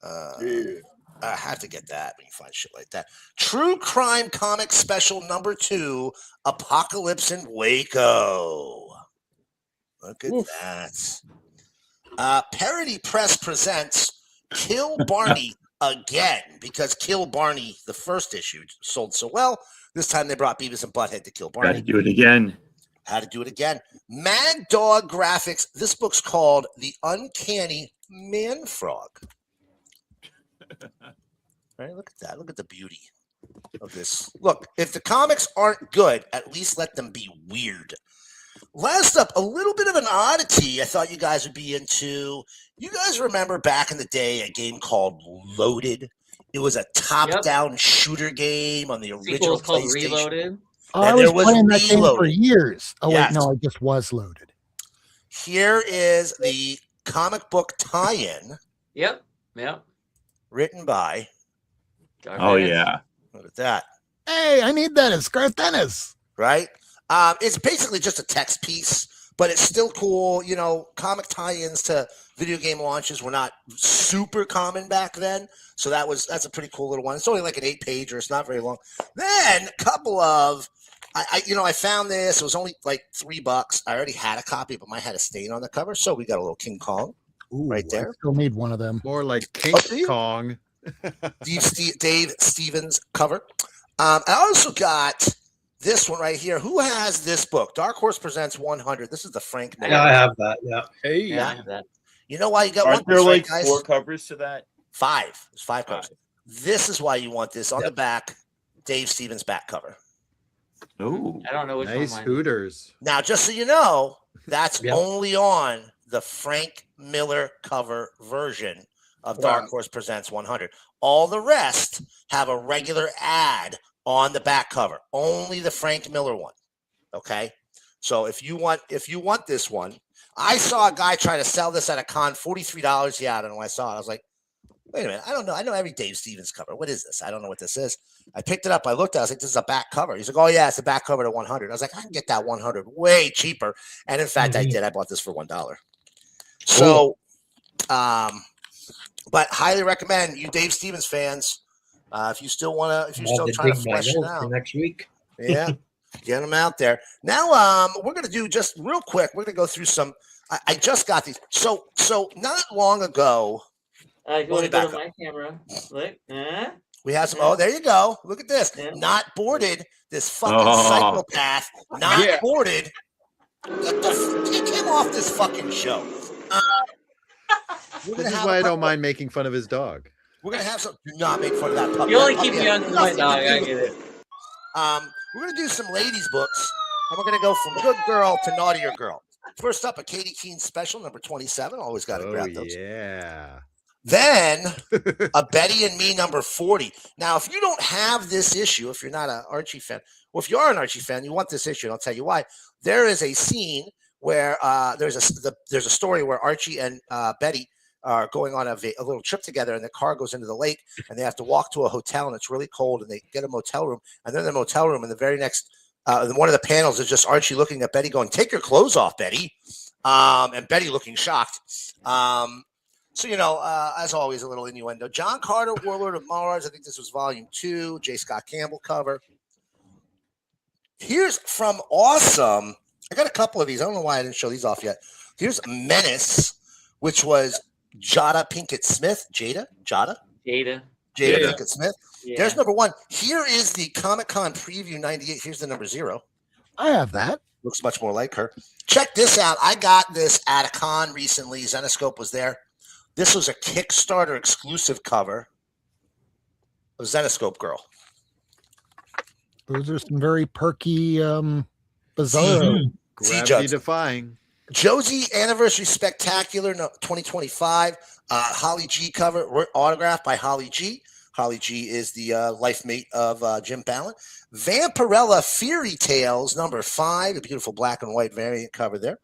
I have to get that when you find shit like that. True Crime Comic Special #2, Apocalypse in Waco. Look at that. Parody Press presents Kill Barney again, because Kill Barney, the first issue, sold so well. This time they brought Beavis and Butthead to kill Barney. Got to do it again. How to do it again. Mad Dog Graphics. This book's called The Uncanny Man Frog. Right, look at that. Look at the beauty of this. Look, if the comics aren't good, at least let them be weird. Last up, a little bit of an oddity I thought you guys would be into. You guys remember back in the day a game called Loaded? It was a top-down shooter game on the original Sequel's called PlayStation. Reloaded. Oh, I was playing that game for years. Oh, Yes. wait, no, I just was loaded. Here is the comic book tie-in. Yep. Written by. Oh, yeah. Look at that. Hey, I need that. It's Garth Ennis. Right? It's basically just a text piece, but it's still cool. You know, comic tie-ins to video game launches were not super common back then. So that's a pretty cool little one. It's only like an 8-pager. It's not very long. Then a couple of I found this. It was only like $3. I already had a copy, but mine had a stain on the cover. So we got a little King Kong right there. I still need one of them. More like King Kong. Dave Stevens cover. I also got this one right here. Who has this book? Dark Horse Presents 100. This is the Frank Miller. Yeah, I have that. Yeah. Hey. Yeah, I have that. You know why you got Aren't one? there like guys? 4 covers to that? 5. There's 5 covers. This is why you want this on the back. Dave Stevens back cover. Oh, I don't know which Nice one mine. Hooters. Now, just so you know, that's only on the Frank Miller cover version of Dark Horse Presents 100. All the rest have a regular ad on the back cover. Only the Frank Miller one. Okay? So if you want this one, I saw a guy trying to sell this at a con, $43. Yeah, I don't know why I saw it. I was like, wait a minute. I don't know. I know every Dave Stevens cover. What is this? I don't know what this is. I picked it up. I looked at it. I was like, this is a back cover. He's like, oh, yeah, it's a back cover to 100. I was like, I can get that 100 way cheaper. And in fact, I did. I bought this for $1. So, but highly recommend you Dave Stevens fans. If you still want to, if you're still trying to flesh it out next week. Yeah, get them out there. Now, we're going to do just real quick. We're going to go through some. I just got these. So not long ago. If you want to go to my camera, look. We have some. Oh, there you go. Look at this. Not boarded. This fucking psychopath. Not boarded. Get him off this fucking show. This is why I don't mind making fun of his dog. We're gonna have some. Do not make fun of that puppy. You only That keep puppy me has on my nothing dog. to do I with get it. We're gonna do some ladies' books, and we're gonna go from good girl to naughtier girl. First up, a Katie Keene special, number 27. Always got to grab those. Yeah. Then a Betty and Me number 40. Now, if you don't have this issue, if you're not an Archie fan, well, if you are an Archie fan, you want this issue, and I'll tell you why. There is a scene where there's a story where Archie and Betty are going on a little trip together, and the car goes into the lake, and they have to walk to a hotel, and it's really cold, and they get a motel room, and they're in the motel room, and the very next one of the panels is just Archie looking at Betty going, "Take your clothes off, Betty," and Betty looking shocked. So, as always, a little innuendo. John Carter, Warlord of Mars. I think this was volume 2. J. Scott Campbell cover. Here's from Awesome. I got a couple of these. I don't know why I didn't show these off yet. Here's Menace which was Jada Pinkett Smith. Jada Pinkett Smith. Yeah. There's number 1. Here is the Comic-Con preview 98. Here's the number 0. I have that. Looks much more like her. Check this out. I got this at a con recently. Zenoscope was there. This was a Kickstarter exclusive cover of Zenoscope Girl. Those are some very perky, bizarre. Gravity defying. Josie Anniversary Spectacular 2025. Holly G cover, autographed by Holly G. Holly G is the life mate of Jim Fallon. Vampirella Fairy Tales number 5, a beautiful black and white variant cover there.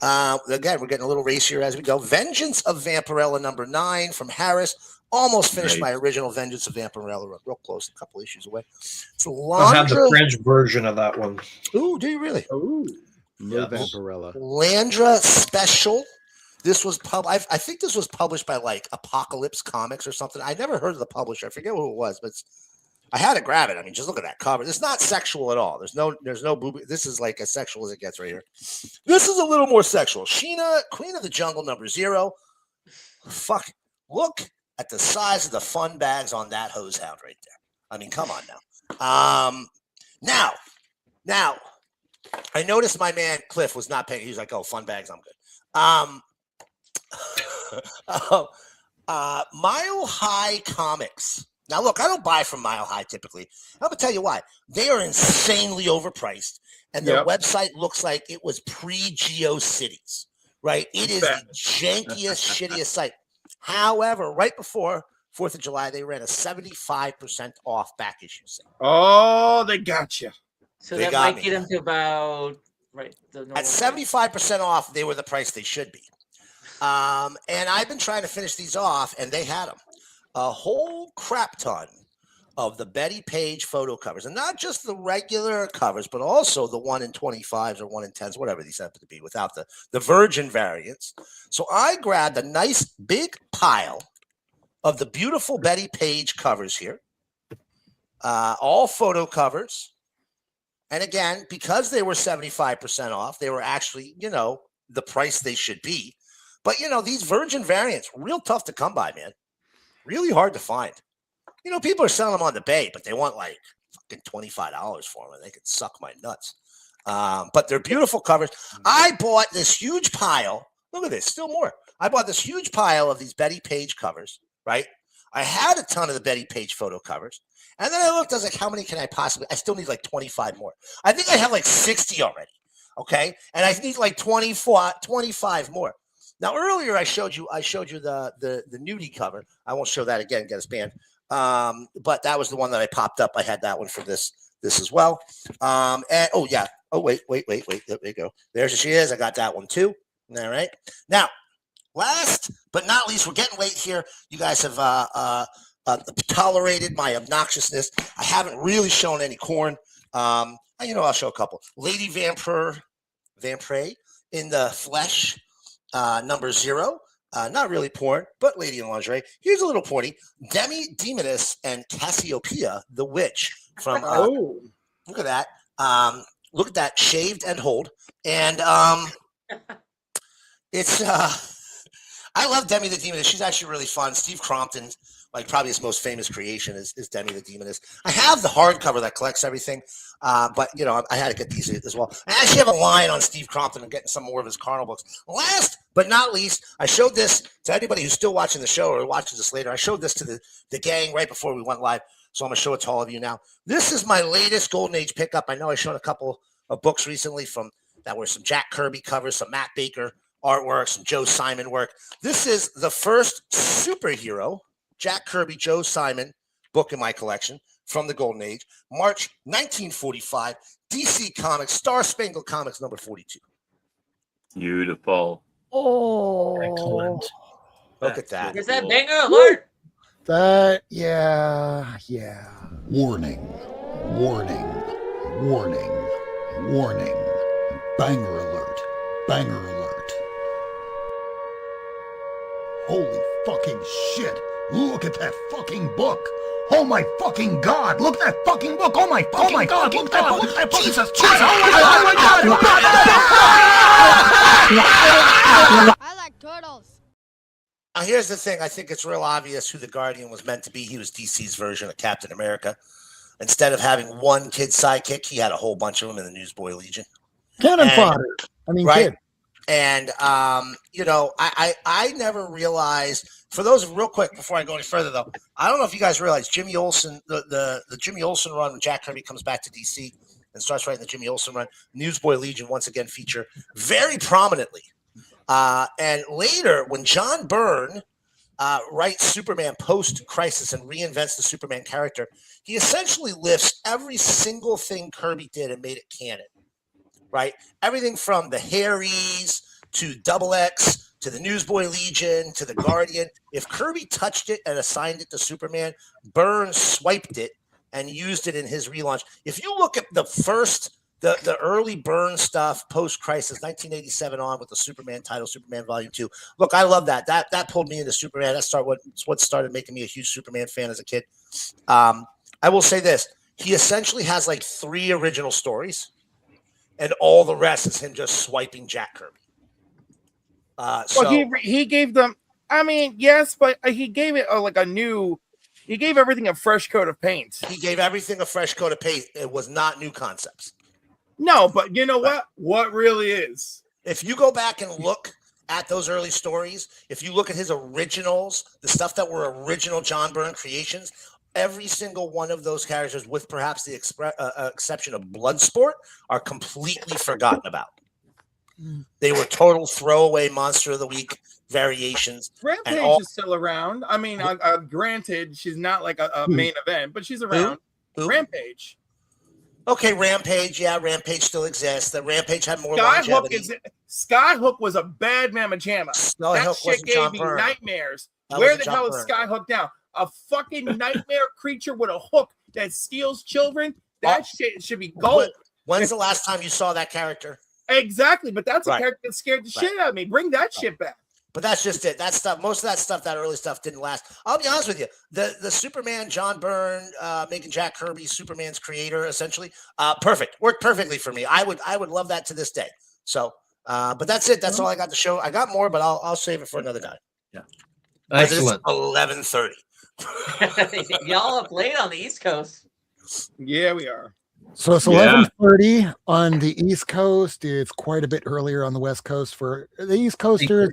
Again, we're getting a little racier as we go. Vengeance of Vampirella number 9 from Harris. Almost finished my original Vengeance of Vampirella. Real close, a couple issues away. So I have the French version of that one. Ooh, do you really? Ooh. Vampirella. Landra Special. This was I think this was published by like Apocalypse Comics or something. I never heard of the publisher. I forget who it was, but I had to grab it. I mean, just look at that cover. It's not sexual at all. There's no booby. This is like as sexual as it gets right here. This is a little more sexual. Sheena, Queen of the Jungle number 0. Fuck. Look at the size of the fun bags on that hose hound right there. I mean, come on now. Now, I noticed my man Cliff was not paying. He was like, "Oh, fun bags, I'm good." Mile High Comics. Now, look, I don't buy from Mile High typically. I'm gonna tell you why. They are insanely overpriced, and their website looks like it was pre-GeoCities, right? It is the jankiest, shittiest site. However, right before 4th of July, they ran a 75% off back issue sale. Oh, they got you. So that might get them to about at 75% off. They were the price they should be. And I've been trying to finish these off, and they had them. A whole crap ton of the Betty Page photo covers, and not just the regular covers, but also the 1 in 25s or 1 in 10s, whatever these happen to be, without the virgin variants. So I grabbed a nice big pile of the beautiful Betty Page covers here, all photo covers. And again, because they were 75% off, they were actually, the price they should be. But, these virgin variants, real tough to come by, man. Really hard to find. People are selling them on the Bay, but they want like fucking $25 for them. They could suck my nuts. But they're beautiful covers. I bought this huge pile. Look at this, still more. I bought this huge pile of these Betty Page covers, right? I had a ton of the Betty Page photo covers. And then I looked, I was like, how many can I possibly? I still need like 25 more. I think I have like 60 already. Okay. And I need like 25 more. Now, earlier I showed you the nudie cover. I won't show that again, get us banned. But that was the one that I popped up. I had that one for this as well. And wait. There we go. There she is. I got that one too. All right. Now, last but not least, we're getting late here. You guys have tolerated my obnoxiousness. I haven't really shown any corn. I'll show a couple. Lady Vampire in the flesh. Number 0, not really porn, but lady in lingerie. Here's a little porny. Demi Demonis and Cassiopeia, the witch from. Look at that. Look at that, shaved and hold. And it's. I love Demi the Demoness. She's actually really fun. Steve Crompton, like probably his most famous creation is Demi the Demoness. I have the hardcover that collects everything, but I had to get these as well. I actually have a line on Steve Crompton and getting some more of his Carnal books. Last but not least, I showed this to anybody who's still watching the show or watches this later. I showed this to the gang right before we went live, so I'm going to show it to all of you now. This is my latest Golden Age pickup. I know I showed a couple of books recently that were some Jack Kirby covers, some Matt Baker artwork, some Joe Simon work. This is the first superhero Jack Kirby, Joe Simon book in my collection from the Golden Age, March 1945, DC Comics, Star Spangled Comics number 42. Beautiful. Oh, excellent. Look at that. Is that banger alert? Yeah. Warning. Banger alert. Holy fucking shit. Look at that fucking book. Oh my fucking God. Look at that fucking book. Oh my God. Look at that book. Jesus. Oh my God. I like turtles. Here's the thing. I think it's real obvious who the Guardian was meant to be. He was DC's version of Captain America. Instead of having one kid sidekick, he had a whole bunch of them in the Newsboy Legion. Cannon fodder. I mean, right? kid. And I never realized. For those real quick before I go any further, though, I don't know if you guys realize Jimmy Olsen, the Jimmy Olsen run when Jack Kirby comes back to DC and starts writing the Jimmy Olsen run. Newsboy Legion once again feature very prominently. And later, when John Byrne writes Superman post-Crisis and reinvents the Superman character, he essentially lifts every single thing Kirby did and made it canon, right? Everything from the Harrys to Double X to the Newsboy Legion to the Guardian. If Kirby touched it and assigned it to Superman, Byrne swiped it and used it in his relaunch. If you look at the early Byrne stuff post-Crisis, 1987 on with the Superman title, Superman Volume 2. Look, I love that. That pulled me into Superman. That's what started making me a huge Superman fan as a kid. I will say this. He essentially has like 3 original stories, and all the rest is him just swiping Jack Kirby. He gave them, I mean, yes, but he gave it he gave everything a fresh coat of paint. He gave everything a fresh coat of paint. It was not new concepts. No, but you know what? What really is? If you go back and look at those early stories, if you look at his originals, the stuff that were original John Byrne creations, every single one of those characters, with perhaps the exception of Bloodsport, are completely forgotten about. They were total throwaway Monster of the Week variations. Rampage is still around. I mean, granted, she's not like a main event, but she's around. Rampage. Okay, Rampage. Yeah, Rampage still exists. The Rampage had more longevity. Skyhook was a bad mamma jamma. That shit gave me nightmares. Where the hell is Skyhook now? A fucking nightmare creature with a hook that steals children? That shit should be gold. When's the last time you saw that character? Exactly, but that's a character that scared the shit out of me. Bring that shit back. But that's just it. That stuff, most of that stuff, that early stuff didn't last. I'll be honest with you. The Superman, John Byrne, making Jack Kirby Superman's creator, essentially, perfect. Worked perfectly for me. I would love that to this day. So, but that's it. That's all I got to show. I got more, but I'll save it for another time. Yeah. Excellent. 11:30. Y'all up late on the East Coast. Yeah, we are. So it's 11:30 on the East Coast. It's quite a bit earlier on the West Coast for the East Coasters.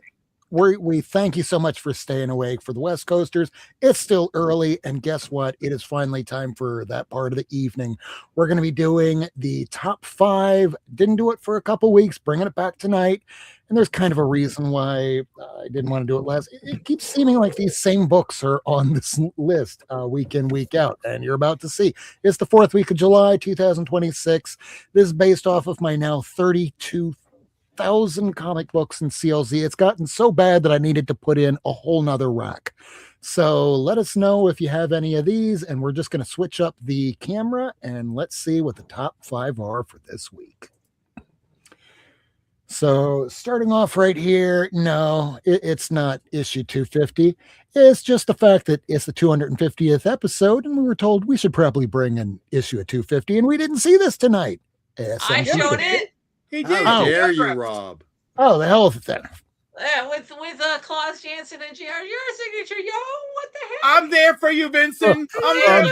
We thank you so much for staying awake. For the West Coasters, it's still early, and guess what? It is finally time for that part of the evening. We're going to be doing the top 5. Didn't do it for a couple weeks, bringing it back tonight. And there's kind of a reason why I didn't want to do it last. It keeps seeming like these same books are on this list week in, week out. And you're about to see. It's the 4th week of July, 2026. This is based off of my now 32,000 comic books in CLZ. It's gotten so bad that I needed to put in a whole nother rack. So let us know if you have any of these. And we're just going to switch up the camera and let's see what the top 5 are for this week. So starting off right here, no, it's not issue 250. It's just the fact that it's the 250th episode, and we were told we should probably bring an issue of 250, and we didn't see this tonight. I showed it. He did. How dare you, Rob? Oh, the hell with it then. Yeah, with Klaus Janson and your signature, yo, what the heck? I'm there for you, Vincent. I'm there for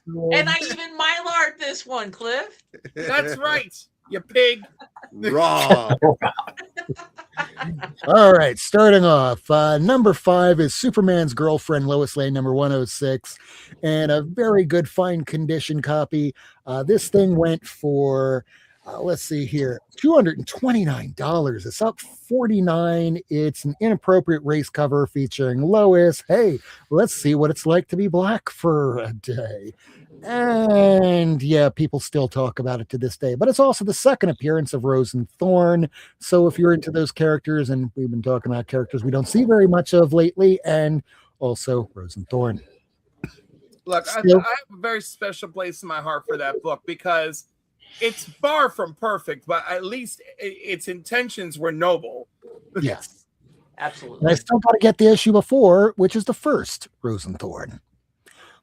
you. And I even Mylar'd this one, Cliff. That's right, you pig. Rob. All right, starting off, number 5 is Superman's Girlfriend, Lois Lane, number 106, and a very good fine condition copy. This thing went for, let's see here, $229. It's up 49. It's an inappropriate race cover featuring Lois. Hey, let's see what it's like to be black for a day. And yeah, people still talk about it to this day, but it's also the second appearance of Rose and Thorn. So if you're into those characters, and we've been talking about characters we don't see very much of lately, and also Rose and Thorn. Look, I have a very special place in my heart for that book because it's far from perfect, but at least its intentions were noble. Yes. Absolutely. And I still got to get the issue before, which is the first Rose and Thorn.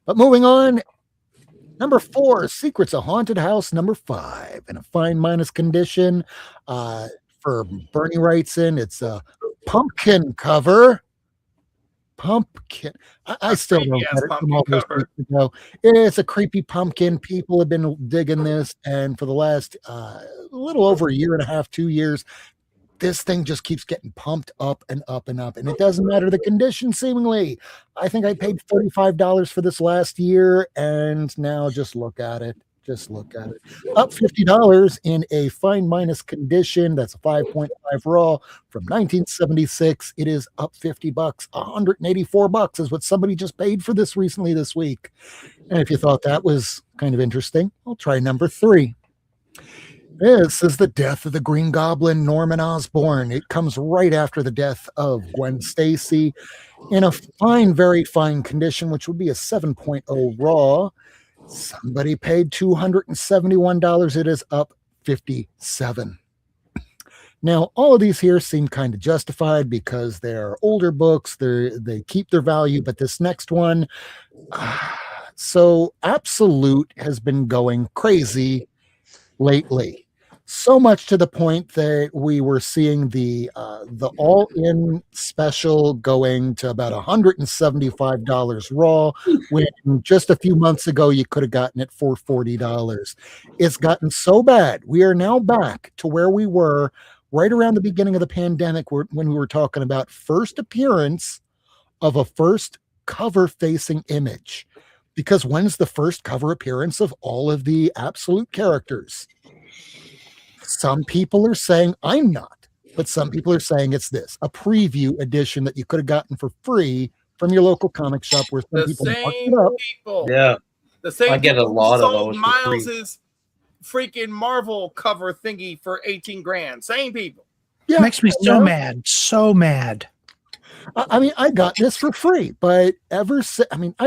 But moving on, number 4, Secrets of Haunted House, number 5, in a fine minus condition. For Bernie writes in, it's a pumpkin cover. pumpkin. I still don't creepy-ass get it from all pumpkin those cover. weeks ago. It's a creepy pumpkin. People have been digging this, and for the last little over a year and a half, 2 years, this thing just keeps getting pumped up and up and up, and it doesn't matter the condition. Seemingly, I think I paid $35 for this last year, and now just look at it. Just look at it. Up $50 in a fine minus condition. That's a 5.5 raw from 1976. It is up $50. $184 is what somebody just paid for this recently this week. And if you thought that was kind of interesting, I'll try number 3. This is the death of the Green Goblin, Norman Osborn. It comes right after the death of Gwen Stacy in a fine, very fine condition, which would be a 7.0 raw. Somebody paid $271. It is up 57. Now, all of these here seem kind of justified because they're older books. They keep their value, but this next one, so Absolute has been going crazy lately. So much to the point that we were seeing the all-in special going to about $175 raw, when just a few months ago you could have gotten it for $40. It's gotten so bad. We are now back to where we were right around the beginning of the pandemic, when we were talking about first appearance of a first cover-facing image. Because when's the first cover appearance of all of the Absolute characters? Some people are saying I'm not, but some people are saying it's this, a preview edition that you could have gotten for free from your local comic shop, where some The people marked same it up. people. Yeah. The same I get a people who lot of sold those for free. Miles's freaking Marvel cover thingy for 18 grand. Same people. Yeah, Makes me so mad. So mad. I mean, I got this for free, but I've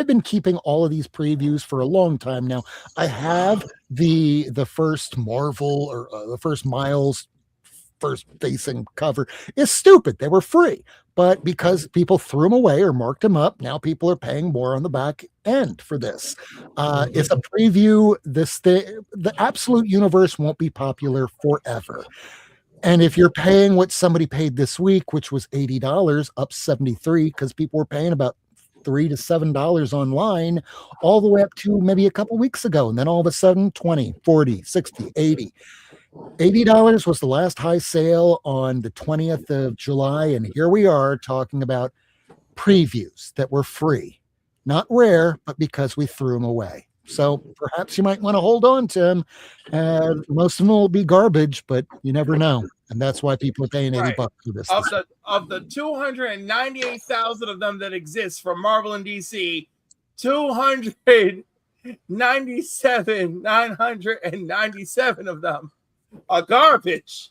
been keeping all of these previews for a long time now. I have the first Marvel or the first Miles first facing cover. It's stupid. They were free, but because people threw them away or marked them up, now people are paying more on the back end for this. It's a preview. The Absolute universe won't be popular forever. And if you're paying what somebody paid this week, which was $80, up 73, because people were paying about $3 to $7 online, all the way up to maybe a couple weeks ago. And then all of a sudden, 20, 40, 60, 80. $80 was the last high sale on the 20th of July. And here we are talking about previews that were free. Not rare, but because we threw them away. So perhaps you might want to hold on to them. Most of them will be garbage, but you never know. And that's why people are paying $80 for this. Of the 298,000 of them that exist from Marvel and DC, 997 of them are garbage.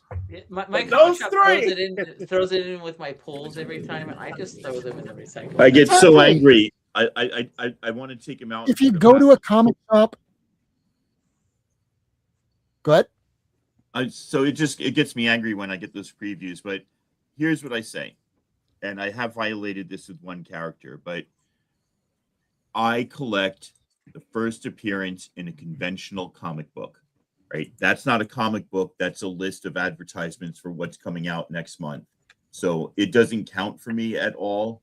My But comic those shop three. throws it in with my pulls every time, and I just throw them in every cycle. I get so angry. I want to take him out. If you go to a comic shop, go ahead. So it gets me angry when I get those previews. But here's what I say, and I have violated this with one character, but I collect the first appearance in a conventional comic book. Right? That's not a comic book. That's a list of advertisements for what's coming out next month. So it doesn't count for me at all.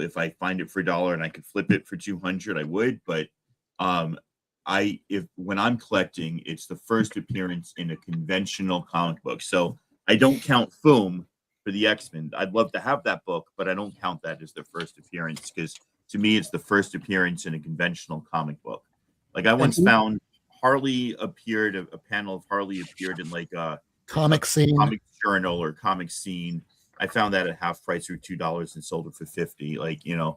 If I find it for $1 and I could flip it for 200, I would. But when I'm collecting, it's the first appearance in a conventional comic book. So I don't count Foom for the X-Men. I'd love to have that book, but I don't count that as the first appearance, because to me, it's the first appearance in a conventional comic book. Like I once found Harley appeared, a panel of Harley appeared in like a Comic Scene, Comic Journal, or Comic Scene. I found that at half price for $2 and sold it for $50.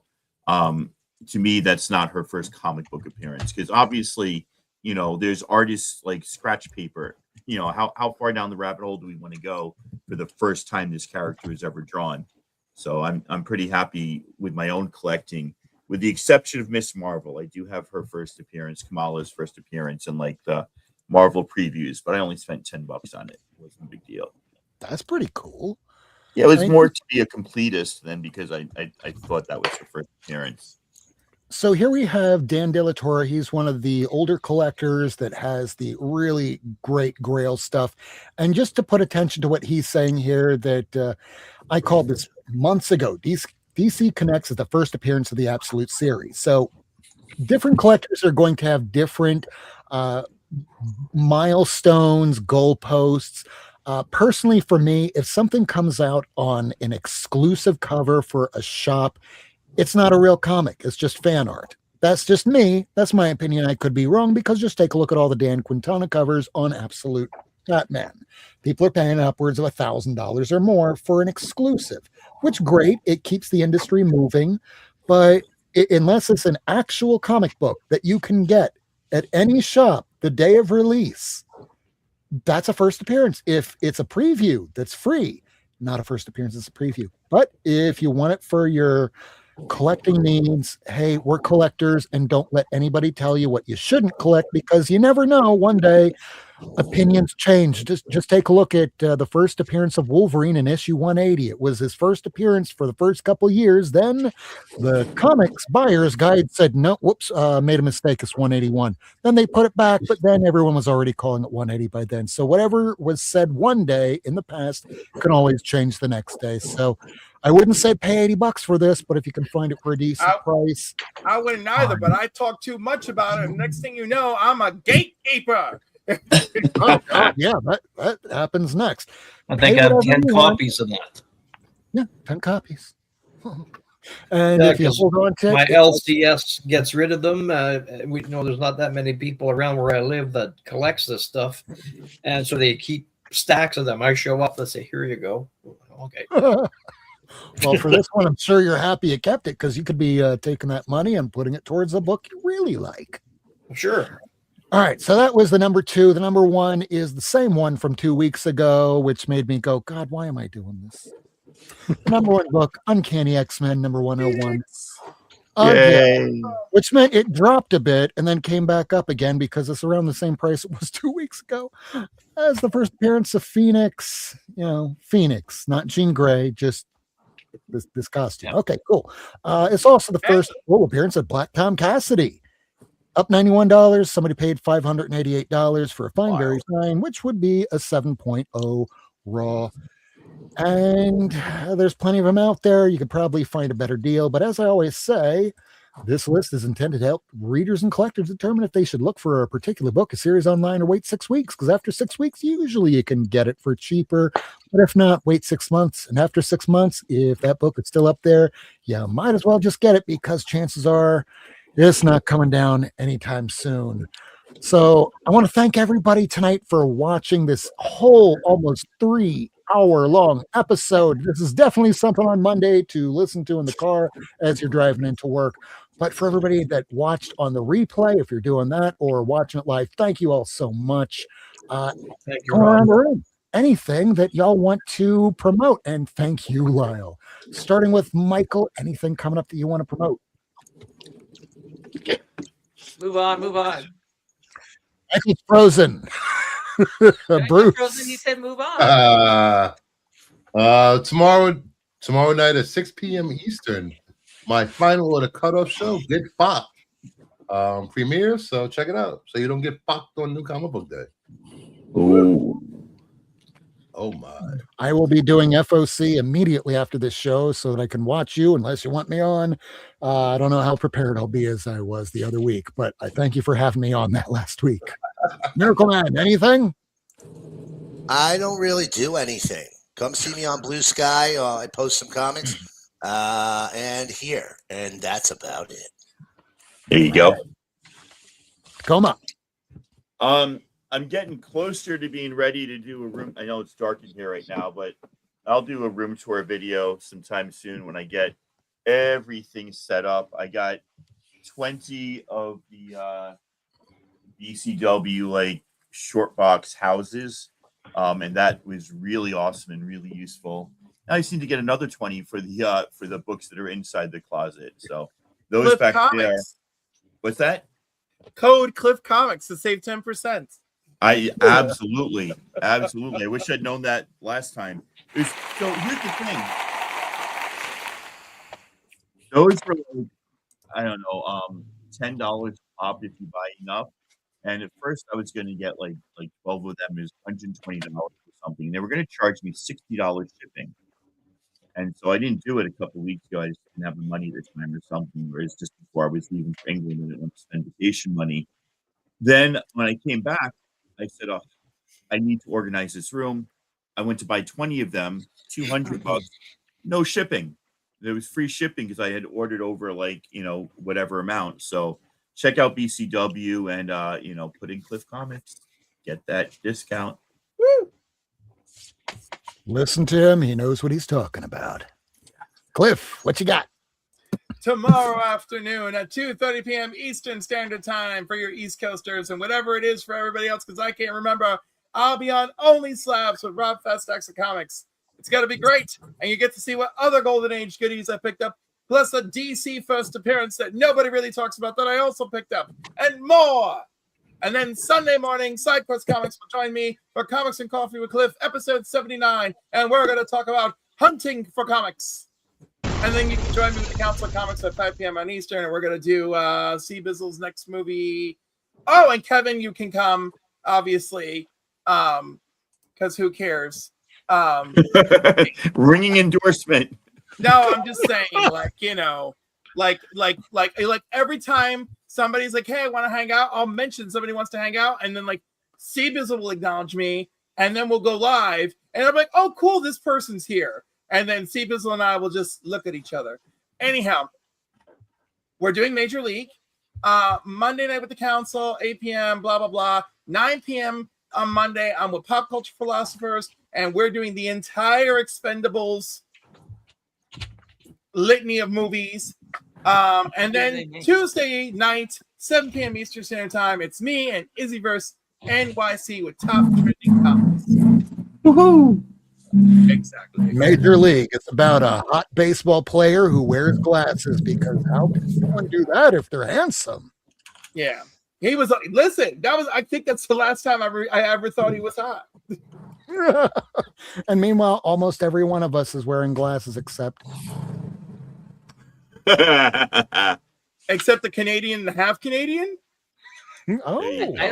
To me, that's not her first comic book appearance, because obviously, there's artists like Scratch Paper. How far down the rabbit hole do we want to go for the first time this character is ever drawn? So I'm pretty happy with my own collecting, with the exception of Miss Marvel. I do have her first appearance, Kamala's first appearance, in like the Marvel previews, but I only spent $10 on it. It wasn't a big deal. That's pretty cool. Yeah, it was more to be a completist than because I thought that was her first appearance. So here we have Dan De La Torre. He's one of the older collectors that has the really great Grail stuff. And just to put attention to what he's saying here, that I called this months ago, DC Connects is the first appearance of the Absolute series. So different collectors are going to have different milestones, goalposts. Personally, for me, if something comes out on an exclusive cover for a shop, it's not a real comic. It's just fan art. That's just me. That's my opinion. I could be wrong, because just take a look at all the Dan Quintana covers on Absolute Batman. People are paying upwards of $1,000 or more for an exclusive, which great. It keeps the industry moving, but unless it's an actual comic book that you can get at any shop the day of release, that's a first appearance. If it's a preview that's free, not a first appearance, it's a preview. But if you want it for your collecting needs, hey, we're collectors, and don't let anybody tell you what you shouldn't collect, because you never know. One day opinions change. Just take a look at the first appearance of Wolverine in issue 180. It was his first appearance for the first couple of years. Then the comics buyer's guide said, no, whoops, made a mistake, it's 181. Then they put it back, but then everyone was already calling it 180 by then. So whatever was said one day in the past can always change the next day. So I wouldn't say pay $80 for this, but if you can find it for a decent price. I wouldn't either, but I talk too much about it. And next thing you know, I'm a gatekeeper. Yeah, that happens next. I think I have 10 copies of that. Yeah, 10 copies. And if you 'cause hold on to my it, LCS gets rid of them. We know there's not that many people around where I live that collects this stuff, and so they keep stacks of them. I show up, they say, "Here you go." Okay. well, for this one, I'm sure you're happy you kept it, because you could be taking that money and putting it towards a book you really like. Sure. All right, so that was the number 2. The number 1 is the same one from 2 weeks ago, which made me go, God, why am I doing this? Number 1 book, Uncanny X-Men, number 101. Again, which meant it dropped a bit and then came back up again, because it's around the same price it was 2 weeks ago as the first appearance of Phoenix. Phoenix, not Jean Grey, just this costume. Okay, cool. It's also the first full appearance of Black Tom Cassidy. Up $91. Somebody paid $588 for a fine, very fine, which would be a 7.0 raw. And there's plenty of them out there. You could probably find a better deal. But as I always say, this list is intended to help readers and collectors determine if they should look for a particular book, a series online, or wait 6 weeks. Because after 6 weeks, usually you can get it for cheaper. But if not, wait 6 months. And after 6 months, if that book is still up there, you might as well just get it, because chances are it's not coming down anytime soon. So I want to thank everybody tonight for watching this whole almost 3-hour-long episode. This is definitely something on Monday to listen to in the car as you're driving into work. But for everybody that watched on the replay, if you're doing that or watching it live, thank you all so much. Thank you, Go around the room. Anything that y'all want to promote. And thank you, Lyle. Starting with Michael, anything coming up that you want to promote? Move on. Michael's frozen. Bruce. Frozen, he said move on. Tomorrow night at 6 p.m. Eastern, my final of the cutoff show, Get Fucked, premieres. So check it out, so you don't get fucked on New Comic Book Day. Ooh. Oh my! I will be doing FOC immediately after this show, so that I can watch you, unless you want me on. I don't know how prepared I'll be as I was the other week, but I thank you for having me on that last week. Miracle Man, anything? I don't really do anything. Come see me on Blue Sky. I post some comics, and here, and that's about it. There you go. Come on. I'm getting closer to being ready to do a room. I know it's dark in here right now, but I'll do a room tour video sometime soon when I get everything set up. I got 20 of the BCW like short box houses, and that was really awesome and really useful. Now I just need to get another 20 for the books that are inside the closet. So those Cliff back Comics. there. What's that? Code Cliff Comics to save 10%. I absolutely. I wish I'd known that last time. So here's the thing. Those were like, I don't know, $10 pop if you buy enough. And at first I was going to get like 12 of them is $120 or something. They were going to charge me $60 shipping. And so I didn't do it a couple of weeks ago. I just didn't have the money this time or something, or it's just before I was leaving for England and I didn't want to spend vacation money. Then when I came back, I said, oh, I need to organize this room. I went to buy 20 of them, $200, no shipping. There was free shipping because I had ordered over like, whatever amount. So check out BCW and, put in Cliff Comics, get that discount. Woo! Listen to him. He knows what he's talking about. Cliff, what you got? Tomorrow afternoon at 2:30 p.m. Eastern Standard Time for your East Coasters and whatever it is for everybody else, because I can't remember. I'll be on Only Slabs with Rob Festax of Comics. It's going to be great, and you get to see what other Golden Age goodies I picked up, plus a DC first appearance that nobody really talks about that I also picked up, and more. And then Sunday morning, SideQuest Comics will join me for Comics and Coffee with Cliff, episode 79, and we're going to talk about hunting for comics. And then you can join me with the Council of Comics at 5 p.m. on Eastern, and we're going to do C. Bizzle's next movie. Oh, and Kevin, you can come, obviously, because who cares? Ringing endorsement. No, I'm just saying, like every time somebody's like, hey, I want to hang out, I'll mention somebody wants to hang out, and then like C. Bizzle will acknowledge me, and then we'll go live, and I'm like, oh, cool, this person's here. And then C. Bizzle and I will just look at each other. Anyhow, we're doing Major League. Monday night with the Council, 8 p.m., blah, blah, blah. 9 p.m. on Monday, I'm with Pop Culture Philosophers, and we're doing the entire Expendables litany of movies. And then Tuesday night, 7 p.m. Eastern Standard Time, it's me and Izzyverse NYC with Top Trending Comics. Woohoo! Exactly. Major League. It's about a hot baseball player who wears glasses, because how can someone do that if they're handsome? Yeah. He was, listen, I think that's the last time I ever thought he was hot. And meanwhile, almost every one of us is wearing glasses except except the Canadian and the half Canadian. Oh, I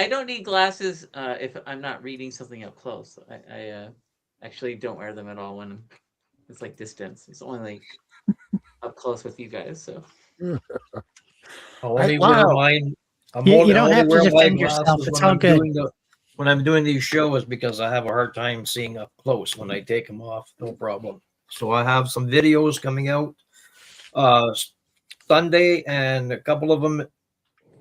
don't need glasses if I'm not reading something up close. I actually don't wear them at all when it's like distance. It's only like up close with you guys. So I'll only wear mine. You don't have to defend yourself. It's all good. When I'm doing these shows, because I have a hard time seeing up close. When I take them off, no problem. So I have some videos coming out Sunday and a couple of them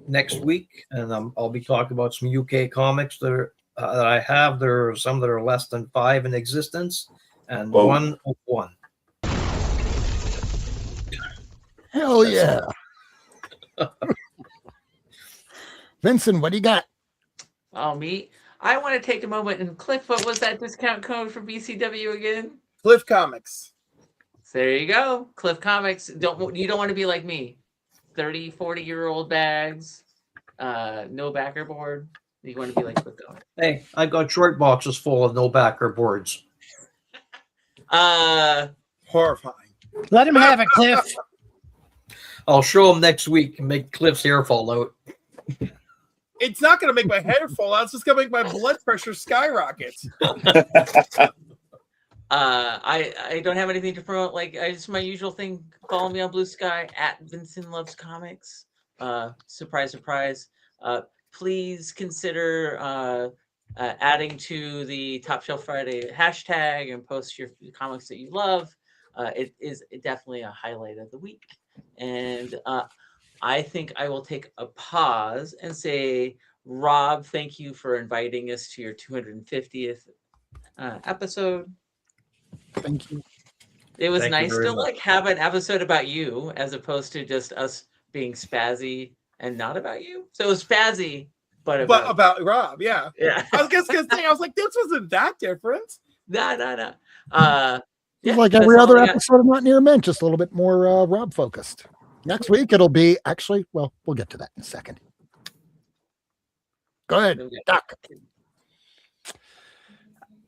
next week, and I'll be talking about some UK comics that I have. There are some that are less than 5 in existence, and one of one. hell yeah. Vincent, what do you got? Oh, me. I want to take a moment and Cliff, what was that discount code for BCW again? Cliff Comics. So there you go. Cliff Comics. You don't want to be like me. 30, 40-year-old bags, no backer board. You want to be like Cliff Comics. Hey, I've got short boxes full of no backer boards. Horrifying. Let him have it, Cliff. I'll show him next week and make Cliff's hair fall out. It's not going to make my hair fall out. It's just going to make my blood pressure skyrocket. I don't have anything to promote. Like, it's my usual thing. Follow me on Blue Sky at Vincent Loves Comics. Surprise, surprise. Please consider adding to the Top Shelf Friday hashtag and post your comics that you love. It is definitely a highlight of the week. And I think I will take a pause and say, Rob, thank you for inviting us to your 250th episode. Thank you. It was Thank you nice very to much. like have an episode about you as opposed to just us being spazzy and not about you. So it was spazzy, but about Rob, yeah. Yeah. I was just gonna say, I was like, this wasn't that different. No. It's like every other episode of Not Near Mint, just a little bit more Rob focused. Next week it'll be actually, well, we'll get to that in a second. Go ahead, Doc.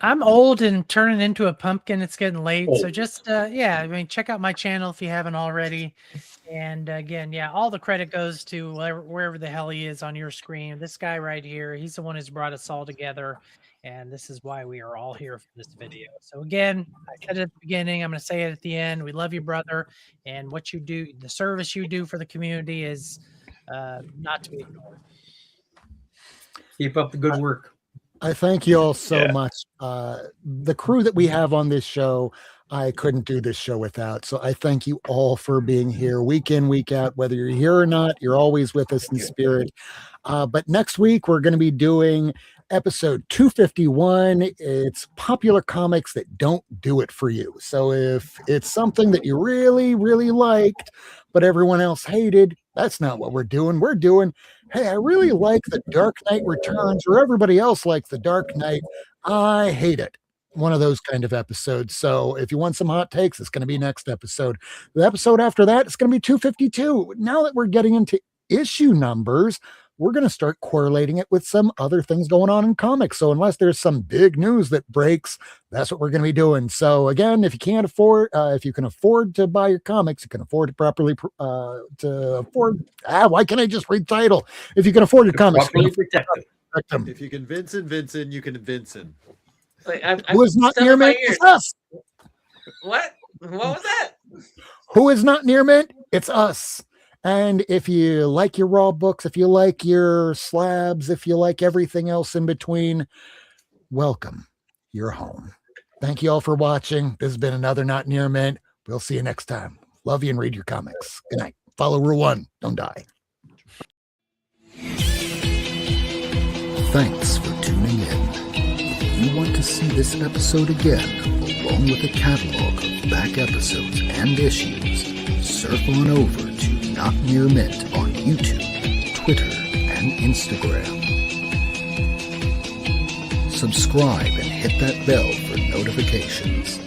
I'm old and turning into a pumpkin. It's getting late. So Oh. just, yeah, I mean, check out my channel if you haven't already. And again, yeah, all the credit goes to wherever the hell he is on your screen. This guy right here, he's the one who's brought us all together. And this is why we are all here for this video. So again, I said it at the beginning, I'm going to say it at the end. We love you, brother. And what you do, the service you do for the community is not to be ignored. Keep up the good work. I thank you all so much. The crew that we have on this show, I couldn't do this show without. So I thank you all for being here week in, week out. Whether you're here or not, you're always with us in spirit. But next week, we're going to be doing episode 251. It's popular comics that don't do it for you. So if it's something that you really, really liked, but everyone else hated, that's not what we're doing. We're doing, hey, I really like The Dark Knight Returns, or everybody else likes The Dark Knight. I hate it. One of those kind of episodes. So if you want some hot takes, it's going to be next episode. The episode after that, it's going to be 252. Now that we're getting into issue numbers, we're going to start correlating it with some other things going on in comics. So unless there's some big news that breaks, that's what we're going to be doing. So again, if you can't afford, if you can afford to buy your comics, you can afford to properly why can't I just read title? If you can afford your comics, protect them. If you can Vincent, you can Vincent. Like, I'm Who is not near my mint? ears. It's us. What? What was that? Who is not near mint? It's us. And if you like your raw books, if you like your slabs, if you like everything else in between, welcome. You're home. Thank you all for watching. This has been another Not Near Mint. We'll see you next time. Love you and read your comics. Good night. Follow Rule 1. Don't die. Thanks for tuning in. If you want to see this episode again, along with a catalog of back episodes and issues, surf on over to Not Near Mint on YouTube, Twitter, and Instagram. Subscribe and hit that bell for notifications.